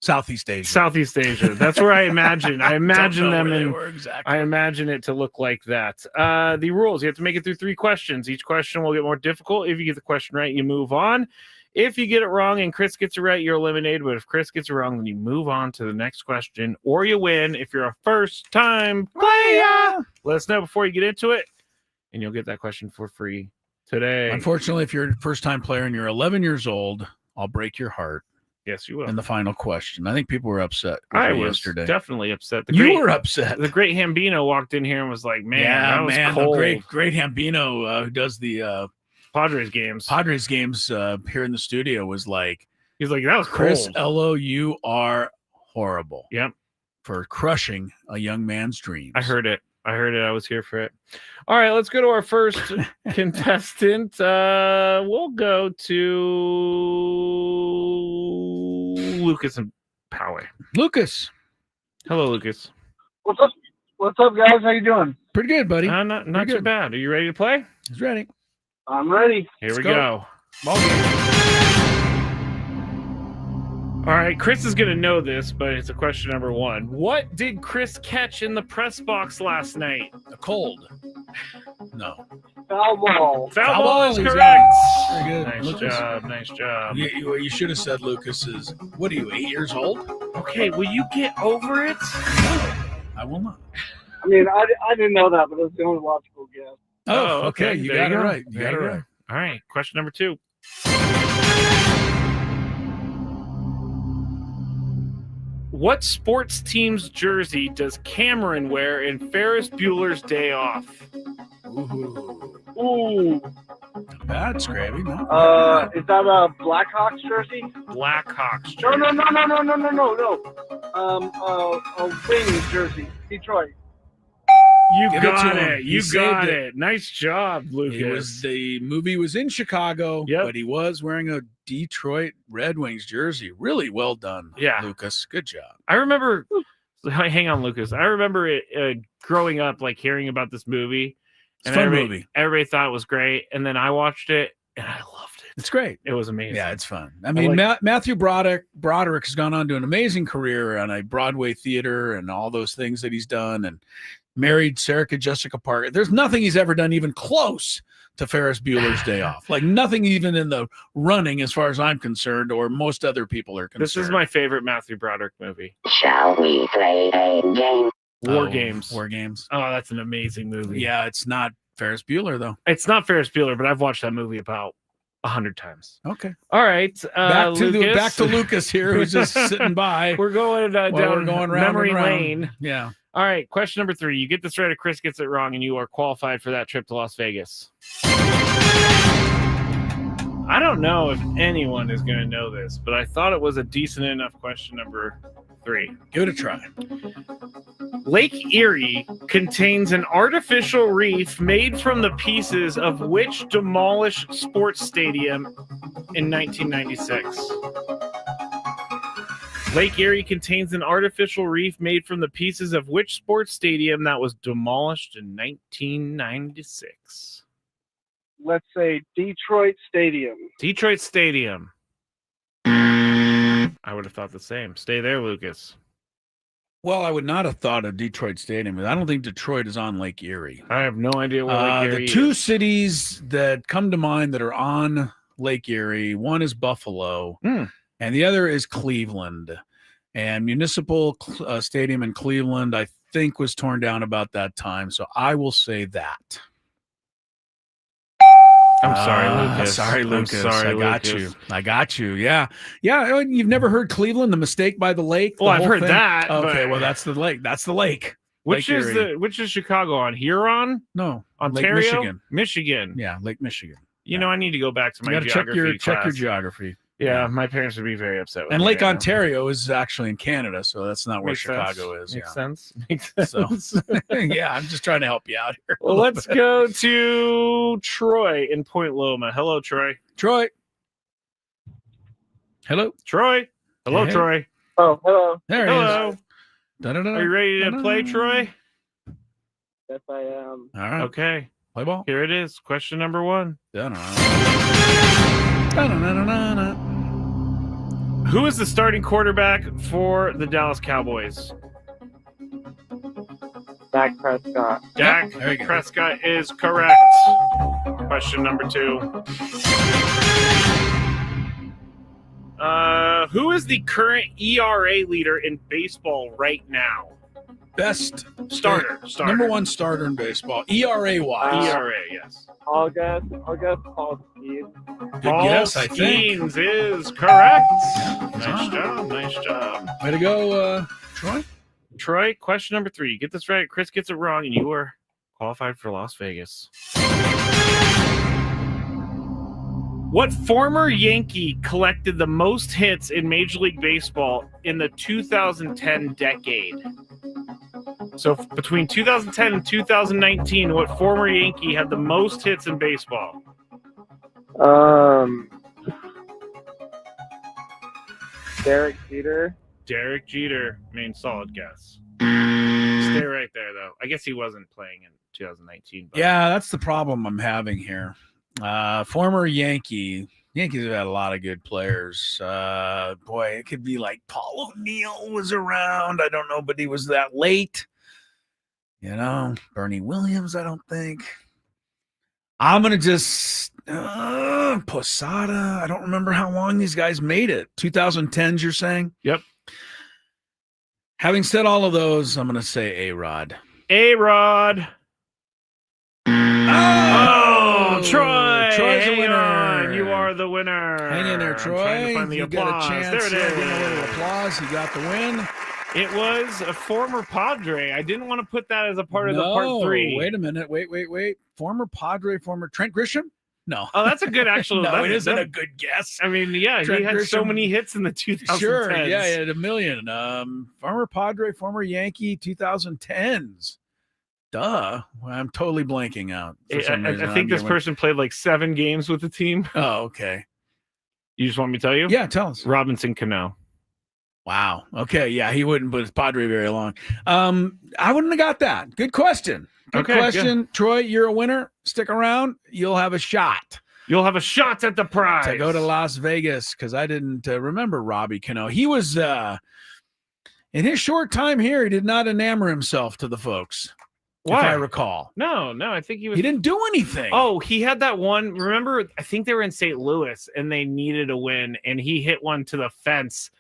Southeast Asia. Southeast Asia. That's where I imagine. I imagine them in. Exactly. I imagine it to look like that. The rules: you have to make it through 3 questions. Each question will get more difficult. If you get the question right, you move on. If you get it wrong and Chris gets it right, you're eliminated. But if Chris gets it wrong, then you move on to the next question, or you win. If you're a first-time player, let us know before you get into it, and you'll get that question for free today. Unfortunately, if you're a first-time player and you're 11 years old, I'll break your heart. Yes, you will. In the final question. I think people were upset. I was yesterday. Definitely upset. You were upset. The great Hambino walked in here and was like, man, that was cold. The great Hambino who does the Padres games here in the studio was like, he's like, that was Chris cold. Ello, you are horrible. Yep. For crushing a young man's dreams. I heard it. I was here for it. All right, let's go to our first contestant. We'll go to Lucas and Poway. Lucas. Hello, Lucas. What's up? What's up, guys? How you doing? Pretty good, buddy. Not too bad. Are you ready to play? He's ready. I'm ready. Here we go. All right, Chris is going to know this, but it's a question number 1. What did Chris catch in the press box last night? A cold. No. Foul ball. Foul ball is correct. Very good. Nice Lucas. job. Nice job. You should have said Lucas is, what are you, 8 years old? Okay, will you get over it? No, I will not. I mean, I didn't know that, but it's the only logical guess. Oh, okay. You got it right. You got it right. All right, question number 2. What sports team's jersey does Cameron wear in Ferris Bueller's Day Off? Ooh. Not bad, Skraby. No. Is that a Blackhawks jersey? Blackhawks jersey. No. A Wings jersey. Detroit. You Give got it to it. him. You He got saved it. Nice job, Lucas. The movie was in Chicago, but he was wearing a Detroit Red Wings jersey. Really well done, Lucas. Good job. I remember. Hang on, Lucas. I remember it growing up, like hearing about this movie. It's a fun movie. Everybody thought it was great, and then I watched it, and I loved it. It's great. It was amazing. Yeah, it's fun. I mean, Matthew Broderick has gone on to an amazing career on a Broadway theater and all those things that he's done, and married Sarah Jessica Parker. There's nothing he's ever done even close to Ferris Bueller's Day Off. Like nothing even in the running as far as I'm concerned, or most other people are concerned. This is my favorite Matthew Broderick movie. Shall we play a game? War Games. War Games. Oh, that's an amazing movie. Yeah, it's not Ferris Bueller, though. It's not Ferris Bueller, but I've watched that movie about 100 times. Okay. All right. Back to Lucas here, who's just sitting by. We're going down memory lane. Yeah. All right. Question number 3. You get this right or Chris gets it wrong, and you are qualified for that trip to Las Vegas. I don't know if anyone is going to know this, but I thought it was a decent enough question number 3. Give it a try. Lake Erie contains an artificial reef made from the pieces of which demolished sports stadium in 1996? Lake Erie contains an artificial reef made from the pieces of which sports stadium that was demolished in 1996? Let's say Detroit Stadium. Detroit Stadium. I would have thought the same. Stay there, Lucas. Well, I would not have thought of Detroit Stadium, but I don't think Detroit is on Lake Erie. I have no idea where Lake Erie the two is. cities that come to mind that are on Lake Erie, one is Buffalo, and the other is Cleveland. And Municipal Stadium in Cleveland, I think, was torn down about that time. So I will say that. I'm sorry, Lucas. Sorry, Lucas. I got you. Yeah. You've never heard Cleveland, the mistake by the lake? Well, I've heard that. Okay, but... well, that's the lake. That's the lake. Which Lake is Chicago on? Huron? No, Ontario? Lake Michigan. Yeah, Lake Michigan. You know, I need to go back to my You got to geography check your class. geography. Yeah, my parents would be very upset with And me Lake right now. Ontario is actually in Canada, so that's not where Makes sense. Chicago is. Makes Yeah. sense. Makes sense. So, yeah, I'm just trying to help you out here. Well, let's go to Troy in Point Loma. Hello, Troy. Troy. Hello. Troy. Hello, Hey. Troy. Oh, hello. There he Hello. is. Da-da-da-da. Are you ready to play, Troy? Yes, I am. All right. Okay. Play ball. Here it is. Question number 1. Da-da-da-da-da-da. Who is the starting quarterback for the Dallas Cowboys? Dak Prescott. Dak there you go. Prescott is correct. Question number 2. Who is the current ERA leader in baseball right now? Best Starter. Number 1 starter in baseball. ERA wise. ERA, yes. I'll guess Paul Skeens. Good Paul guess, I think. Skeens is correct. he's Nice on. job. Nice job. Way to go, Troy. Troy, question number 3. You get this right, Chris gets it wrong, and you are qualified for Las Vegas. What former Yankee collected the most hits in Major League Baseball in the 2010 decade? So between 2010 and 2019, what former Yankee had the most hits in baseball? Derek Jeter. Derek Jeter. I mean, solid guess. Stay right there, though. I guess he wasn't playing in 2019. But... Yeah, that's the problem I'm having here. Former Yankee. Yankees have had a lot of good players. Boy, it could be like Paul O'Neill was around. I don't know, but he was that late. You know, Bernie Williams, I don't think. I'm going to just Posada. I don't remember how long these guys made it. 2010s, you're saying? Yep. Having said all of those, I'm going to say A-Rod. A-Rod. Oh, Troy. Troy's a hang winner. on. You are the winner. Hang in there, Troy. I'm trying to find the you applause. Get a chance. There it is. Give a little applause. You got the win. It was a former Padre. I didn't want to put that as a part of the part 3. Wait a minute. Wait. Former Padre, former Trent Grisham? No. Oh, that's a good actual. No, it isn't a good guess. I mean, yeah, Trent he had so Grisham. many hits in the 2010s. Sure, yeah, he had a million. Former Padre, former Yankee, 2010s. Duh. Well, I'm totally blanking out. For some reason. I think this person played like 7 games with the team. Oh, okay. You just want me to tell you? Yeah, tell us. Robinson Cano. Wow. Okay. Yeah, he wouldn't put his Padre very long. I wouldn't have got that. Good question. Good question. Good. Troy, you're a winner. Stick around. You'll have a shot You'll have a shot at the prize. to go to Las Vegas because I didn't remember Robbie Cano. He was in his short time here, he did not enamor himself to the folks. Why? If I recall. No, I think he was. He didn't do anything. Oh, he had that one. Remember, I think they were in St. Louis and they needed a win, and he hit one to the fence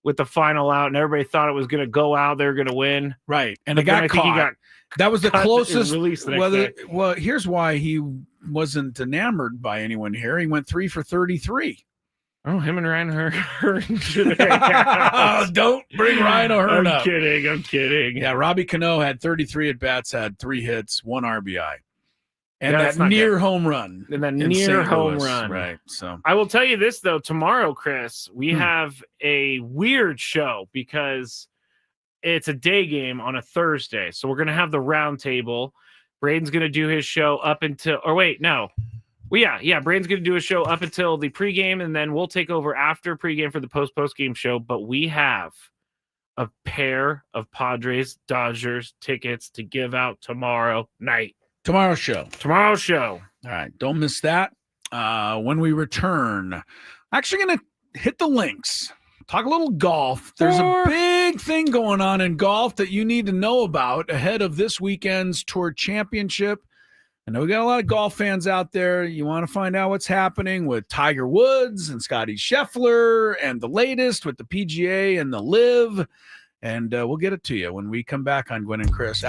with the final out, and everybody thought it was going to go out. They were going to win. Right. And But it got then I think caught. he got That was the cut and closest. released the next day. Well, here's why he wasn't enamored by anyone here. He went 3 for 33. Oh, him and Ryan Hearn. Oh, don't bring Ryan O'Hearn up. I'm kidding. Yeah, Robbie Cano had 33 at bats, had 3 hits, 1 RBI, and Yeah, that's that not near good. home run. And that in near St. home Louis. run. Right. So I will tell you this, though. Tomorrow, Chris, we have a weird show because it's a day game on a Thursday. So we're going to have the round table. Braden's going to do his show up until, or wait, no. Well, yeah. Braden's going to do a show up until the pregame, and then we'll take over after pregame for the post-game show. But we have a pair of Padres Dodgers tickets to give out tomorrow night. tomorrow's show. All right. Don't miss that. When we return, I'm actually going to hit the links. Talk a little golf. There's a big thing going on in golf that you need to know about ahead of this weekend's Tour Championship. I know we got a lot of golf fans out there. You want to find out what's happening with Tiger Woods and Scotty Scheffler and the latest with the PGA and the Live. And we'll get it to you when we come back on Gwynn and Chris.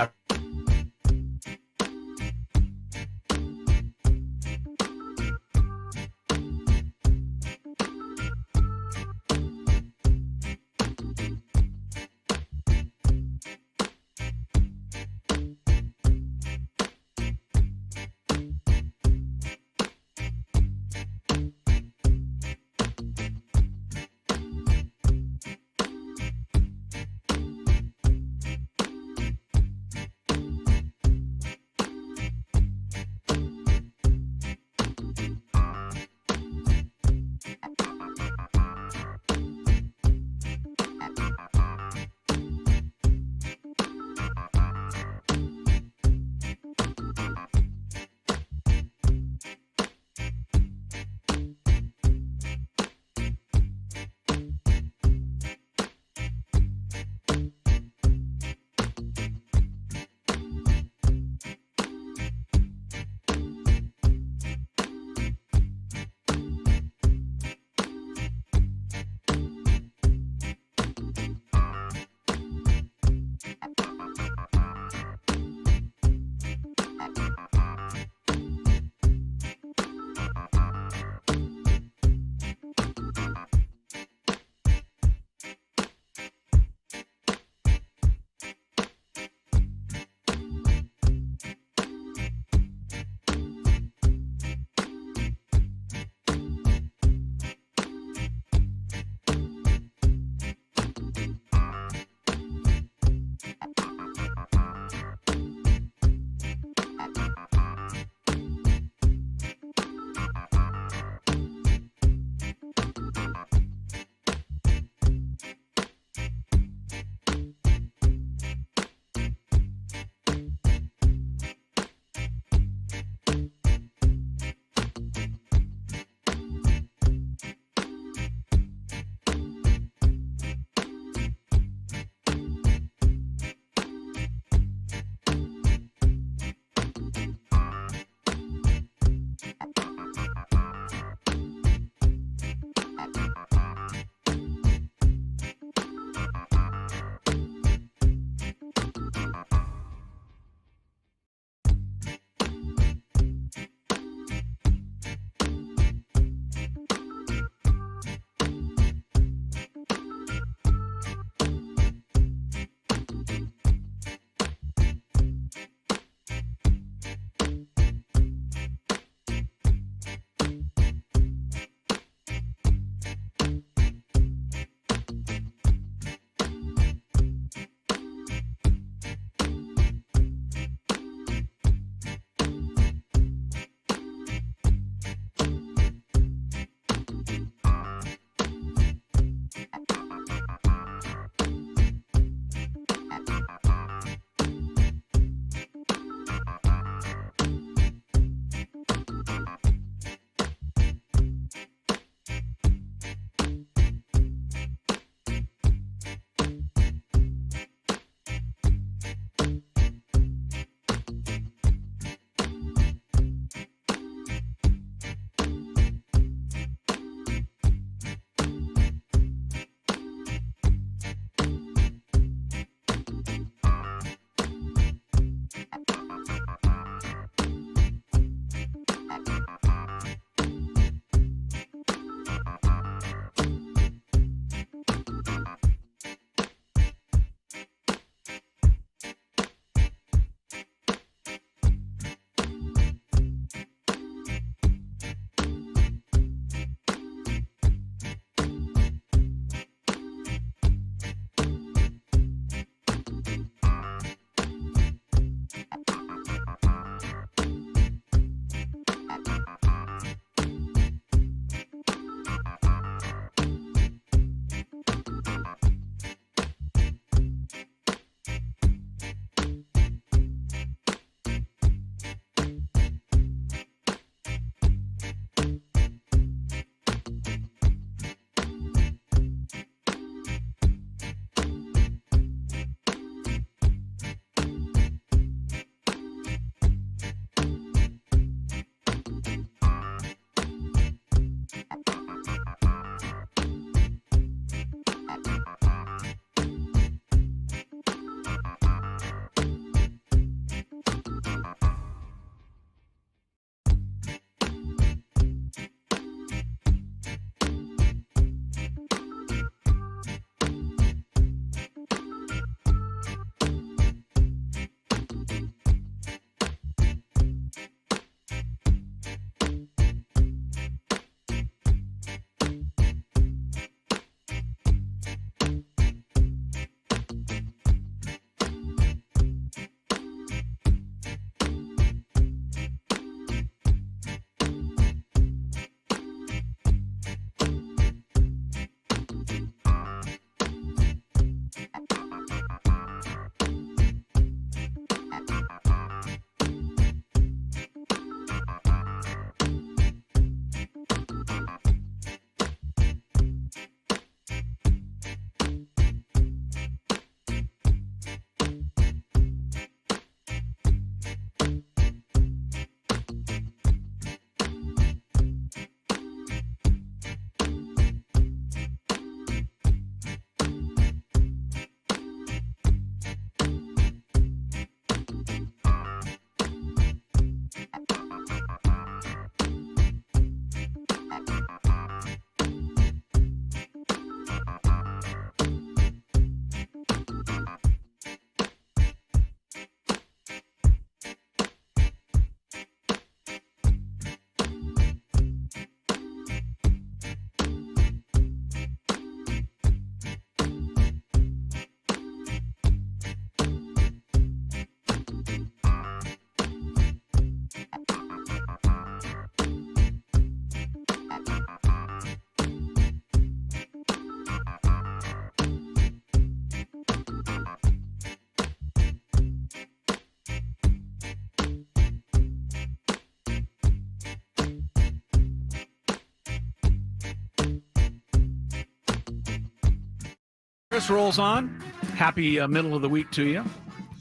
August rolls on. Happy middle of the week to you.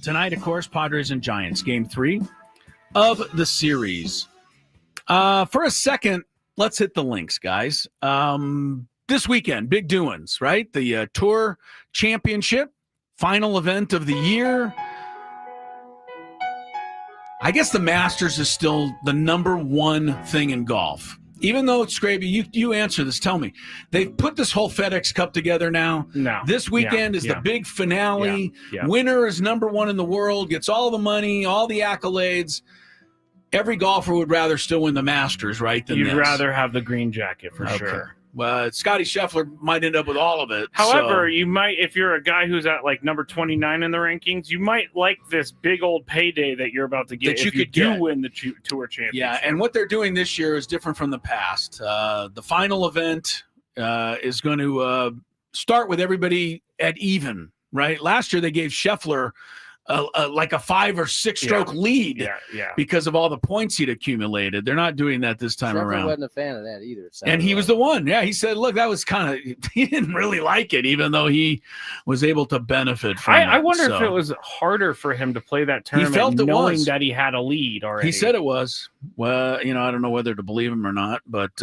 Tonight, of course, Padres and Giants, Game 3 of the series. For a second, let's hit the links, guys. This weekend, big doings, right? The Tour Championship, final event of the year. I guess the Masters is still the number one thing in golf. Even though it's Skraby, you answer this. Tell me, they've put this whole FedEx Cup together now. No. This weekend is the big finale. Winner is number one in the world, gets all the money, all the accolades. Every golfer would rather still win the Masters, right? Than You'd this. rather have the green jacket for sure. Well, Scotty Scheffler might end up with all of it. However, you might, if you're a guy who's at like number 29 in the rankings, you might like this big old payday that you're about to get if you do win the Tour Championship. Yeah, and what they're doing this year is different from the past. The final event is going to start with everybody at even, right? Last year they gave Scheffler like a 5 or 6 stroke lead because of all the points he'd accumulated. They're not doing that this time around. Wasn't a fan of that either. And he was the one. Yeah, he said, look, that was kind of, he didn't really like it, even though he was able to benefit from it. I wonder if it was harder for him to play that tournament knowing that he had a lead already. He said it was. Well, I don't know whether to believe him or not, but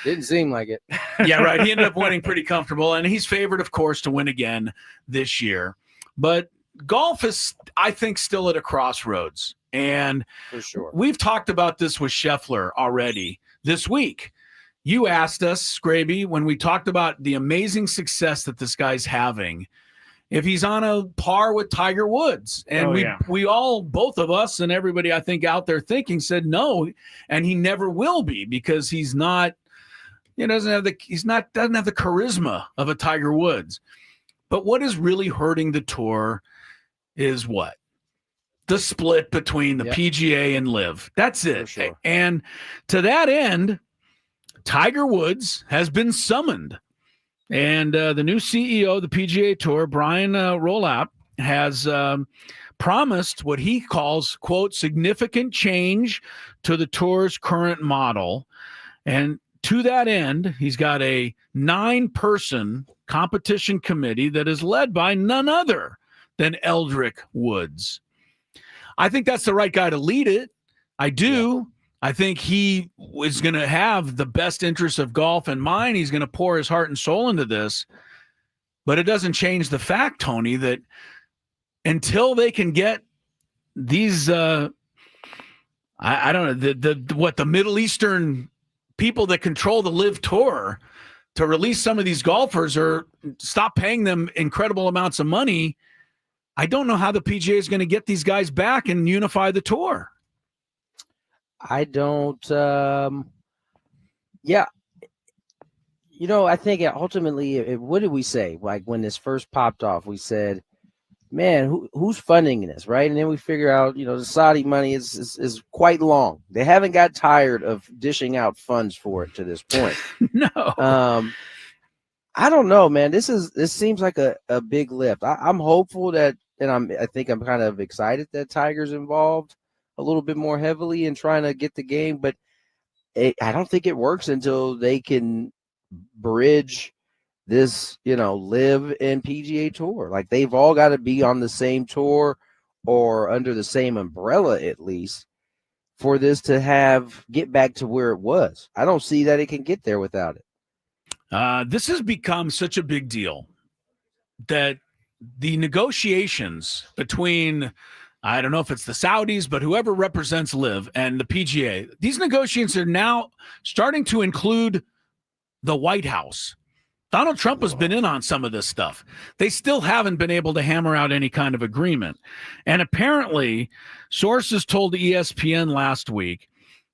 didn't seem like it. Yeah, right. He ended up winning pretty comfortable, and he's favored, of course, to win again this year. But golf is, I think, still at a crossroads. And for sure, we've talked about this with Scheffler already this week. You asked us, Skraby, when we talked about the amazing success that this guy's having, if he's on a par with Tiger Woods. And we all, both of us and everybody I think out there thinking, said no, and he never will be, because he's not, doesn't have the charisma of a Tiger Woods. But what is really hurting the tour is what? The split between the PGA and Liv. That's it. Sure. And to that end, Tiger Woods has been summoned. And the new CEO of the PGA Tour, Brian Rolap, has promised what he calls, quote, significant change to the tour's current model. And to that end, he's got a 9-person competition committee that is led by none other than Eldrick Woods. I think that's the right guy to lead it. I do. Yeah. I think he is going to have the best interests of golf in mind. He's going to pour his heart and soul into this. But it doesn't change the fact, Tony, that until they can get these, I don't know, the Middle Eastern people that control the Live Tour to release some of these golfers or stop paying them incredible amounts of money, I don't know how the PGA is going to get these guys back and unify the tour. I don't. I think ultimately, what did we say? Like when this first popped off, we said, man, who's funding this, right? And then we figure out, the Saudi money is quite long. They haven't got tired of dishing out funds for it to this point. No. I don't know, man. This seems like a big lift. I'm hopeful that, and I think I'm kind of excited that Tiger's involved a little bit more heavily in trying to get the game, but I don't think it works until they can bridge this, Live and PGA Tour. Like they've all got to be on the same tour or under the same umbrella at least for this to get back to where it was. I don't see that it can get there without it. This has become such a big deal that the negotiations between, I don't know if it's the Saudis, but whoever represents Liv and the PGA, these negotiations are now starting to include the White House. Donald Trump has been in on some of this stuff. They still haven't been able to hammer out any kind of agreement. And apparently, sources told ESPN last week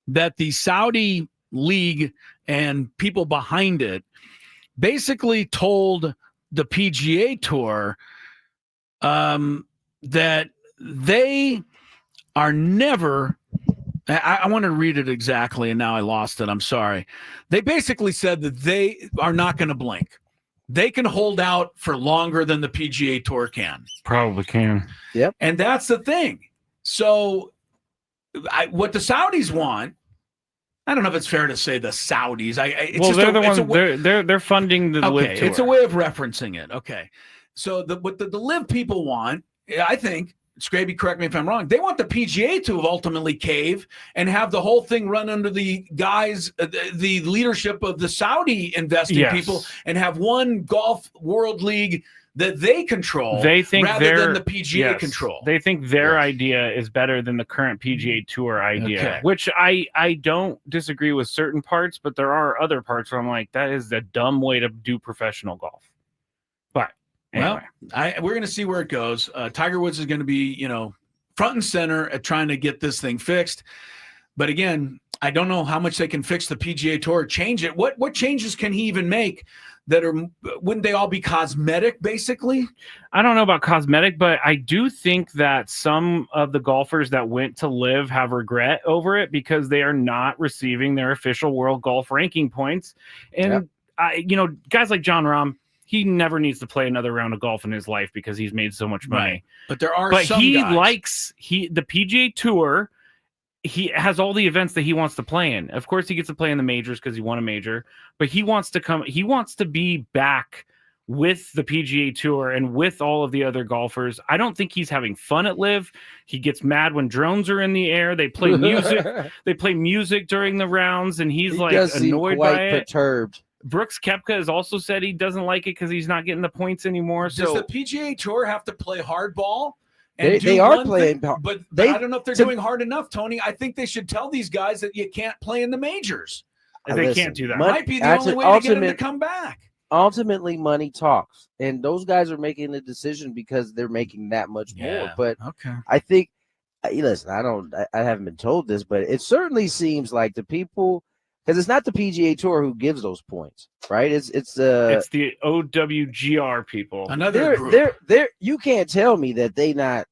that the Saudi League and people behind it basically told the PGA Tour that they are never, I want to read it exactly, and now I lost it. I'm sorry. They basically said that they are not going to blink. They can hold out for longer than the PGA Tour can. Probably can. Yep. And that's the thing. So what the Saudis want, I don't know if it's fair to say the Saudis. They're the ones. They're funding the Live Tour. It's a way of referencing it. Okay. So what the live people want, I think, Skraby, correct me if I'm wrong, they want the PGA to ultimately cave and have the whole thing run under the guys, the leadership of the Saudi investing people, and have one golf world league that they control. They think rather than the PGA control. They think their idea is better than the current PGA Tour idea, which I don't disagree with certain parts, but there are other parts where I'm like, that is a dumb way to do professional golf. But anyway. Well, we're going to see where it goes. Tiger Woods is going to be, front and center at trying to get this thing fixed. But again, I don't know how much they can fix the PGA Tour, change it. What changes can he even make that wouldn't they all be cosmetic, basically? I don't know about cosmetic, but I do think that some of the golfers that went to live have regret over it because they are not receiving their official world golf ranking points. And, guys like John Rahm, he never needs to play another round of golf in his life because he's made so much money. Right. But there are some he guys. likes the PGA Tour. He has all the events that he wants to play in. Of course, he gets to play in the majors because he won a major, but he wants to be back with the PGA Tour and with all of the other golfers. I don't think he's having fun at live. He gets mad when drones are in the air. They play music. They play music during the rounds, and he's like annoyed by it. Perturbed. Brooks Koepka has also said he doesn't like it because he's not getting the points anymore. Does So the PGA Tour have to play hardball? They are playing, but I don't know if they're doing hard enough, Tony. I think they should tell these guys that you can't play in the majors. They can't do that. Might be the only way to get them to come back. Ultimately, money talks, and those guys are making the decision because they're making that much more. But I think, listen, I haven't been told this, but it certainly seems like the people, because it's not the PGA Tour who gives those points, right? It's the OWGR people. Another group. You can't tell me that they not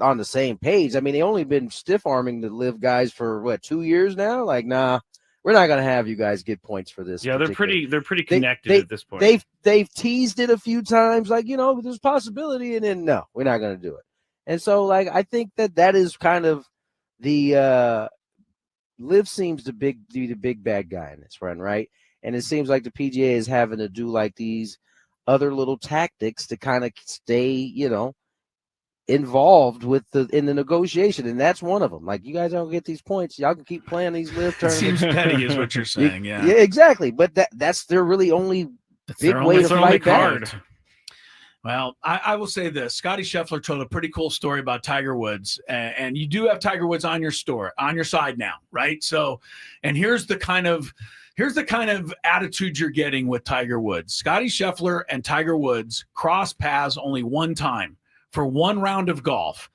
on the same page. I mean, they only been stiff arming the live guys for 2 years now. Like, nah, we're not gonna have you guys get points for this. Yeah, they're pretty connected at this point. They've teased it a few times, like, there's possibility, and then no, we're not gonna do it. And so, like, I think that is kind of the live seems to be the big bad guy in this run, right? And it seems like the PGA is having to do like these other little tactics to kind of stay, involved in the negotiation, and that's one of them. Like, you guys don't get these points, y'all can keep playing these live tournaments. Seems petty, is what you're saying. Yeah, exactly. But that's their really only big way to fight back. Well, I will say this: Scotty Scheffler told a pretty cool story about Tiger Woods, and you do have Tiger Woods on your side now, right? So, and here's the kind of attitude you're getting with Tiger Woods. Scotty Scheffler and Tiger Woods crossed paths only one time for one round of golf.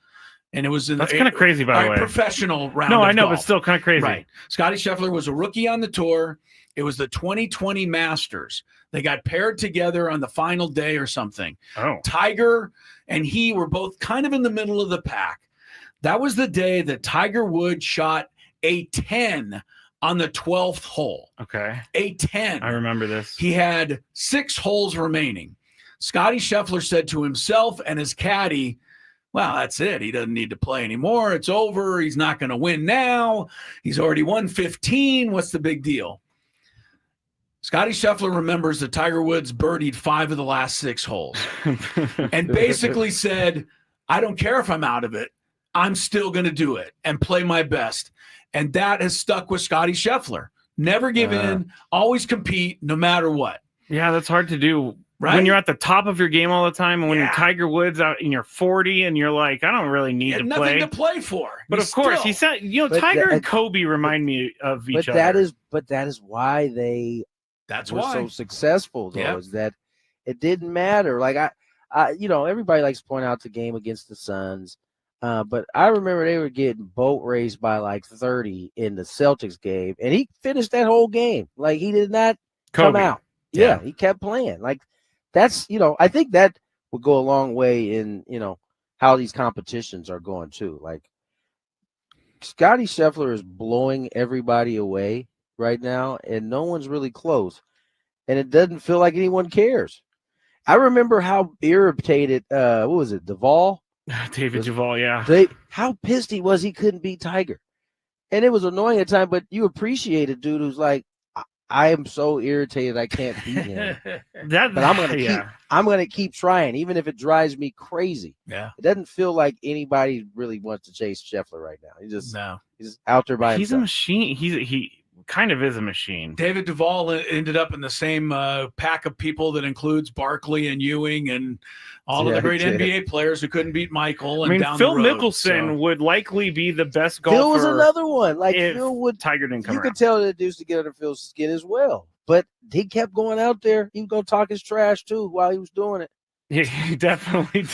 And it was that's kind of crazy, by the way. Professional round. No, of I know, golf. but still kind of crazy. Right. Scotty Scheffler was a rookie on the tour. It was the 2020 Masters. They got paired together on the final day or something. Oh. Tiger and he were both kind of in the middle of the pack. That was the day that Tiger Woods shot a 10 on the 12th hole. Okay. A 10. I remember this. He had 6 holes remaining. Scotty Scheffler said to himself and his caddy, well, that's it. He doesn't need to play anymore. It's over. He's not going to win now. He's already won 15. What's the big deal? Scotty Scheffler remembers that Tiger Woods birdied 5 of the last 6 holes and basically said, I don't care if I'm out of it. I'm still going to do it and play my best. And that has stuck with Scotty Scheffler. Never give in, always compete no matter what. Yeah, that's hard to do. Right? When you're at the top of your game all the time, and when you're Tiger Woods out and you're 40 and you're like, I don't really need to play. Nothing to play for. But of course, he said, Tiger and Kobe remind me of each other. But that is why they were so successful, though, is that it didn't matter. Like, I everybody likes to point out the game against the Suns. But I remember they were getting boat raced by like 30 in the Celtics game, and he finished that whole game. Like, he did not come out. Yeah, he kept playing. Like, that's, I think that would go a long way in, how these competitions are going too. Like, Scotty Scheffler is blowing everybody away right now, and no one's really close. And it doesn't feel like anyone cares. I remember how irritated, what was it, Duvall? David Duvall, yeah. How pissed he was he couldn't beat Tiger. And it was annoying at times, but you appreciate a dude who's like, I am so irritated I can't beat him. That, But I'm gonna keep trying, even if it drives me crazy. Yeah. It doesn't feel like anybody really wants to chase Scheffler right now. He's out there by He's a himself. machine. He kind of is a machine. David Duvall ended up in the same pack of people that includes Barkley and Ewing and all of the great NBA players who couldn't beat Michael. And down Phil the road, Mickelson would likely be the best golfer. Phil was another one. Like if Phil would. Tiger didn't come You around. could tell that dude's to get under Phil's skin as well. But he kept going out there. He was gonna talk his trash too while he was doing it. Yeah, he definitely did.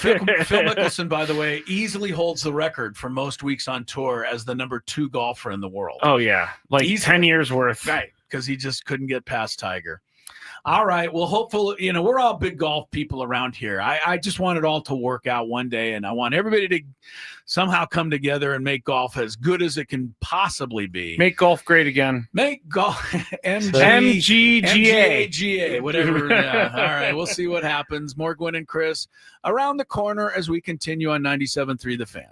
Phil Mickelson, by the way, easily holds the record for most weeks on tour as the number 2 golfer in the world. Oh yeah, like Easily. 10 years worth. Right, because he just couldn't get past Tiger. All right, well, hopefully, we're all big golf people around here. I just want it all to work out one day, and I want everybody to somehow come together and make golf as good as it can possibly be. Make golf great again. Make golf MGGA, whatever. Yeah. All right, we'll see what happens. More Gwynn and Chris around the corner as we continue on 97.3 The Fan.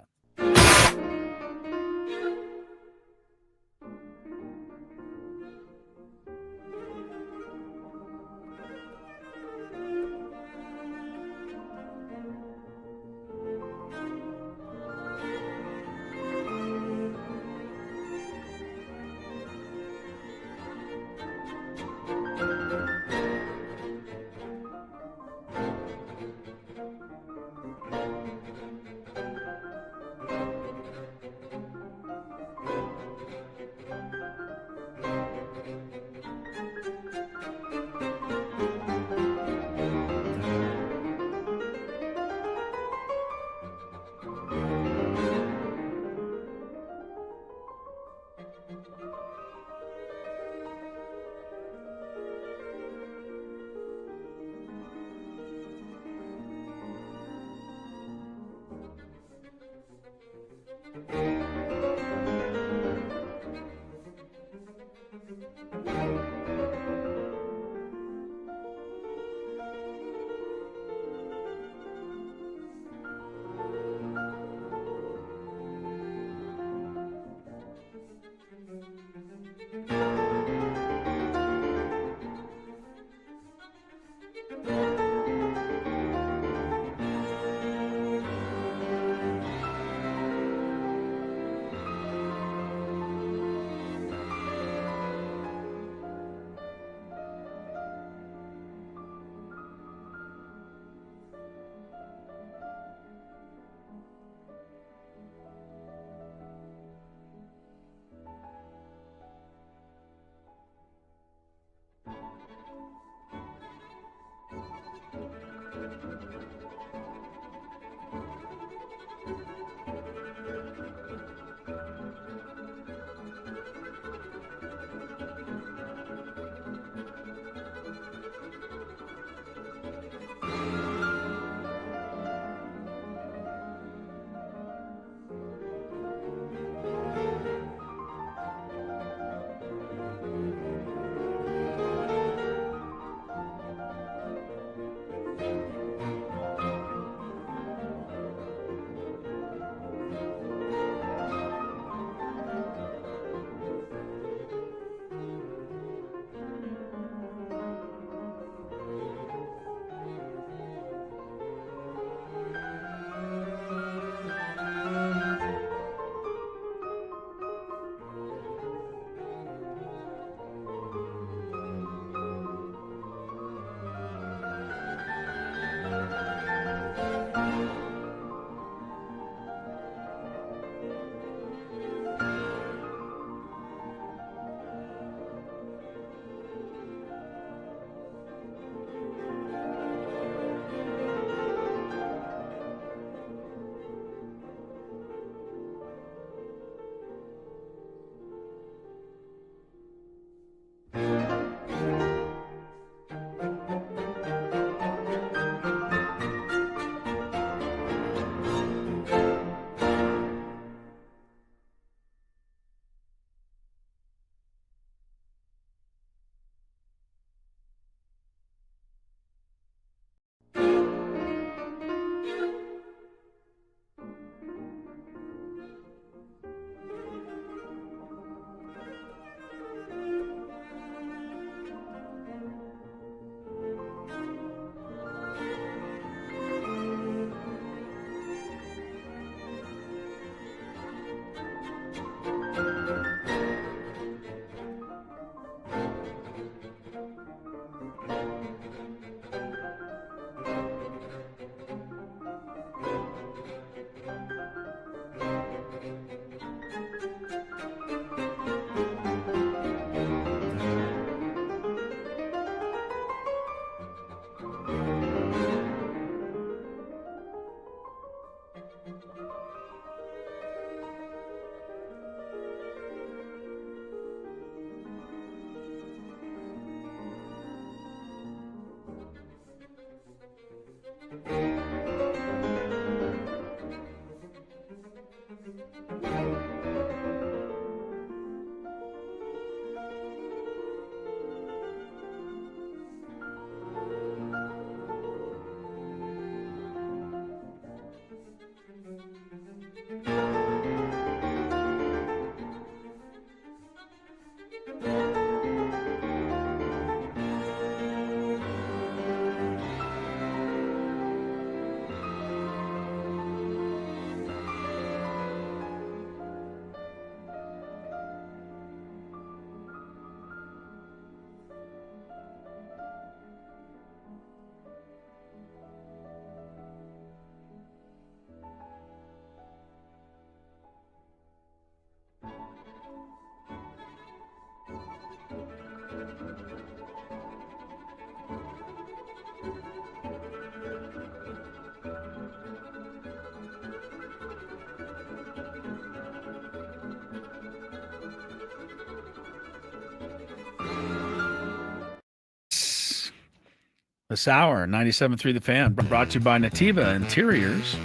This hour, 97.3 The Fan, brought to you by Nativa Interiors.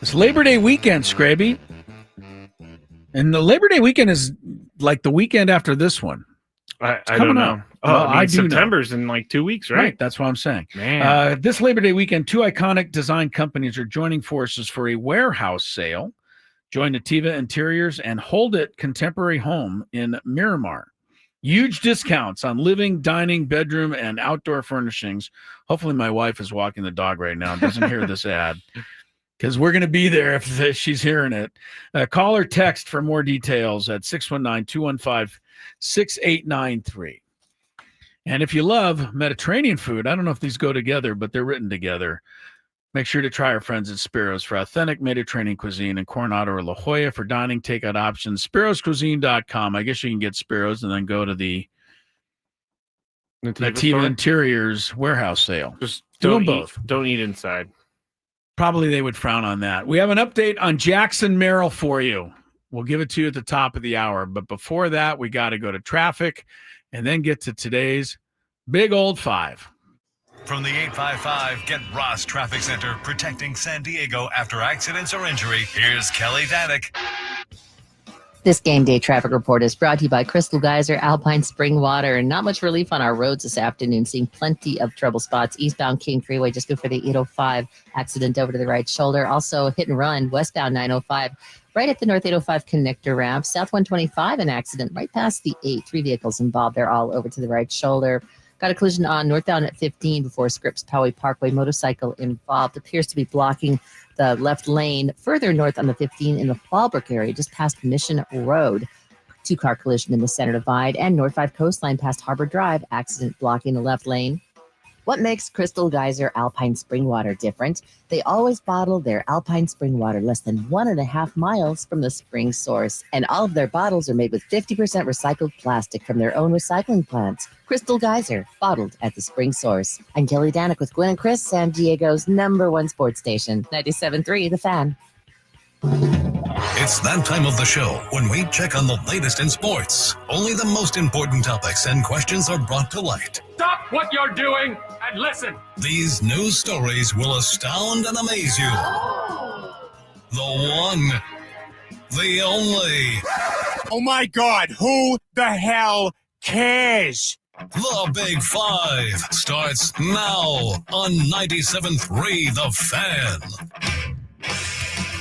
It's Labor Day weekend, Skraby. And the Labor Day weekend is like the weekend after this one. I don't know. Up. I do September's in like 2 weeks, right? That's what I'm saying. Man. This Labor Day weekend, 2 iconic design companies are joining forces for a warehouse sale. Join Nativa Interiors and Hold It Contemporary Home in Miramar. Huge discounts on living, dining, bedroom, and outdoor furnishings. Hopefully my wife is walking the dog right now and doesn't hear this ad, because we're going to be there if she's hearing it. Call or text for more details at 619-215-6893. And if you love Mediterranean food, I don't know if these go together, but they're written together. Make sure to try our friends at Spiro's for authentic Mediterranean cuisine in Coronado or La Jolla. For dining takeout options, spiroscuisine.com. I guess you can get Spiro's and then go to the Nativa Interiors warehouse sale. Just do them don't both. Don't eat inside. Probably they would frown on that. We have an update on Jackson Merrill for you. We'll give it to you at the top of the hour. But before that, we got to go to traffic and then get to today's Big Old Five. From the 855 Get Ross Traffic Center, protecting San Diego after accidents or injury, here's Kelly Danick. This game day traffic report is brought to you by Crystal Geyser, Alpine Spring Water, and not much relief on our roads this afternoon. Seeing plenty of trouble spots. Eastbound King Freeway, just go for the 805 accident over to the right shoulder. Also hit and run westbound 905, right at the North 805 connector ramp. South 125, an accident right past the 8. 3 vehicles involved. They're all over to the right shoulder. Got a collision on northbound at 15 before Scripps Poway Parkway. Motorcycle involved appears to be blocking the left lane further north on the 15 in the Fallbrook area, just past Mission Road. 2-car collision in the center divide, and North 5 Coastline past Harbor Drive. Accident blocking the left lane. What makes Crystal Geyser Alpine Spring Water different? They always bottle their Alpine Spring Water less than 1.5 miles from the spring source. And all of their bottles are made with 50% recycled plastic from their own recycling plants. Crystal Geyser, bottled at the spring source. I'm Kelly Danick with Gwynn Chris, San Diego's #1 sports station, 97.3 The Fan. It's that time of the show when we check on the latest in sports. Only the most important topics and questions are brought to light. Stop what you're doing and listen. These news stories will astound and amaze you. The one, the only. Oh my God, who the hell cares? The Big Five starts now on 97.3 The Fan.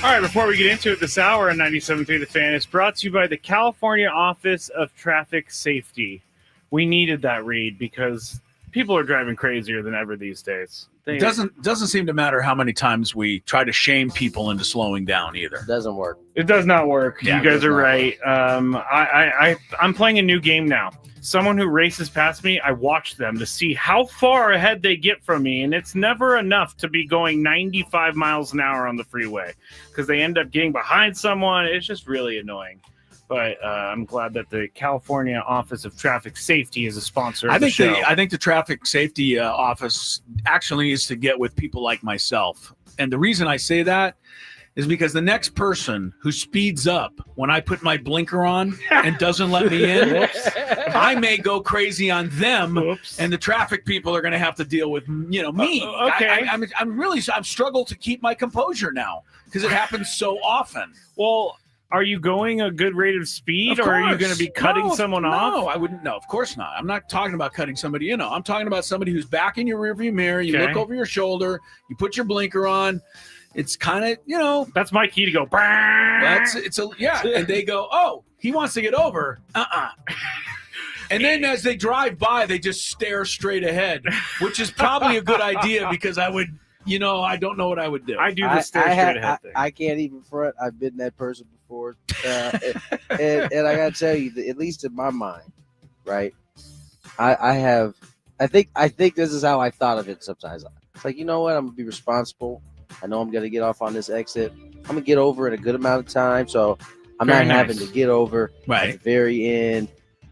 All right, before we get into it this hour on 97.3 The Fan, it's brought to you by the California Office of Traffic Safety. We needed that read because people are driving crazier than ever these days. It doesn't seem to matter how many times we try to shame people into slowing down either. Doesn't work. It does not work. Yeah, you guys are right. I'm playing a new game now. Someone who races past me, I watch them to see how far ahead they get from me, and it's never enough to be going 95 miles an hour on the freeway because they end up getting behind someone. It's just really annoying. But I'm glad that the California Office of Traffic Safety is a sponsor of the show. I think the Traffic Safety Office actually needs to get with people like myself. And the reason I say that is because the next person who speeds up when I put my blinker on and doesn't let me in, I may go crazy on them. Oops. And the traffic people are going to have to deal with, me. Okay. I'm struggle to keep my composure now because it happens so often. Well, are you going a good rate of speed, or are you going to be cutting someone off? No, I wouldn't. No, of course not. I'm not talking about cutting somebody. I'm talking about somebody who's back in your rearview mirror. You look over your shoulder. You put your blinker on. It's kind of, That's my key to go. And they go, oh, he wants to get over. And then as they drive by, they just stare straight ahead, which is probably a good idea because I would, I don't know what I would do. I do the stare straight ahead thing. I can't even front. I've been that person before. And I got to tell you, at least in my mind, right, I think this is how I thought of it sometimes. It's like, you know what? I'm going to be responsible. I know I'm going to get off on this exit. I'm going to get over in a good amount of time. So I'm not having to get over at the very end.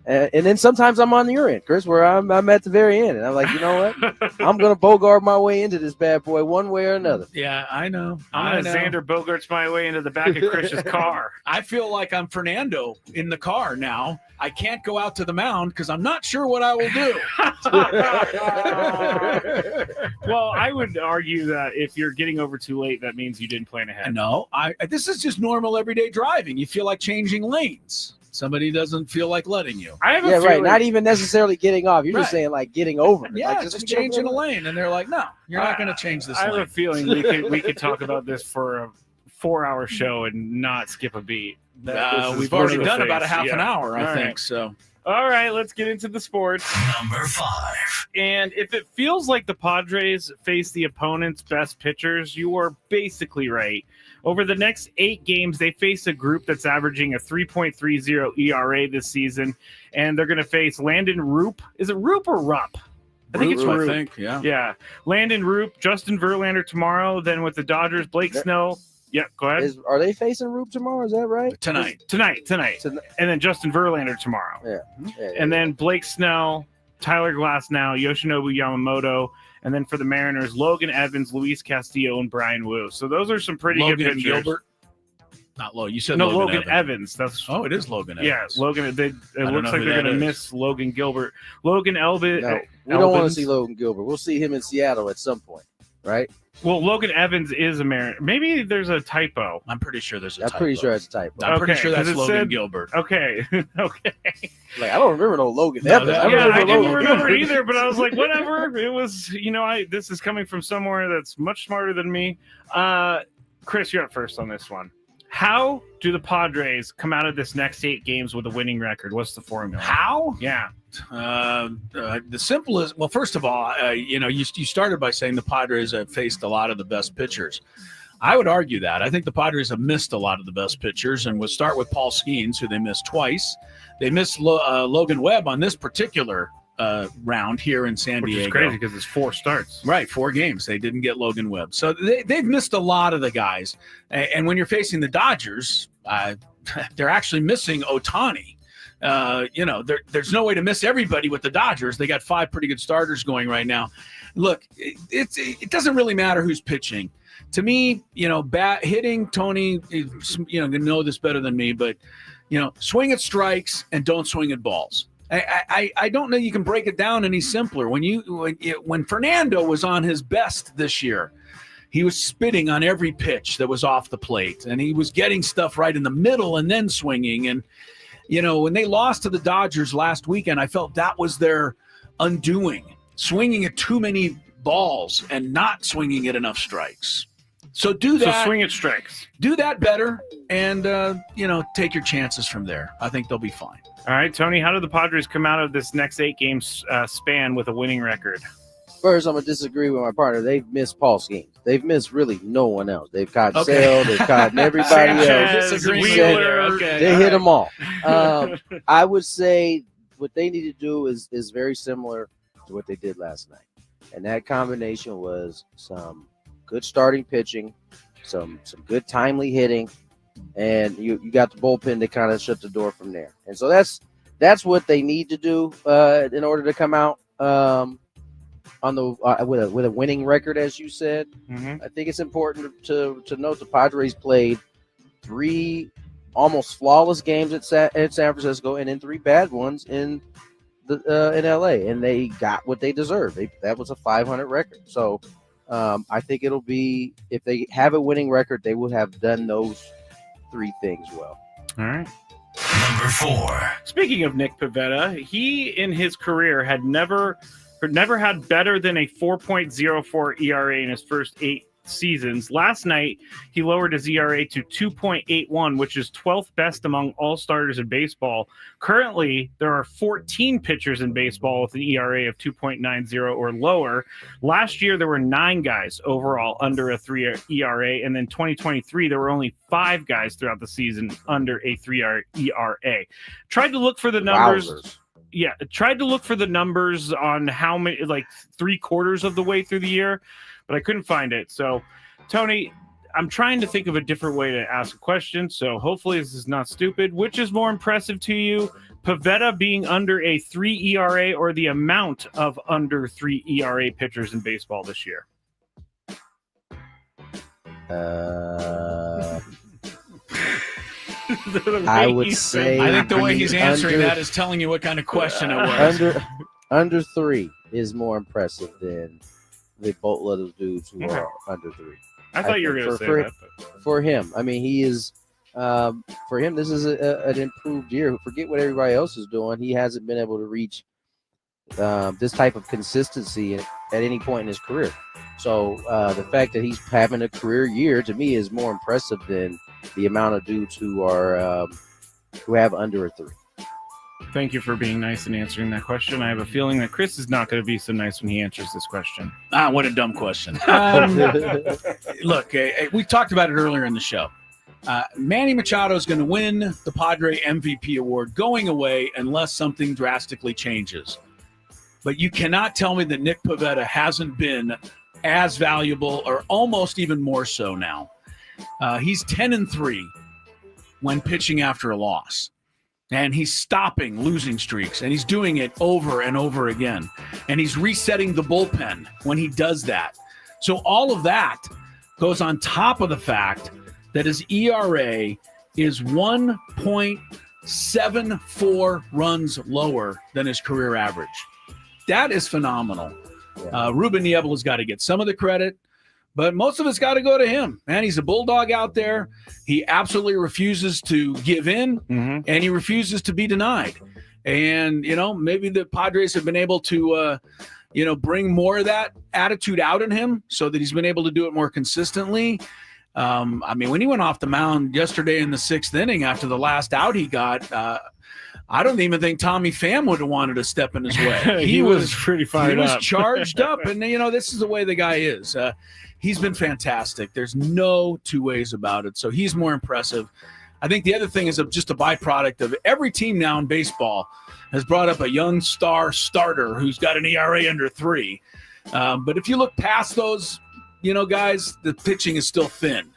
And then sometimes I'm on your end, Chris, where I'm at the very end. And I'm like, you know what? I'm going to Bogart my way into this bad boy one way or another. Yeah, I know. I'm going to Xander Bogarts my way into the back of Chris's car. I feel like I'm Fernando in the car now. I can't go out to the mound because I'm not sure what I will do. Well, I would argue that if you're getting over too late, that means you didn't plan ahead. No, this is just normal everyday driving. You feel like changing lanes. Somebody doesn't feel like letting you. I have a Yeah, feeling, right. Not even necessarily getting off. You're just Right. saying like getting over it. Yeah, like, just changing a lane. And they're like, no, you're not going to change this I have lane. a feeling we could talk about this for a 4-hour show and not skip a beat. We've already done about a half an hour, I All think. right. So, all right, let's get into the sports. Number 5. And if it feels like the Padres face the opponent's best pitchers, you are basically right. Over the next 8 games, they face a group that's averaging a 3.30 ERA this season, and they're going to face Landon Roop. Is it Roop or Rupp? I think it's Roop. I think, yeah. Yeah. Landon Roop, Justin Verlander tomorrow. Then with the Dodgers, Blake Snell. Yeah, go ahead. Are they facing Roop tomorrow? Is that right? Tonight. And then Justin Verlander tomorrow. Yeah. And then Blake Snell, Tyler Glasnow, Yoshinobu Yamamoto, and then for the Mariners, Logan Evans, Luis Castillo, and Brian Wu. So those are some pretty good pitchers. Gilbert? Not Logan. You said No, Logan Evans. That's it is Logan Evans. Yeah, Logan. It looks like they're going to miss Logan Gilbert. Logan Elbit. No, we don't want to see Logan Gilbert. We'll see him in Seattle at some point, right? Well, Logan Evans is a Mariner. Maybe there's a typo. I'm pretty sure there's a I'm typo. pretty sure it's a typo. I'm pretty sure that's it Logan said- Gilbert. Okay. Okay. Like I don't remember no Logan No, Evans. that- I Yeah, I remember didn't Logan remember Gilbert. either, but I was like, whatever. It was, this is coming from somewhere that's much smarter than me. Chris, you're up first on this one. How do the Padres come out of this next 8 games with a winning record? What's the formula? How? Yeah. The simplest. Well, first of all, you started by saying the Padres have faced a lot of the best pitchers. I would argue that. I think the Padres have missed a lot of the best pitchers, and we'll start with Paul Skeens, who they missed twice. They missed Logan Webb on this particular round here in San Diego. Which is crazy because it's 4 starts. Right, 4 games. They didn't get Logan Webb. So they've missed a lot of the guys. And when you're facing the Dodgers, they're actually missing Otani. There's no way to miss everybody with the Dodgers. They got 5 pretty good starters going right now. Look, it doesn't really matter who's pitching. To me, bat hitting, Tony, you know this better than me, but swing at strikes and don't swing at balls. I don't know you can break it down any simpler. When Fernando was on his best this year, he was spitting on every pitch that was off the plate, and he was getting stuff right in the middle and then swinging. And when they lost to the Dodgers last weekend, I felt that was their undoing, swinging at too many balls and not swinging at enough strikes. So do that. So swing at strikes. Do that better, and take your chances from there. I think they'll be fine. All right, Tony, how do the Padres come out of this next 8 games span with a winning record? First, I'm going to disagree with my partner. They've missed Paul Skeens. They've missed really no one else. They've caught Sale. They've caught everybody else. Wheeler. They hit them all. I would say what they need to do is very similar to what they did last night. And that combination was some good starting pitching, some good timely hitting, and you got the bullpen to kind of shut the door from there. And so that's what they need to do in order to come out on the with a winning record, as you said. Mm-hmm. I think it's important to note the Padres played 3 almost flawless games at San Francisco, and then 3 bad ones in LA, and they got what they deserved. That was a 500 record. So I think it'll be, if they have a winning record, they would have done those 3 things well. All right. Number 4. Speaking of Nick Pivetta, he in his career had never had better than a 4.04 ERA in his first 8 seasons. Last night, he lowered his ERA to 2.81, which is 12th best among all starters in baseball. Currently, there are 14 pitchers in baseball with an ERA of 2.90 or lower. Last year, there were 9 guys overall under a 3 ERA, and then 2023, there were only 5 guys throughout the season under a 3 ERA. Tried to look for the numbers. Wowzers. Yeah, tried to look for the numbers on how many, like 3/4 of the way through the year, but I couldn't find it. So, Tony, I'm trying to think of a different way to ask a question, so hopefully this is not stupid. Which is more impressive to you, Pivetta being under a 3 ERA or the amount of under 3 ERA pitchers in baseball this year? I would say I think the way he's answering under- that is telling you what kind of question it was. Under 3 is more impressive than the boatload of dudes who are under 3. I thought you were going to say that. But... For him, I mean, he is. For him, this is an improved year. Forget what everybody else is doing. He hasn't been able to reach this type of consistency at any point in his career. So the fact that he's having a career year to me is more impressive than the amount of dudes who are who have under a 3. Thank you for being nice and answering that question. I have a feeling that Chris is not going to be so nice when he answers this question. What a dumb question. Look, we talked about it earlier in the show. Manny Machado is going to win the Padre MVP award going away unless something drastically changes. But you cannot tell me that Nick Pivetta hasn't been as valuable or almost even more so now. He's 10-3 when pitching after a loss. And he's stopping losing streaks, and he's doing it over and over again. And he's resetting the bullpen when he does that. So all of that goes on top of the fact that his ERA is 1.74 runs lower than his career average. That is phenomenal. Ruben Niebla's got to get some of the credit, but most of it's got to go to him. Man, he's a bulldog out there. He absolutely refuses to give in, and he refuses to be denied. And, maybe the Padres have been able to, bring more of that attitude out in him so that he's been able to do it more consistently. When he went off the mound yesterday in the 6th inning after the last out he got, I don't even think Tommy Pham would have wanted to step in his way. He was pretty fired up. He was charged up, and, this is the way the guy is. He's been fantastic. There's no two ways about it. So he's more impressive. I think the other thing is just a byproduct of every team now in baseball has brought up a young star starter who's got an ERA under 3. But if you look past those, guys, the pitching is still thin.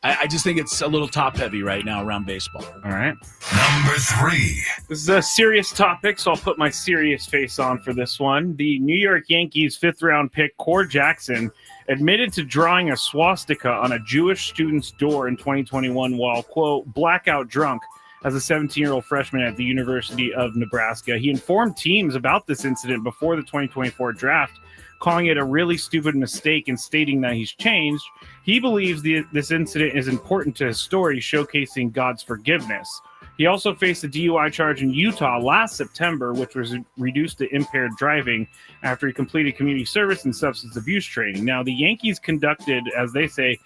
I just think it's a little top-heavy right now around baseball. All right. Number 3. This is a serious topic, so I'll put my serious face on for this one. The New York Yankees 5th-round pick, Core Jackson, admitted to drawing a swastika on a Jewish student's door in 2021 while, quote, blackout drunk as a 17-year-old freshman at the University of Nebraska. He informed teams about this incident before the 2024 draft, calling it a really stupid mistake and stating that he's changed. He believes this incident is important to his story, showcasing God's forgiveness. He also faced a DUI charge in Utah last September, which was reduced to impaired driving after he completed community service and substance abuse training. Now, the Yankees conducted, as they say,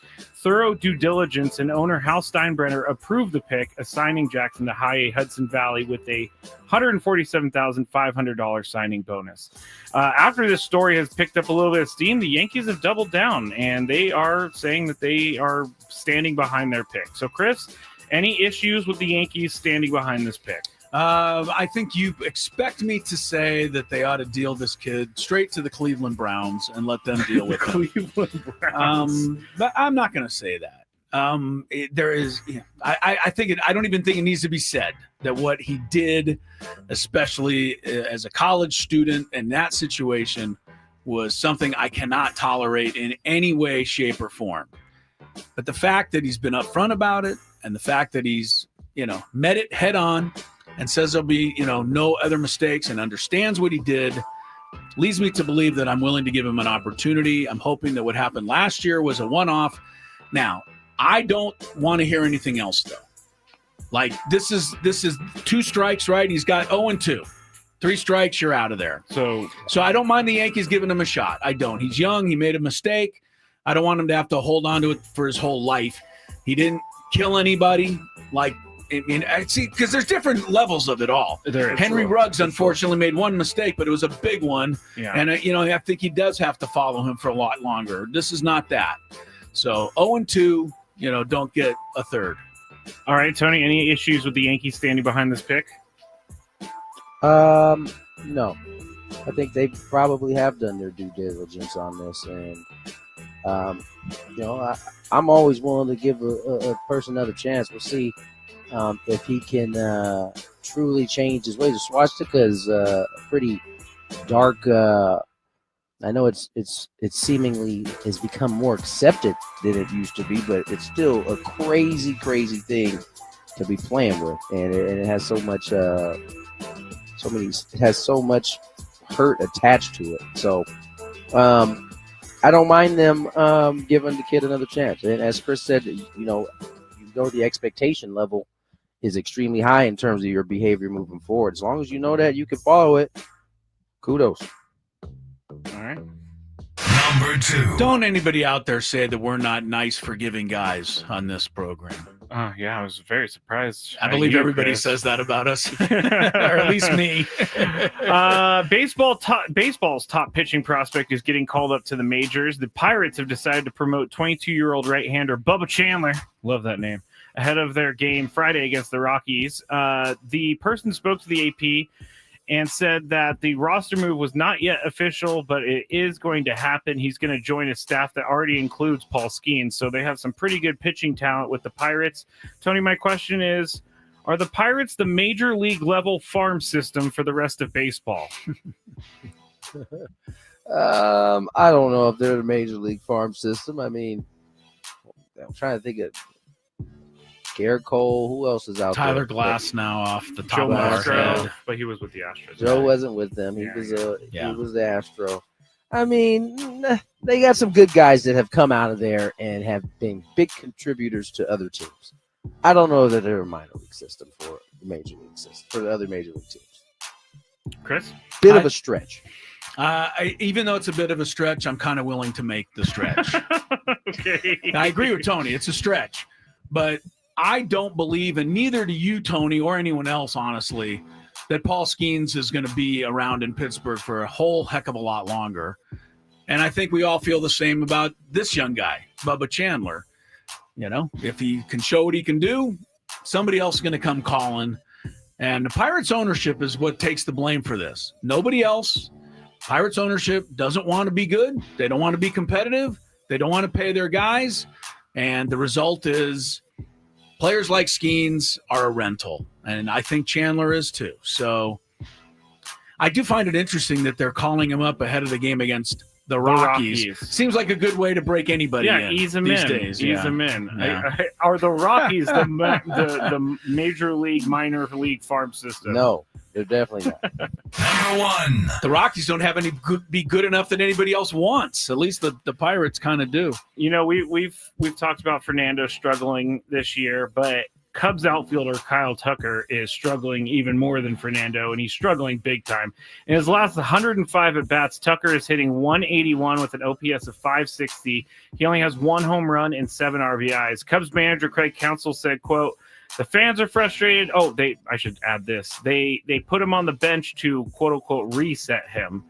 thorough due diligence, and owner Hal Steinbrenner approved the pick, assigning Jackson to High A Hudson Valley with a $147,500 signing bonus. After this story has picked up a little bit of steam, the Yankees have doubled down, and they are saying that they are standing behind their pick. So, Chris, any issues with the Yankees standing behind this pick? I think you expect me to say that they ought to deal this kid straight to the Cleveland Browns and let them deal with him. Cleveland Browns. But I'm not going to say that. I don't even think it needs to be said that what he did, especially as a college student in that situation, was something I cannot tolerate in any way, shape, or form. But the fact that he's been upfront about it, and the fact that he's, met it head on and says there'll be, no other mistakes and understands what he did, leads me to believe that I'm willing to give him an opportunity. I'm hoping that what happened last year was a one-off. Now, I don't want to hear anything else, though. Like, this is 2 strikes, right? He's got 0-2. 3 strikes, you're out of there. So I don't mind the Yankees giving him a shot. I don't. He's young. He made a mistake. I don't want him to have to hold on to it for his whole life. He didn't kill anybody. Because there's different levels of it all. Henry Ruggs, unfortunately, made one mistake, but it was a big one. Yeah. And, I think he does have to follow him for a lot longer. This is not that. So 0-2, don't get a third. All right, Tony, any issues with the Yankees standing behind this pick? No. I think they probably have done their due diligence on this. And, I'm always willing to give a person another chance. We'll see if he can truly change his ways. Swastika is pretty dark. I know it's seemingly has become more accepted than it used to be, but it's still a crazy thing to be playing with, and it has so much, it has so much hurt attached to it. So, I don't mind them giving the kid another chance. And as Chris said, you know the expectation level is extremely high in terms of your behavior moving forward. As long as you know that you can follow it, kudos. All right. Number 2. Don't anybody out there say that we're not nice, forgiving guys on this program. Yeah, I was very surprised. I believe everybody Chris. says that about us, or at least me. Baseball's top pitching prospect is getting called up to the majors. The Pirates have decided to promote 22-year-old right-hander Bubba Chandler. Love that name. Ahead of their game Friday against the Rockies. The person spoke to the AP and said that the roster move was not yet official, but it is going to happen. He's going to join a staff that already includes Paul Skeens, so they have some pretty good pitching talent with the Pirates. Tony, my question is, are the Pirates the major league level farm system for the rest of baseball? I don't know if they're the major league farm system. I mean, I'm trying to think of Garrett Cole. Who else is out there? Tyler Glass now off the top Joe of our Mastro, head. but he was with the Astros. Joe wasn't with them. He Yeah, was yeah. he was the Astro. I mean, they got some good guys that have come out of there and have been big contributors to other teams. I don't know that they're a minor league system for the major league system for the other major league teams. Chris? Bit of a stretch. Even though it's a bit of a stretch, I'm kind of willing to make the stretch. Okay. I agree with Tony. It's a stretch, but I don't believe, and neither do you, Tony, or anyone else, honestly, that Paul Skeens is going to be around in Pittsburgh for a whole heck of a lot longer. And I think we all feel the same about this young guy, Bubba Chandler. You know, if he can show what he can do, somebody else is going to come calling. And the Pirates ownership is what takes the blame for this. Nobody else. Pirates ownership doesn't want to be good. They don't want to be competitive. They don't want to pay their guys. And the result is players like Skeens are a rental. And I think Chandler is too. So I do find it interesting that they're calling him up ahead of the game against the Rockies. Seems like a good way to break anybody in ease them these in. days. Ease them in. Yeah. Are the Rockies the major league, minor league farm system? No, they're definitely not. Number 1. The Rockies don't have any be good enough that anybody else wants. At least the Pirates kind of do. You know, we've talked about Fernando struggling this year, but Cubs outfielder Kyle Tucker is struggling even more than Fernando, and he's struggling big time. In his last 105 at-bats, Tucker is hitting 181 with an OPS of 560. He only has 1 home run and 7 RBIs. Cubs manager Craig Counsell said, quote, "The fans are frustrated." I should add this. They put him on the bench to, quote-unquote, reset him.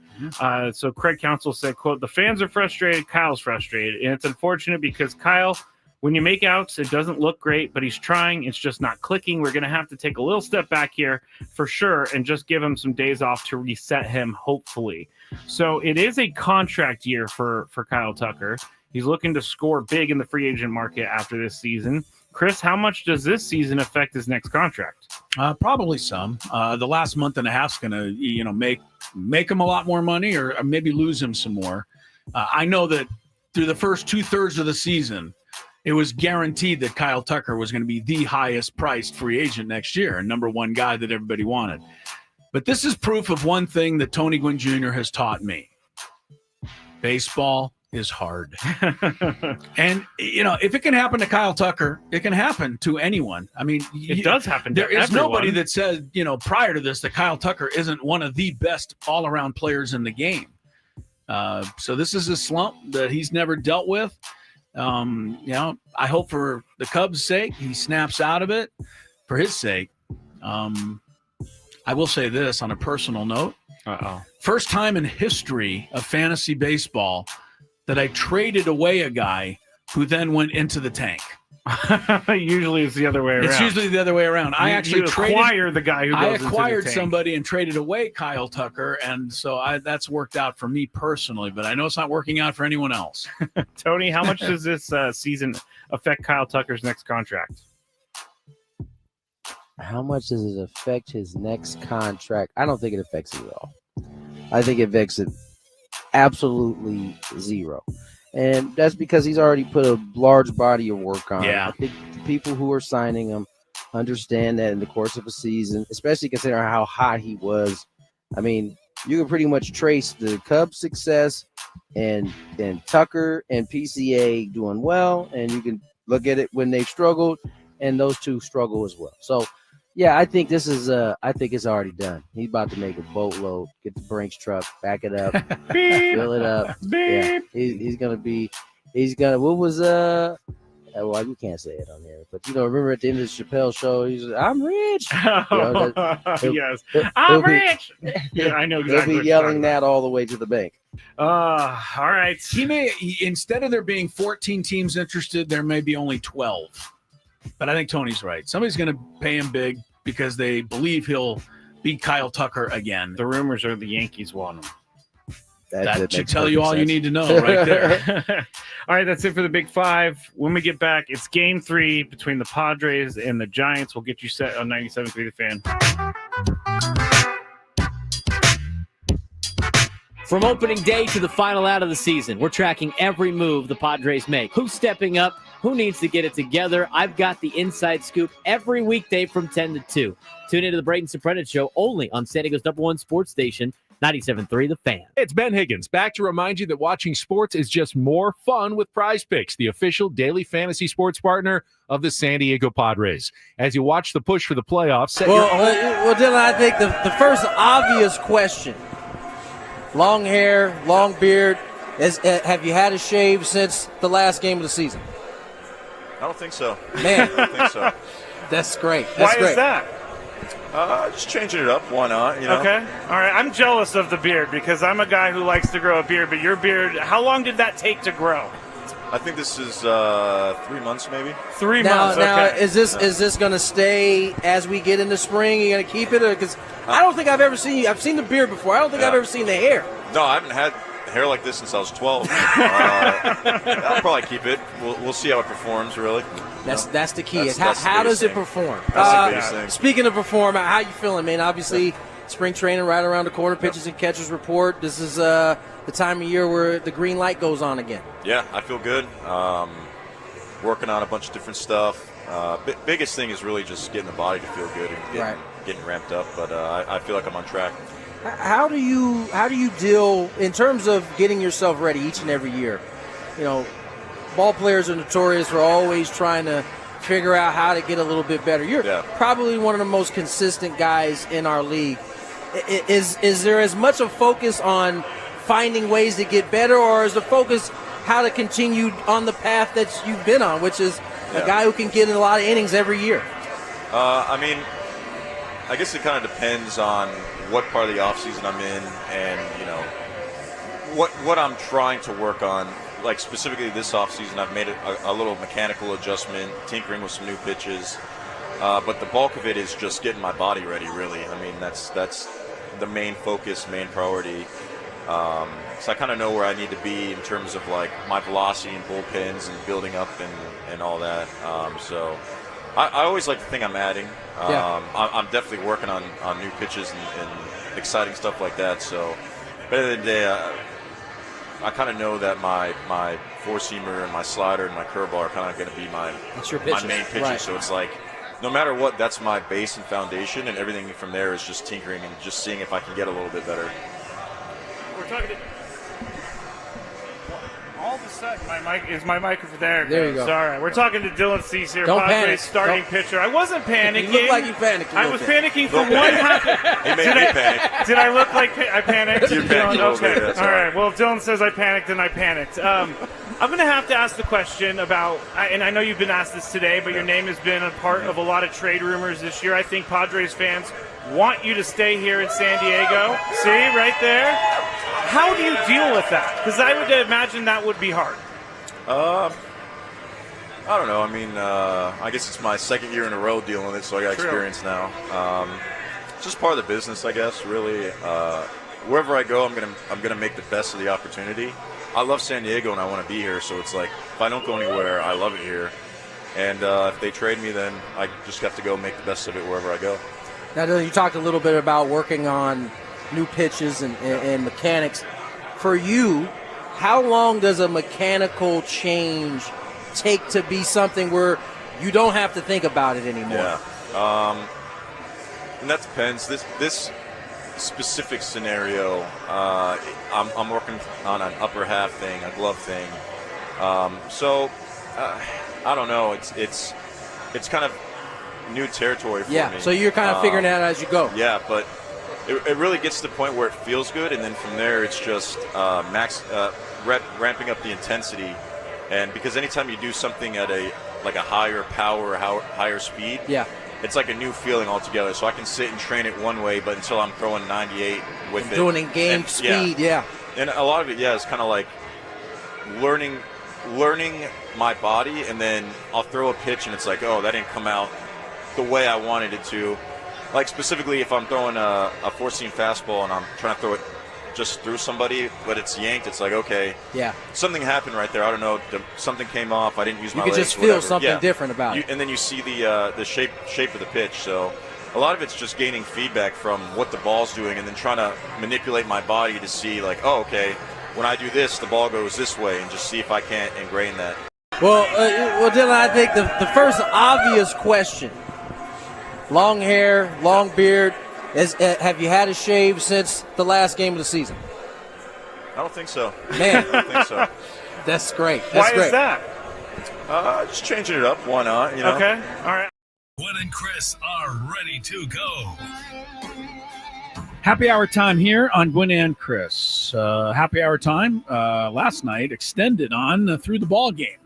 So Craig Counsell said, quote, "The fans are frustrated. Kyle's frustrated. And it's unfortunate because Kyle, when you make outs, it doesn't look great, but he's trying. It's just not clicking. We're going to have to take a little step back here for sure and just give him some days off to reset him, hopefully." So it is a contract year for Kyle Tucker. He's looking to score big in the free agent market after this season. Chris, how much does this season affect his next contract? Probably some. The last month and a half is going to, make him a lot more money or maybe lose him some more. I know that through the first 2/3 of the season, it was guaranteed that Kyle Tucker was going to be the highest priced free agent next year and number 1 guy that everybody wanted. But this is proof of one thing that Tony Gwynn Jr. has taught me. Baseball is hard. And, if it can happen to Kyle Tucker, it can happen to anyone. I mean, it does happen to There is everyone. nobody that said, prior to this, that Kyle Tucker isn't one of the best all-around players in the game. So this is a slump that he's never dealt with. I hope for the Cubs' sake, he snaps out of it for his sake. I will say this on a personal note. First time in history of fantasy baseball that I traded away a guy who then went into the tank. Usually it's the other way around. It's usually the other way around. I actually acquire the guy who goes into the acquired tank. somebody and traded away Kyle Tucker, and so that's worked out for me personally, but I know it's not working out for anyone else. Tony, how much does this season affect Kyle Tucker's next contract? How much does it affect his next contract? I don't think it affects it at all. I think it affects it absolutely zero. And that's because he's already put a large body of work on. Yeah. I think the people who are signing him understand that in the course of a season, especially considering how hot he was. I mean, you can pretty much trace the Cubs' success and Tucker and PCA doing well, and you can look at it when they struggled, and those two struggle as well. So, yeah, I think this is I think it's already done. He's about to make a boatload, get the Brinks truck, back it up, fill it up. Yeah, he's gonna. What was well, you can't say it on there, but remember at the end of the Chappelle show, he's like, "I'm rich." Yes, I'm rich. Yeah, I know exactly. He'll be yelling that all the way to the bank. All right. Instead of there being 14 teams interested, there may be only 12. But I think Tony's right. Somebody's going to pay him big because they believe he'll beat Kyle Tucker again. The rumors are the Yankees want him. That should tell you all you need to know right there. All right, that's it for the Big Five. When we get back, it's Game 3 between the Padres and the Giants. We'll get you set on 97.3 The Fan. From opening day to the final out of the season, we're tracking every move the Padres make. Who's stepping up? Who needs to get it together? I've got the inside scoop every weekday from 10 to 2. Tune into the Braden Soprano Show only on San Diego's #1 sports station, 97.3 The Fan. It's Ben Higgins, back to remind you that watching sports is just more fun with Prize Picks, the official daily fantasy sports partner of the San Diego Padres. As you watch the push for the playoffs, Well, Dylan, I think the first obvious question, long hair, long beard, is have you had a shave since the last game of the season? I don't think so. Man. I don't think so. That's great. Why is that? Just changing it up. Why not? Okay. All right. I'm jealous of the beard because I'm a guy who likes to grow a beard, but your beard, how long did that take to grow? I think this is 3 months, maybe. 3 months. Now, okay. is this going to stay as we get into spring? Are you going to keep it? Because I don't think I've ever seen you. I've seen the beard before. I don't think I've ever seen the hair. No, I haven't had hair like this since I was 12. I'll probably keep it. We'll see how it performs, really. That's the key. How does it perform? That's the biggest thing. Speaking of perform, how you feeling, man? Obviously, spring training right around the corner. Pitchers and catchers report. This is the time of year where the green light goes on again. Yeah, I feel good. Working on a bunch of different stuff. Biggest thing is really just getting the body to feel good and getting ramped up. But I feel like I'm on track. How do you deal in terms of getting yourself ready each and every year? Ball players are notorious for always trying to figure out how to get a little bit better. You're probably one of the most consistent guys in our league. Is there as much a focus on finding ways to get better, or is the focus how to continue on the path that you've been on, which is a guy who can get in a lot of innings every year? I mean, I guess it kind of depends on what part of the offseason I'm in and, what I'm trying to work on. Like specifically this offseason, I've made a little mechanical adjustment, tinkering with some new pitches. But the bulk of it is just getting my body ready, really. I mean, that's the main focus, main priority. So I kind of know where I need to be in terms of like my velocity and bullpens and building up and all that. So I always like to think I'm adding. I'm definitely working on new pitches and exciting stuff like that. So, but at the end of the day, I kind of know that my four-seamer and my slider and my curveball are kind of going to be my main pitches. Right. So it's like, no matter what, that's my base and foundation, and everything from there is just tinkering and just seeing if I can get a little bit better. We're talking to... All of a sudden, my mic over there. There you go. Sorry. We're talking to Dylan Cease here, Don't Padres panic. starting pitcher. I wasn't panicking. You look like you panicked. I was panicking for one half. He made me panic. Did I look like I panicked? You panicked a little bit, that's all right. Well, Dylan says I panicked, and I panicked. I'm going to have to ask the question about, and I know you've been asked this today, but your name has been a part of a lot of trade rumors this year. I think Padres fans want you to stay here in San Diego. See, right there? How do you deal with that? Because I would imagine that would be hard. I don't know. I mean, I guess it's my second year in a row dealing with it, so I got experience now. It's just part of the business, I guess. Really, wherever I go, I'm gonna make the best of the opportunity. I love San Diego and I want to be here, so it's like if I don't go anywhere, I love it here. And if they trade me, then I just have to go make the best of it wherever I go. Now, Dylan, you talked a little bit about working on new pitches and mechanics. For you, how long does a mechanical change take to be something where you don't have to think about it anymore? Yeah. And that depends. This specific scenario, I'm working on an upper half thing, a glove thing. So I don't know. It's kind of new territory for me. Yeah. So you're kind of figuring it out as you go. Yeah, but it really gets to the point where it feels good, and then from there it's just ramping up the intensity. And because anytime you do something at a higher power, higher speed, yeah, it's like a new feeling altogether. So I can sit and train it one way, but until I'm throwing 98 with it. Doing it in game speed, yeah. And a lot of it, is kind of like learning my body, and then I'll throw a pitch and it's like, oh, that didn't come out the way I wanted it to. Like specifically if I'm throwing a four-seam fastball and I'm trying to throw it just through somebody, but it's yanked, it's like, okay, yeah, something happened right there. I don't know, something came off. I didn't use my legs. You could just feel something different about it. And then you see the shape of the pitch. So a lot of it's just gaining feedback from what the ball's doing, and then trying to manipulate my body to see, like, oh, okay, when I do this, the ball goes this way, and just see if I can't ingrain that. Well, Dylan, I think the first obvious question: long hair, long beard. Have you had a shave since the last game of the season? I don't think so. Man. I don't think so. That's great. Why is that? Just changing it up. Why not? Okay. All right. Gwynn and Chris are ready to go. Happy hour time here on Gwynn and Chris. Happy hour time last night extended on through the ball game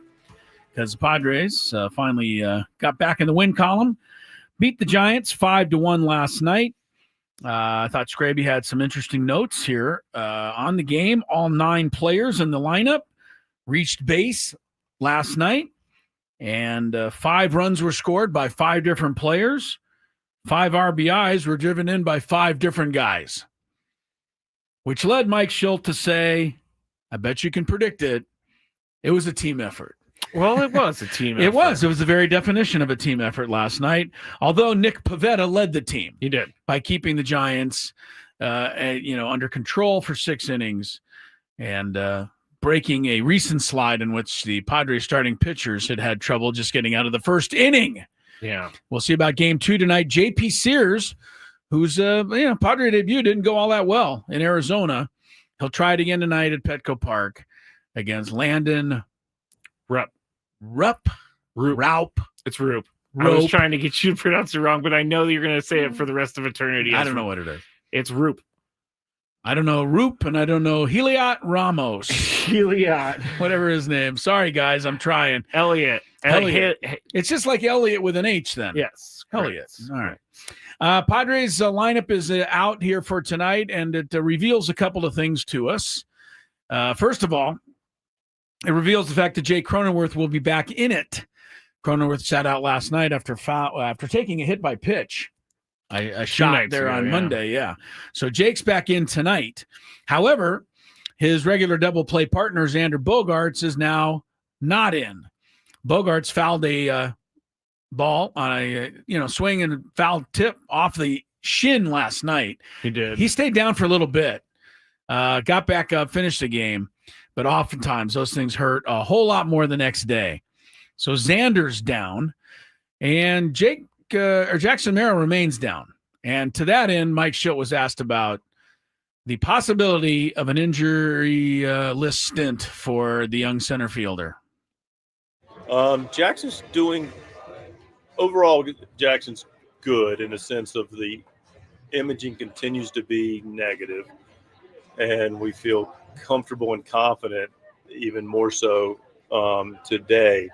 because the Padres finally got back in the win column, beat the Giants 5-1 last night. I thought Skraby had some interesting notes here on the game. All 9 players in the lineup reached base last night, and 5 runs were scored by 5 different players. 5 RBIs were driven in by 5 different guys, which led Mike Schilt to say, I bet you can predict it, it was a team effort. Well, it was a team effort. It was the very definition of a team effort last night, although Nick Pivetta led the team. He did. By keeping the Giants under control for 6 innings and breaking a recent slide in which the Padres starting pitchers had trouble just getting out of the first inning. Yeah. We'll see about game 2 tonight. JP Sears, whose Padre debut didn't go all that well in Arizona. He'll try it again tonight at Petco Park against Landon Rupp. It's Roop. I was trying to get you to pronounce it wrong, but I know that you're going to say it for the rest of eternity. I don't know what it is. It's Roop. I don't know Roop, and I don't know Heliot Ramos. Heliot. Whatever his name. Sorry, guys. I'm trying. Elliot. It's just like Elliot with an H then. Yes. Elliot. All right. Padres lineup is out here for tonight, and it reveals a couple of things to us. First of all, it reveals the fact that Jake Cronenworth will be back in it. Cronenworth sat out last night after taking a hit by pitch. A shot there on Monday, yeah. So Jake's back in tonight. However, his regular double play partner, Xander Bogaerts, is now not in. Bogaerts fouled a ball on a swing and foul tip off the shin last night. He did. He stayed down for a little bit, got back up, finished the game. But oftentimes those things hurt a whole lot more the next day. So Xander's down, and Jackson Merrill remains down. And to that end, Mike Schilt was asked about the possibility of an injury list stint for the young center fielder. Jackson's doing overall. Jackson's good in the sense of the imaging continues to be negative, and we feel comfortable and confident, even more so today,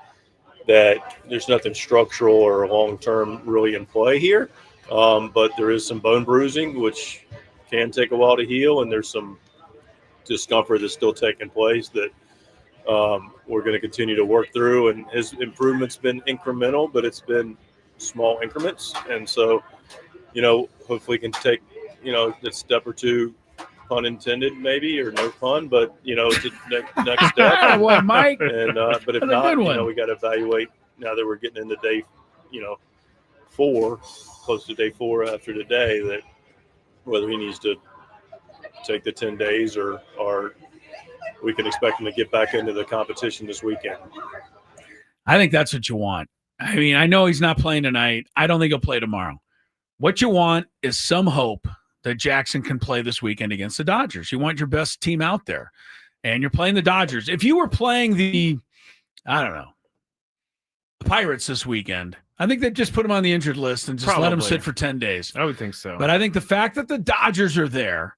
that there's nothing structural or long-term really in play here. But there is some bone bruising, which can take a while to heal, and there's some discomfort that's still taking place that we're going to continue to work through. And his improvement's been incremental, but it's been small increments. And so, hopefully can take, a step or two, pun intended, maybe, or no pun, but it's a next step. Well, Mike. And but if not, we got to evaluate now that we're getting into day, 4, close to day 4 after today, that whether he needs to take the 10 days or we can expect him to get back into the competition this weekend. I think that's what you want. I mean, I know he's not playing tonight. I don't think he'll play tomorrow. What you want is some hope that Jackson can play this weekend against the Dodgers. You want your best team out there, and you're playing the Dodgers. If you were playing the Pirates this weekend, I think they'd just put him on the injured list and just let him sit for 10 days. I would think so. But I think the fact that the Dodgers are there,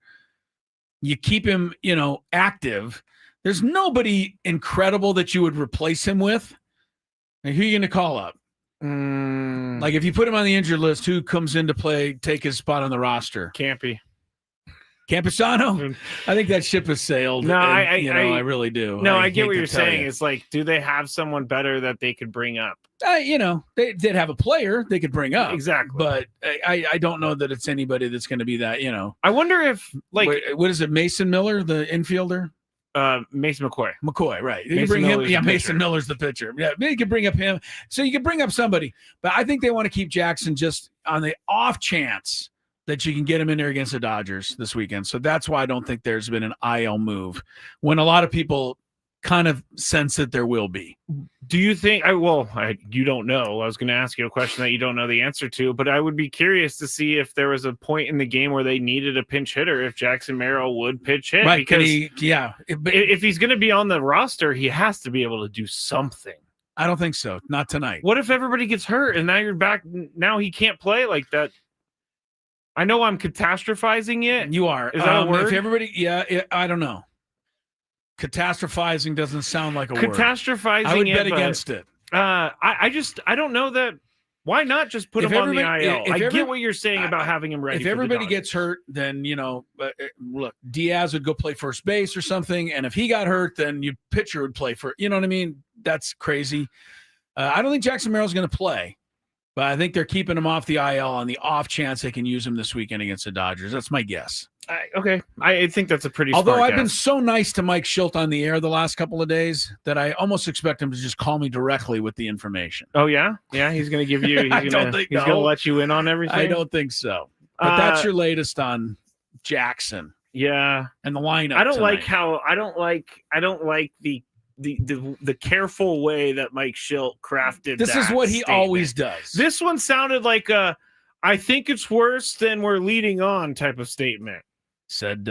you keep him, active. There's nobody incredible that you would replace him with. Like, who are you going to call up? Like, if you put him on the injured list, who comes in to take his spot on the roster? Campusano? I think that ship has sailed. No, I really do. No, I get what you're saying. It's like, do they have someone better that they could bring up? They did have a player they could bring up. Exactly. But I don't know that it's anybody that's going to be that, I wonder if, like... What is it, Mason Miller, the infielder? Mason McCoy. McCoy, right. You bring him. Yeah, Mason Miller's the pitcher. Yeah, you can bring up him. So you can bring up somebody. But I think they want to keep Jackson just on the off chance that you can get him in there against the Dodgers this weekend. So that's why I don't think there's been an IL move when a lot of people kind of sense that there will be. Do you think you don't know. I was going to ask you a question that you don't know the answer to, but I would be curious to see if there was a point in the game where they needed a pinch hitter, if Jackson Merrill would pitch hit. Right. Because if he's going to be on the roster, he has to be able to do something. I don't think so. Not tonight. What if everybody gets hurt and now you're back? Now he can't play like that. I know I'm catastrophizing it. You are. Is that a word? If everybody, I don't know. Catastrophizing doesn't sound like a word. Catastrophizing. I would bet against it. I don't know that. Why not just put him on the IL? I get what you're saying about having him ready. If everybody gets hurt, then look, Diaz would go play first base or something, and if he got hurt, then your pitcher would play for. You know what I mean? That's crazy. I don't think Jackson Merrill's going to play. But I think they're keeping him off the IL on the off chance they can use him this weekend against the Dodgers. That's my guess. Okay. I think that's a pretty Although smart I've been guess. so nice to Mike Schilt on the air the last couple of days that I almost expect him to just call me directly with the information. Oh, yeah? Yeah, he's going to give you – he's going to let you in on everything? I don't think so. But that's your latest on Jackson. Yeah. And the lineup I don't tonight. like how – I don't like the careful way that Mike Schilt crafted This is what he always does. This one sounded like a I think it's worse than we're leading on type of statement. Said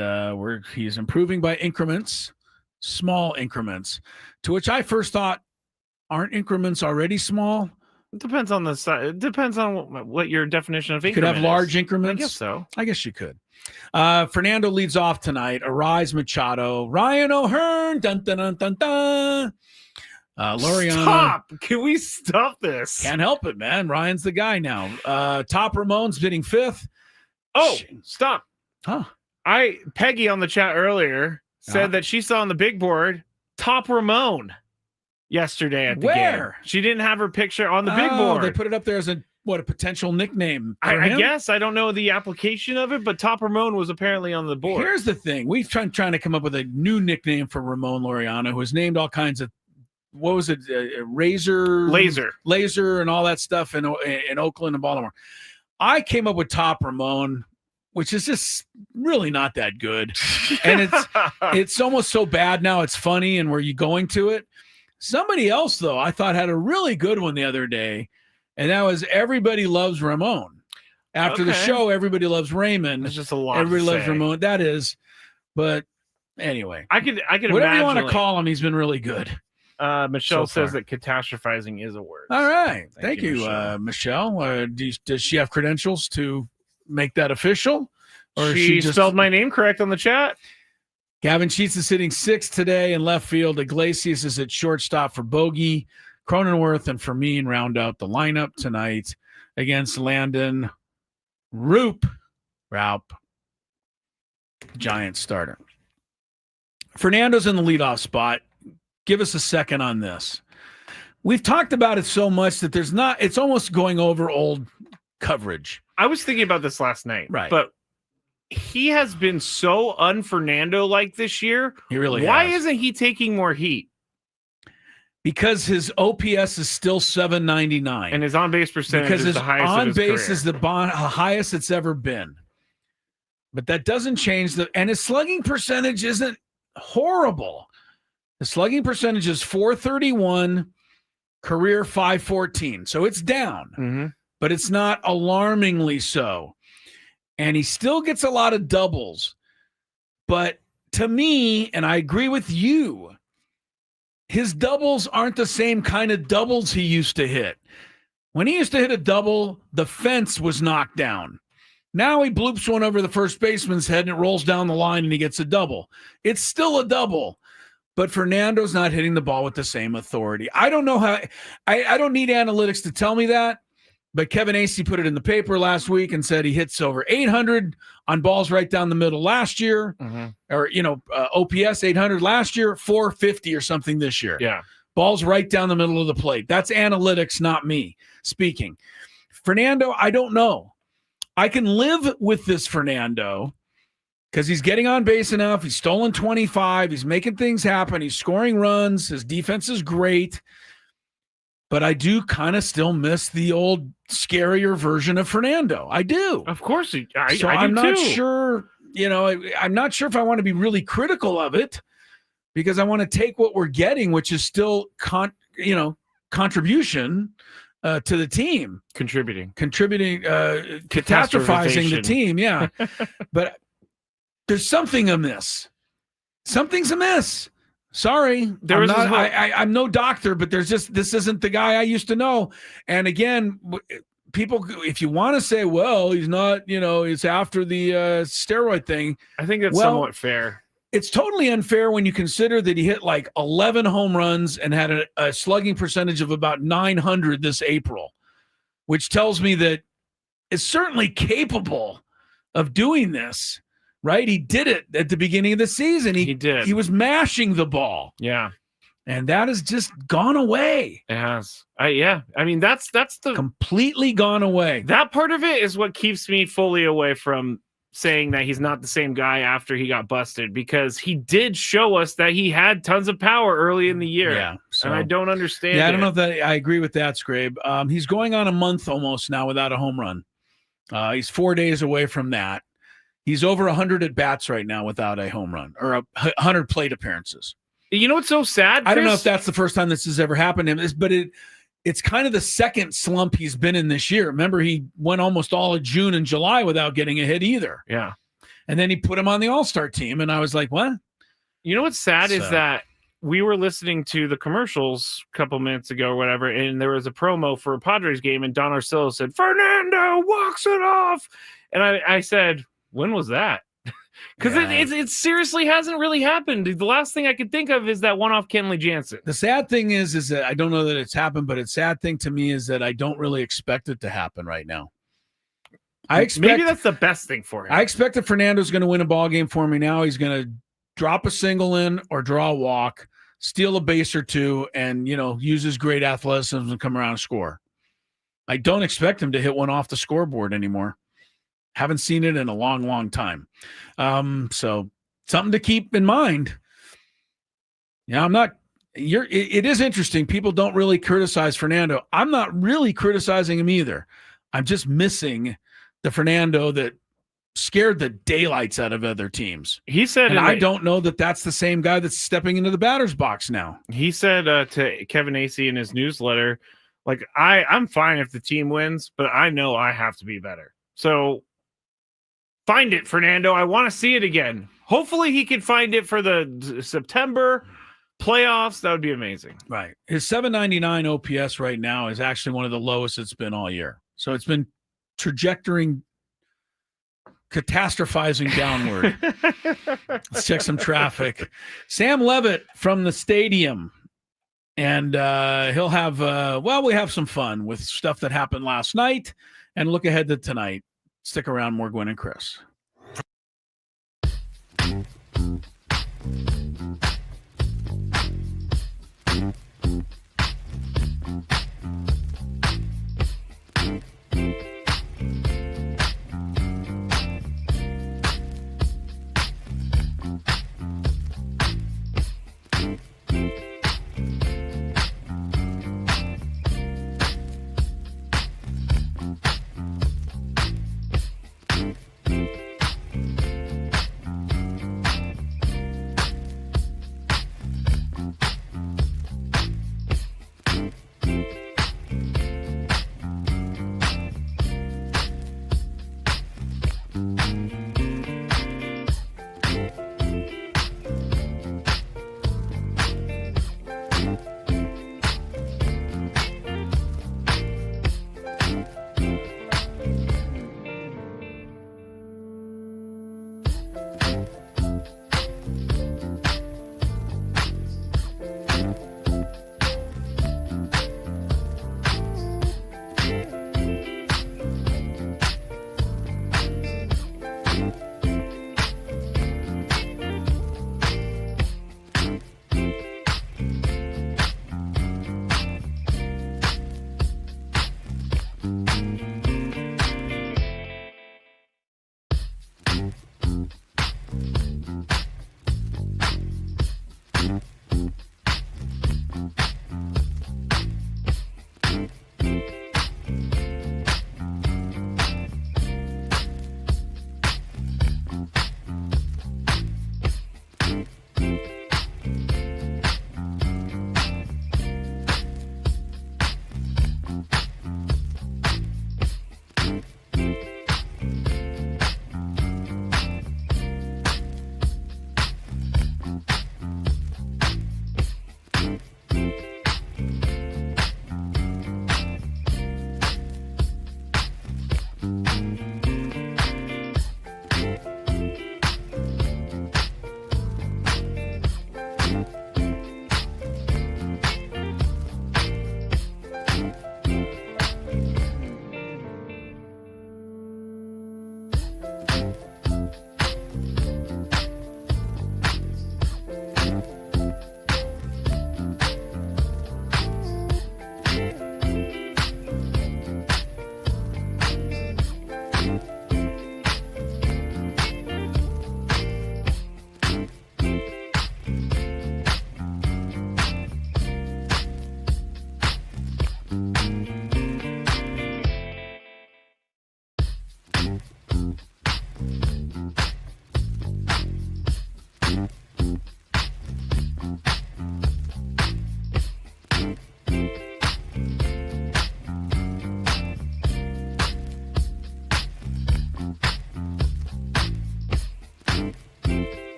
he's improving by increments, small increments, to which I first thought, aren't increments already small? It depends on the size. It depends on what your definition of You could increment have large is. increments. I guess so. I guess you could. Fernando leads off tonight. Arise Machado, Ryan O'Hearn, dun dun dun dun dun. Loriano. Stop! Can we stop this? Can't help it, man. Ryan's the guy now. Top Ramon's hitting fifth. Oh, stop! Huh? Peggy on the chat earlier said that she saw on the big board Top Ramon yesterday at the game. She didn't have her picture on the big board. They put it up there as a potential nickname for I him? guess. I don't know the application of it, but Top Ramon was apparently on the board. Here's the thing. We've trying to come up with a new nickname for Ramon Laureano, who has named all kinds of, what was it? Laser and all that stuff in Oakland and Baltimore. I came up with Top Ramon, which is just really not that good. And it's almost so bad now it's funny, and were you going to it? Somebody else, though, I thought had a really good one the other day, and that was Everybody Loves Ramon. After the show, Everybody Loves Raymond. It's just a lot. Everybody loves Ramon. That is, but anyway. I could whatever imagine, you want to call him, he's been really good. Michelle so says that catastrophizing is a word. All right. Thank you, Michelle. Does she have credentials to make that official? Or she just spelled my name correct on the chat. Gavin Sheets is sitting sixth today in left field. Iglesias is at shortstop for Bogey. Cronenworth and Fermin round out the lineup tonight against Landon Raup, Giant starter. Fernando's in the leadoff spot. Give us a second on this. We've talked about it so much that it's almost going over old coverage. I was thinking about this last night. Right. But he has been so un-Fernando like this year. He really Why has. isn't he taking more heat? Because his OPS is still 799. And his on-base percentage is the highest of his on-base career. is the highest it's ever been. But that doesn't change and his slugging percentage isn't horrible. The slugging percentage is .431, career 514. So it's down, but it's not alarmingly so. And he still gets a lot of doubles. But to me, and I agree with you, his doubles aren't the same kind of doubles he used to hit. When he used to hit a double, the fence was knocked down. Now he bloops one over the first baseman's head and it rolls down the line and he gets a double. It's still a double, but Fernando's not hitting the ball with the same authority. I don't know how – I don't need analytics to tell me that, but Kevin Acee put it in the paper last week and said he hits over 800 on balls right down the middle last year, or, OPS 800 last year, 450 or something this year. Yeah. Balls right down the middle of the plate. That's analytics, not me speaking. Fernando, I don't know. I can live with this Fernando because he's getting on base enough. He's stolen 25. He's making things happen. He's scoring runs. His defense is great. But I do kind of still miss the old, scarier version of Fernando. I do. Of course. I do I'm not too. sure, I'm not sure if I want to be really critical of it because I want to take what we're getting, which is still, contribution to the team. Contributing, catastrophizing the team. Yeah. But there's something amiss. Something's amiss. Sorry. I'm no doctor, but this isn't the guy I used to know. And again, people, if you want to say, well, he's not, it's after the steroid thing. I think that's somewhat fair. It's totally unfair when you consider that he hit like 11 home runs and had a slugging percentage of about 900 this April, which tells me that it's certainly capable of doing this, right? He did it at the beginning of the season. He did. He was mashing the ball. Yeah. And that has just gone away. It has. Yeah. I mean, that's the completely gone away. That part of it is what keeps me fully away from saying that he's not the same guy after he got busted, because he did show us that he had tons of power early in the year. Yeah. And I don't understand. Yeah, I don't know if I agree with that, Skrabe. He's going on a month almost now without a home run. He's 4 days away from that. He's over 100 at bats right now without a home run, or 100 plate appearances. You know what's so sad, Chris? I don't know if that's the first time this has ever happened to him, but it's kind of the second slump he's been in this year. Remember, he went almost all of June and July without getting a hit either. Yeah. And then he put him on the All-Star team, and I was like, what? You know what's sad is that we were listening to the commercials a couple minutes ago or whatever, and there was a promo for a Padres game, and Don Arcillo said, Fernando walks it off. And I said, when was that? Because it seriously hasn't really happened. The last thing I could think of is that one off Kenley Jansen. The sad thing is that I don't know that it's happened, but the sad thing to me is that I don't really expect it to happen right now. Maybe that's the best thing for him. I expect that Fernando's going to win a ball game for me now. He's going to drop a single in or draw a walk, steal a base or two, and use his great athleticism and come around and score. I don't expect him to hit one off the scoreboard anymore. Haven't seen it in a long, long time. So something to keep in mind. Yeah, it is interesting. People don't really criticize Fernando. I'm not really criticizing him either. I'm just missing the Fernando that scared the daylights out of other teams. He said, and I don't know that that's the same guy that's stepping into the batter's box now. He said to Kevin Acee in his newsletter, like, I'm fine if the team wins, but I know I have to be better. So find it, Fernando. I want to see it again. Hopefully he can find it for the September playoffs. That would be amazing. Right. His 799 OPS right now is actually one of the lowest it's been all year. So it's been catastrophizing downward. Let's check some traffic. Sam Levit from the stadium. And he'll have, we have some fun with stuff that happened last night and look ahead to tonight. Stick around, more Gwynn and Chris.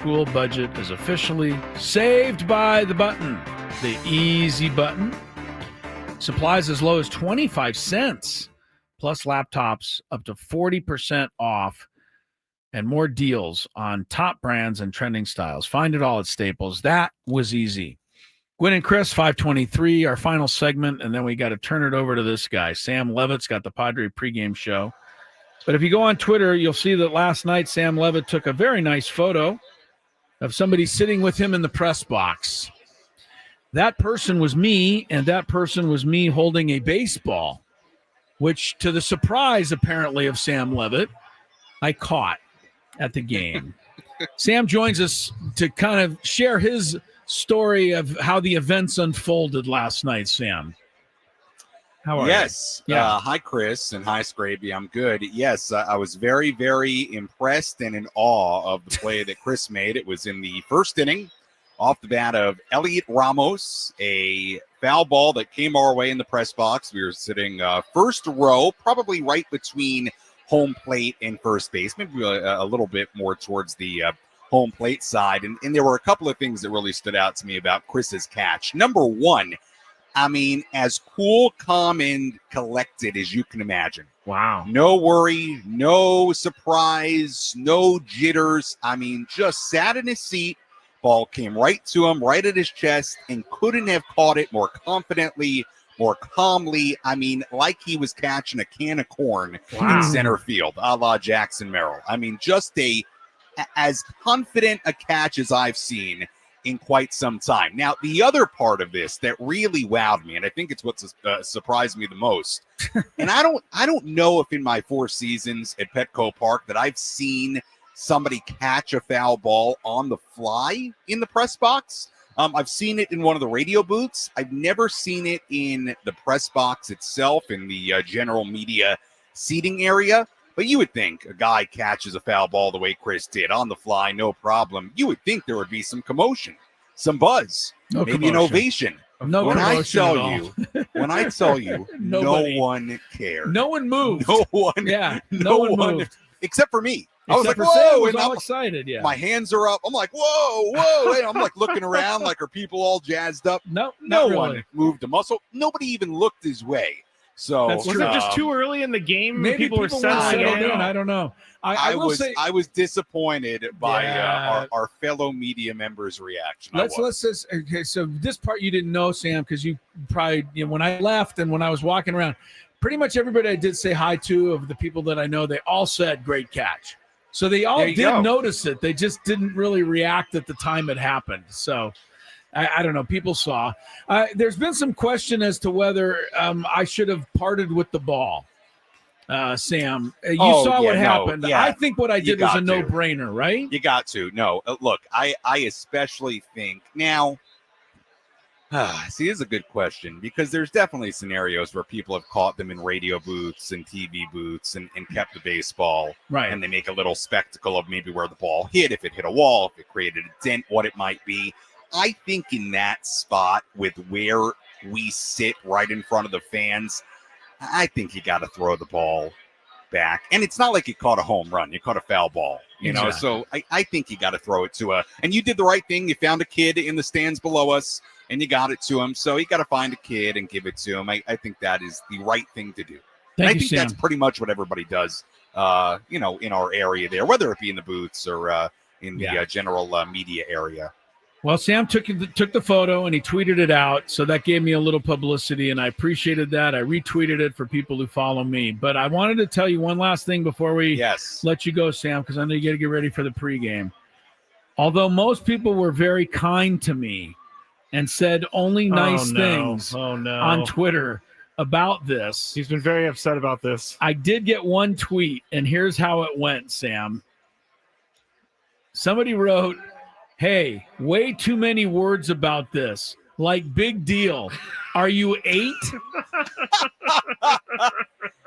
school budget is officially saved by the button, the easy button. Supplies as low as 25 cents, plus laptops up to 40% off, and more deals on top brands and trending styles. Find it all at Staples. That was easy. Gwynn and Chris, 523, our final segment, and then we got to turn it over to this guy. Sam Levit's got the Padre pregame show. But if you go on Twitter, you'll see that last night Sam Levit took a very nice photo of somebody sitting with him in the press box. That person was me, and that person was me holding a baseball, which, to the surprise, apparently, of Sam Levit, I caught at the game. Sam joins us to kind of share his story of how the events unfolded last night. Sam, how are you? Yes. Yeah. Hi, Chris, and hi, Skraby. I'm good. Yes, I was very, very impressed and in awe of the play that Chris made. It was in the first inning, off the bat of Elliot Ramos, a foul ball that came our way in the press box. We were sitting first row, probably right between home plate and first base, maybe a little bit more towards the home plate side. And there were a couple of things that really stood out to me about Chris's catch. Number one, I mean, as cool, calm, and collected as you can imagine. Wow. No worry, no surprise, no jitters. I mean, just sat in his seat. Ball came right to him, right at his chest, and couldn't have caught it more confidently, more calmly. I mean, like he was catching a can of corn in center field, a la Jackson Merrill. I mean, just as confident a catch as I've seen in quite some time. Now, the other part of this that really wowed me, and I think it's what surprised me the most, and I don't know if in my 4 seasons at Petco Park that I've seen somebody catch a foul ball on the fly in the press box. I've seen it in one of the radio booths. I've never seen it in the press box itself in the general media seating area. But you would think a guy catches a foul ball the way Chris did on the fly, no problem. You would think there would be some commotion, some buzz, maybe an ovation. No when I commotion tell at you, no one cared. No one moved. No one. Yeah. No one moved. except for me. I was Except like, for Sam whoa, was and all I'm excited. Yeah. My hands are up. I'm like, whoa. And I'm like looking around, like, are people all jazzed up? No one really. moved a muscle. Nobody even looked his way. So was it just too early in the game? Maybe people were settling in. I don't know. I was disappointed by our fellow media members' reaction. Let's just okay. So this part you didn't know, Sam, because you probably when I left and when I was walking around, pretty much everybody I did say hi to of the people that I know, they all said great catch. So they all did notice it. They just didn't really react at the time it happened. So I don't know. People saw. There's been some question as to whether I should have parted with the ball. Sam, you saw what happened. Yeah. I think what I did was a no-brainer, right? You got to. No, look, I especially think now. See, this is a good question because there's definitely scenarios where people have caught them in radio booths and TV booths and kept the baseball. Right. And they make a little spectacle of maybe where the ball hit, if it hit a wall, if it created a dent, what it might be. I think in that spot with where we sit right in front of the fans, I think you got to throw the ball back. And it's not like you caught a home run. You caught a foul ball, you know? So I think you got to throw it to and you did the right thing. You found a kid in the stands below us and you got it to him. So you got to find a kid and give it to him. I think that is the right thing to do. And I think that's pretty much what everybody does, in our area there, whether it be in the booths or in the general media area. Well, Sam took the photo and he tweeted it out, so that gave me a little publicity, and I appreciated that. I retweeted it for people who follow me. But I wanted to tell you one last thing before we let you go, Sam, because I know you got to get ready for the pregame. Although most people were very kind to me and said only nice things on Twitter about this. He's been very upset about this. I did get one tweet, and here's how it went, Sam. Somebody wrote, "Hey, way too many words about this. Like, big deal. Are you 8?"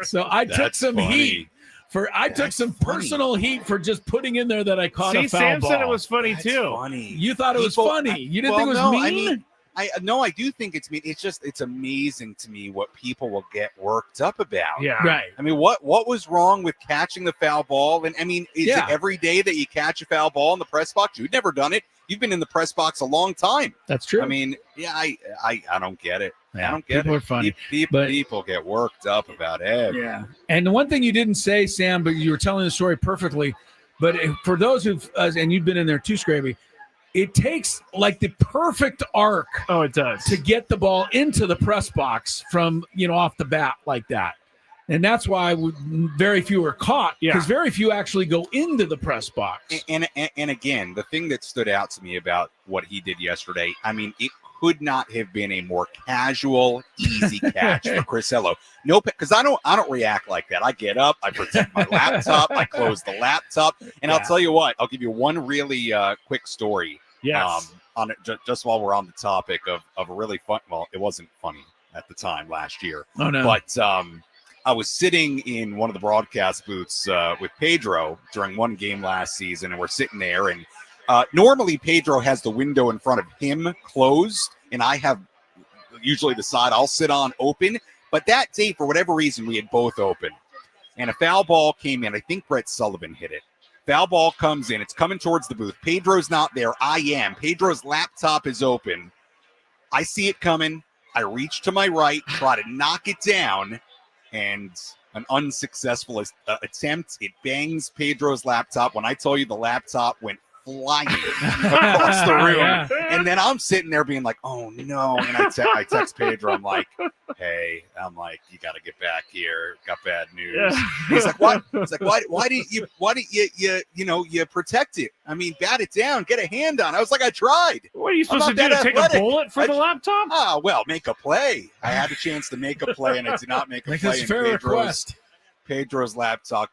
So I took some heat. Took some personal heat for just putting in there that I caught a foul Sam ball. said it was funny too. Funny. You thought it was funny. You didn't think it was mean? I do think it's amazing to me what people will get worked up about. Yeah. Right. I mean, what was wrong with catching the foul ball? And I mean, is it every day that you catch a foul ball in the press box? You've never done it. You've been in the press box a long time. That's true. I mean, I don't get it. Yeah, I don't get it. people are funny. People get worked up about it. Yeah. And the one thing you didn't say, Sam, but you were telling the story perfectly. But for those who've, and you've been in there too, Skraby, it takes like the perfect arc. Oh, it does. To get the ball into the press box from, off the bat like that. And that's why very few are caught, because very few actually go into the press box. And again, the thing that stood out to me about what he did yesterday, I mean, it could not have been a more casual, easy catch for Crisello. No, because I don't react like that. I get up, I protect my laptop, I close the laptop, and I'll tell you what. I'll give you one really quick story. Yes. On it, just while we're on the topic of a really fun. Well, it wasn't funny at the time last year. Oh no. But I was sitting in one of the broadcast booths with Pedro during one game last season, and we're sitting there. And normally Pedro has the window in front of him closed, and I have usually the side I'll sit on open. But that day, for whatever reason, we had both open, and a foul ball came in. I think Brett Sullivan hit it. Foul ball comes in. It's coming towards the booth. Pedro's not there. I am. Pedro's laptop is open. I see it coming. I reach to my right, try to knock it down, and an unsuccessful attempt. It bangs Pedro's laptop. When I tell you the laptop went flying across the room. Yeah. And then I'm sitting there being like, oh, no. And I text Pedro. I'm like, hey, you got to get back here. Got bad news. Yeah. He's like, what? He's like, why didn't you protect it? I mean, bat it down, get a hand on it. I was like, I tried. What are you supposed to do? Take a bullet for the laptop? Oh, well, make a play. I had a chance to make a play, and I did not make a play. That's a fair request. Pedro's laptop.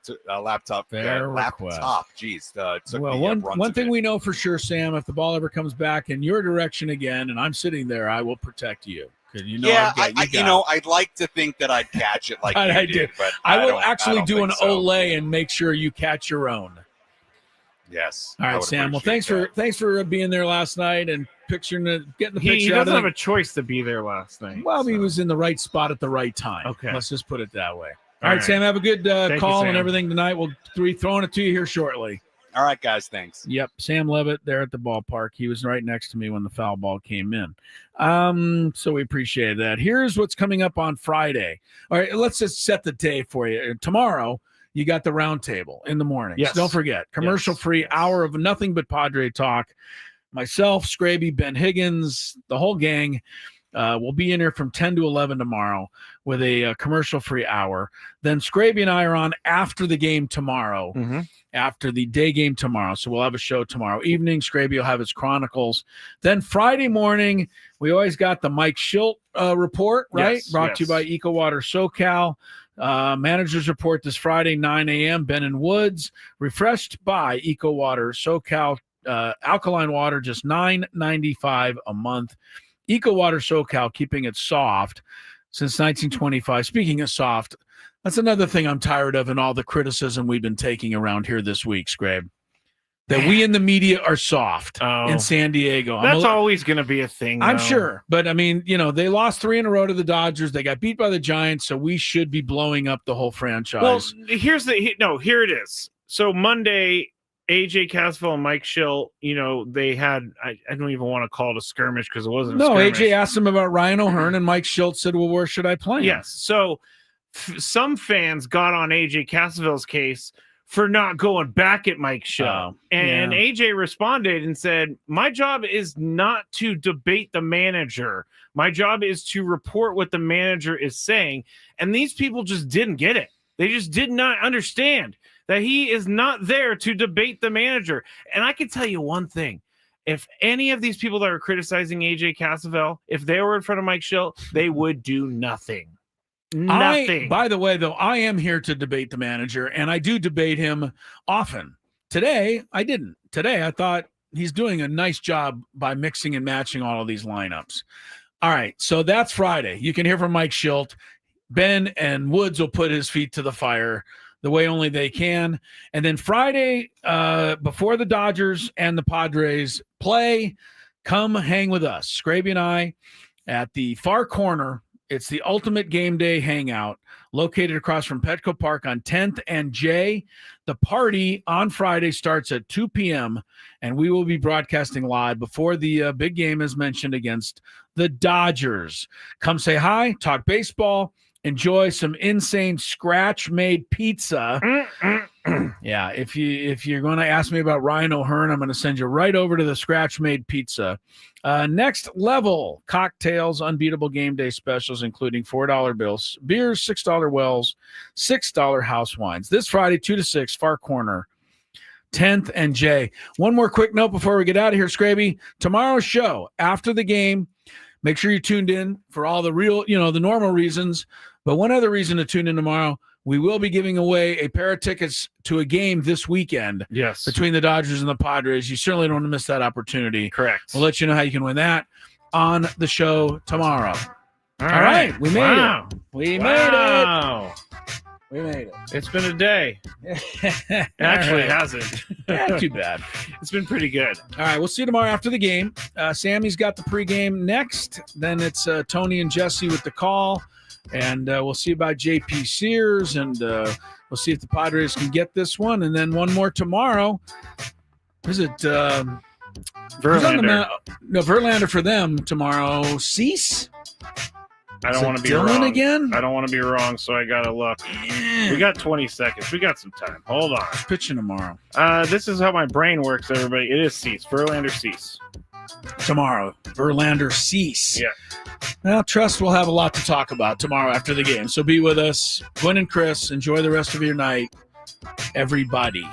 Geez. Well, one thing we know for sure, Sam, if the ball ever comes back in your direction again, and I'm sitting there, I will protect you. I'd like to think that I'd catch it like you did, but I will actually do an Olay and make sure you catch your own. Yes. All right, Sam. Well, thanks for being there last night and getting the picture. He doesn't have a choice to be there last night. Well, he was in the right spot at the right time. Okay. Let's just put it that way. All right, Sam, have a good call and everything tonight. We'll be throwing it to you here shortly. All right, guys, thanks. Yep, Sam Levit there at the ballpark. He was right next to me when the foul ball came in. So we appreciate that. Here's what's coming up on Friday. All right, let's just set the day for you. Tomorrow, you got the roundtable in the morning. Yes. Don't forget, commercial-free hour of nothing but Padre talk. Myself, Skraby, Ben Higgins, the whole gang. We'll be in here from 10 to 11 tomorrow with a commercial-free hour. Then Skraby and I are on after the game tomorrow, after the day game tomorrow. So we'll have a show tomorrow evening. Skraby will have his Chronicles. Then Friday morning, we always got the Mike Schilt report, right? Yes, Brought to you by EcoWater SoCal. Manager's report this Friday, 9 a.m. Ben and Woods, refreshed by EcoWater SoCal. Alkaline water, just $9.95 a month. EcoWater SoCal, keeping it soft since 1925. Speaking of soft, that's another thing I'm tired of in all the criticism we've been taking around here this week, Scrabe. That we in the media are soft in San Diego. That's always going to be a thing, I'm sure. But, I mean, they lost 3 in a row to the Dodgers. They got beat by the Giants, so we should be blowing up the whole franchise. Well, here it is. So Monday, AJ Casville and Mike Schill, they had, I don't even want to call it a skirmish because it wasn't a skirmish. AJ asked him about Ryan O'Hearn, and Mike Schilt said, well, where should I play him? Yes. So some fans got on AJ Casville's case for not going back at Mike Schill. And AJ responded and said, my job is not to debate the manager. My job is to report what the manager is saying. And these people just didn't get it. They just did not understand that he is not there to debate the manager. And I can tell you one thing. If any of these people that are criticizing AJ Casville, if they were in front of Mike Schill, they would do nothing. Nothing. By the way, though, I am here to debate the manager, and I do debate him often. Today, I didn't. Today, I thought he's doing a nice job by mixing and matching all of these lineups. All right, so that's Friday. You can hear from Mike Schilt. Ben and Woods will put his feet to the fire the way only they can. And then Friday, before the Dodgers and the Padres play, come hang with us, Skraby and I, at the far corner. It's the ultimate game day hangout located across from Petco Park on 10th and J. The party on Friday starts at 2 p.m., and we will be broadcasting live before the big game, as mentioned, against the Dodgers. Come say hi, talk baseball, enjoy some insane scratch-made pizza. Yeah, if you're going to ask me about Ryan O'Hearn, I'm going to send you right over to the scratch-made pizza. Next level cocktails, unbeatable game day specials, including $4 bills, beers, $6 wells, $6 house wines. This Friday, 2 to 6, far corner, 10th and J. One more quick note before we get out of here, Skraby. Tomorrow's show, after the game, make sure you tuned in for all the real, the normal reasons. But one other reason to tune in tomorrow, we will be giving away a pair of tickets to a game this weekend. Yes. Between the Dodgers and the Padres. You certainly don't want to miss that opportunity. Correct. We'll let you know how you can win that on the show tomorrow. All right. We made it. We made it. We made it. It's been a day. Actually, it hasn't. Not too bad. It's been pretty good. All right. We'll see you tomorrow after the game. Sammy's got the pregame next. Then it's Tony and Jesse with the call. And we'll see about JP Sears, and we'll see if the Padres can get this one. And then one more tomorrow. Is it Verlander? Verlander for them tomorrow. Cease? I don't want to be Dylan wrong. Again? I don't want to be wrong, so I got to look. We got 20 seconds. We got some time. Hold on. Who's pitching tomorrow? This is how my brain works, everybody. It is Cease. Verlander Cease. Tomorrow. Verlander Cease. Yeah. Well, trust we'll have a lot to talk about tomorrow after the game. So be with us. Gwynn and Chris, enjoy the rest of your night. Everybody.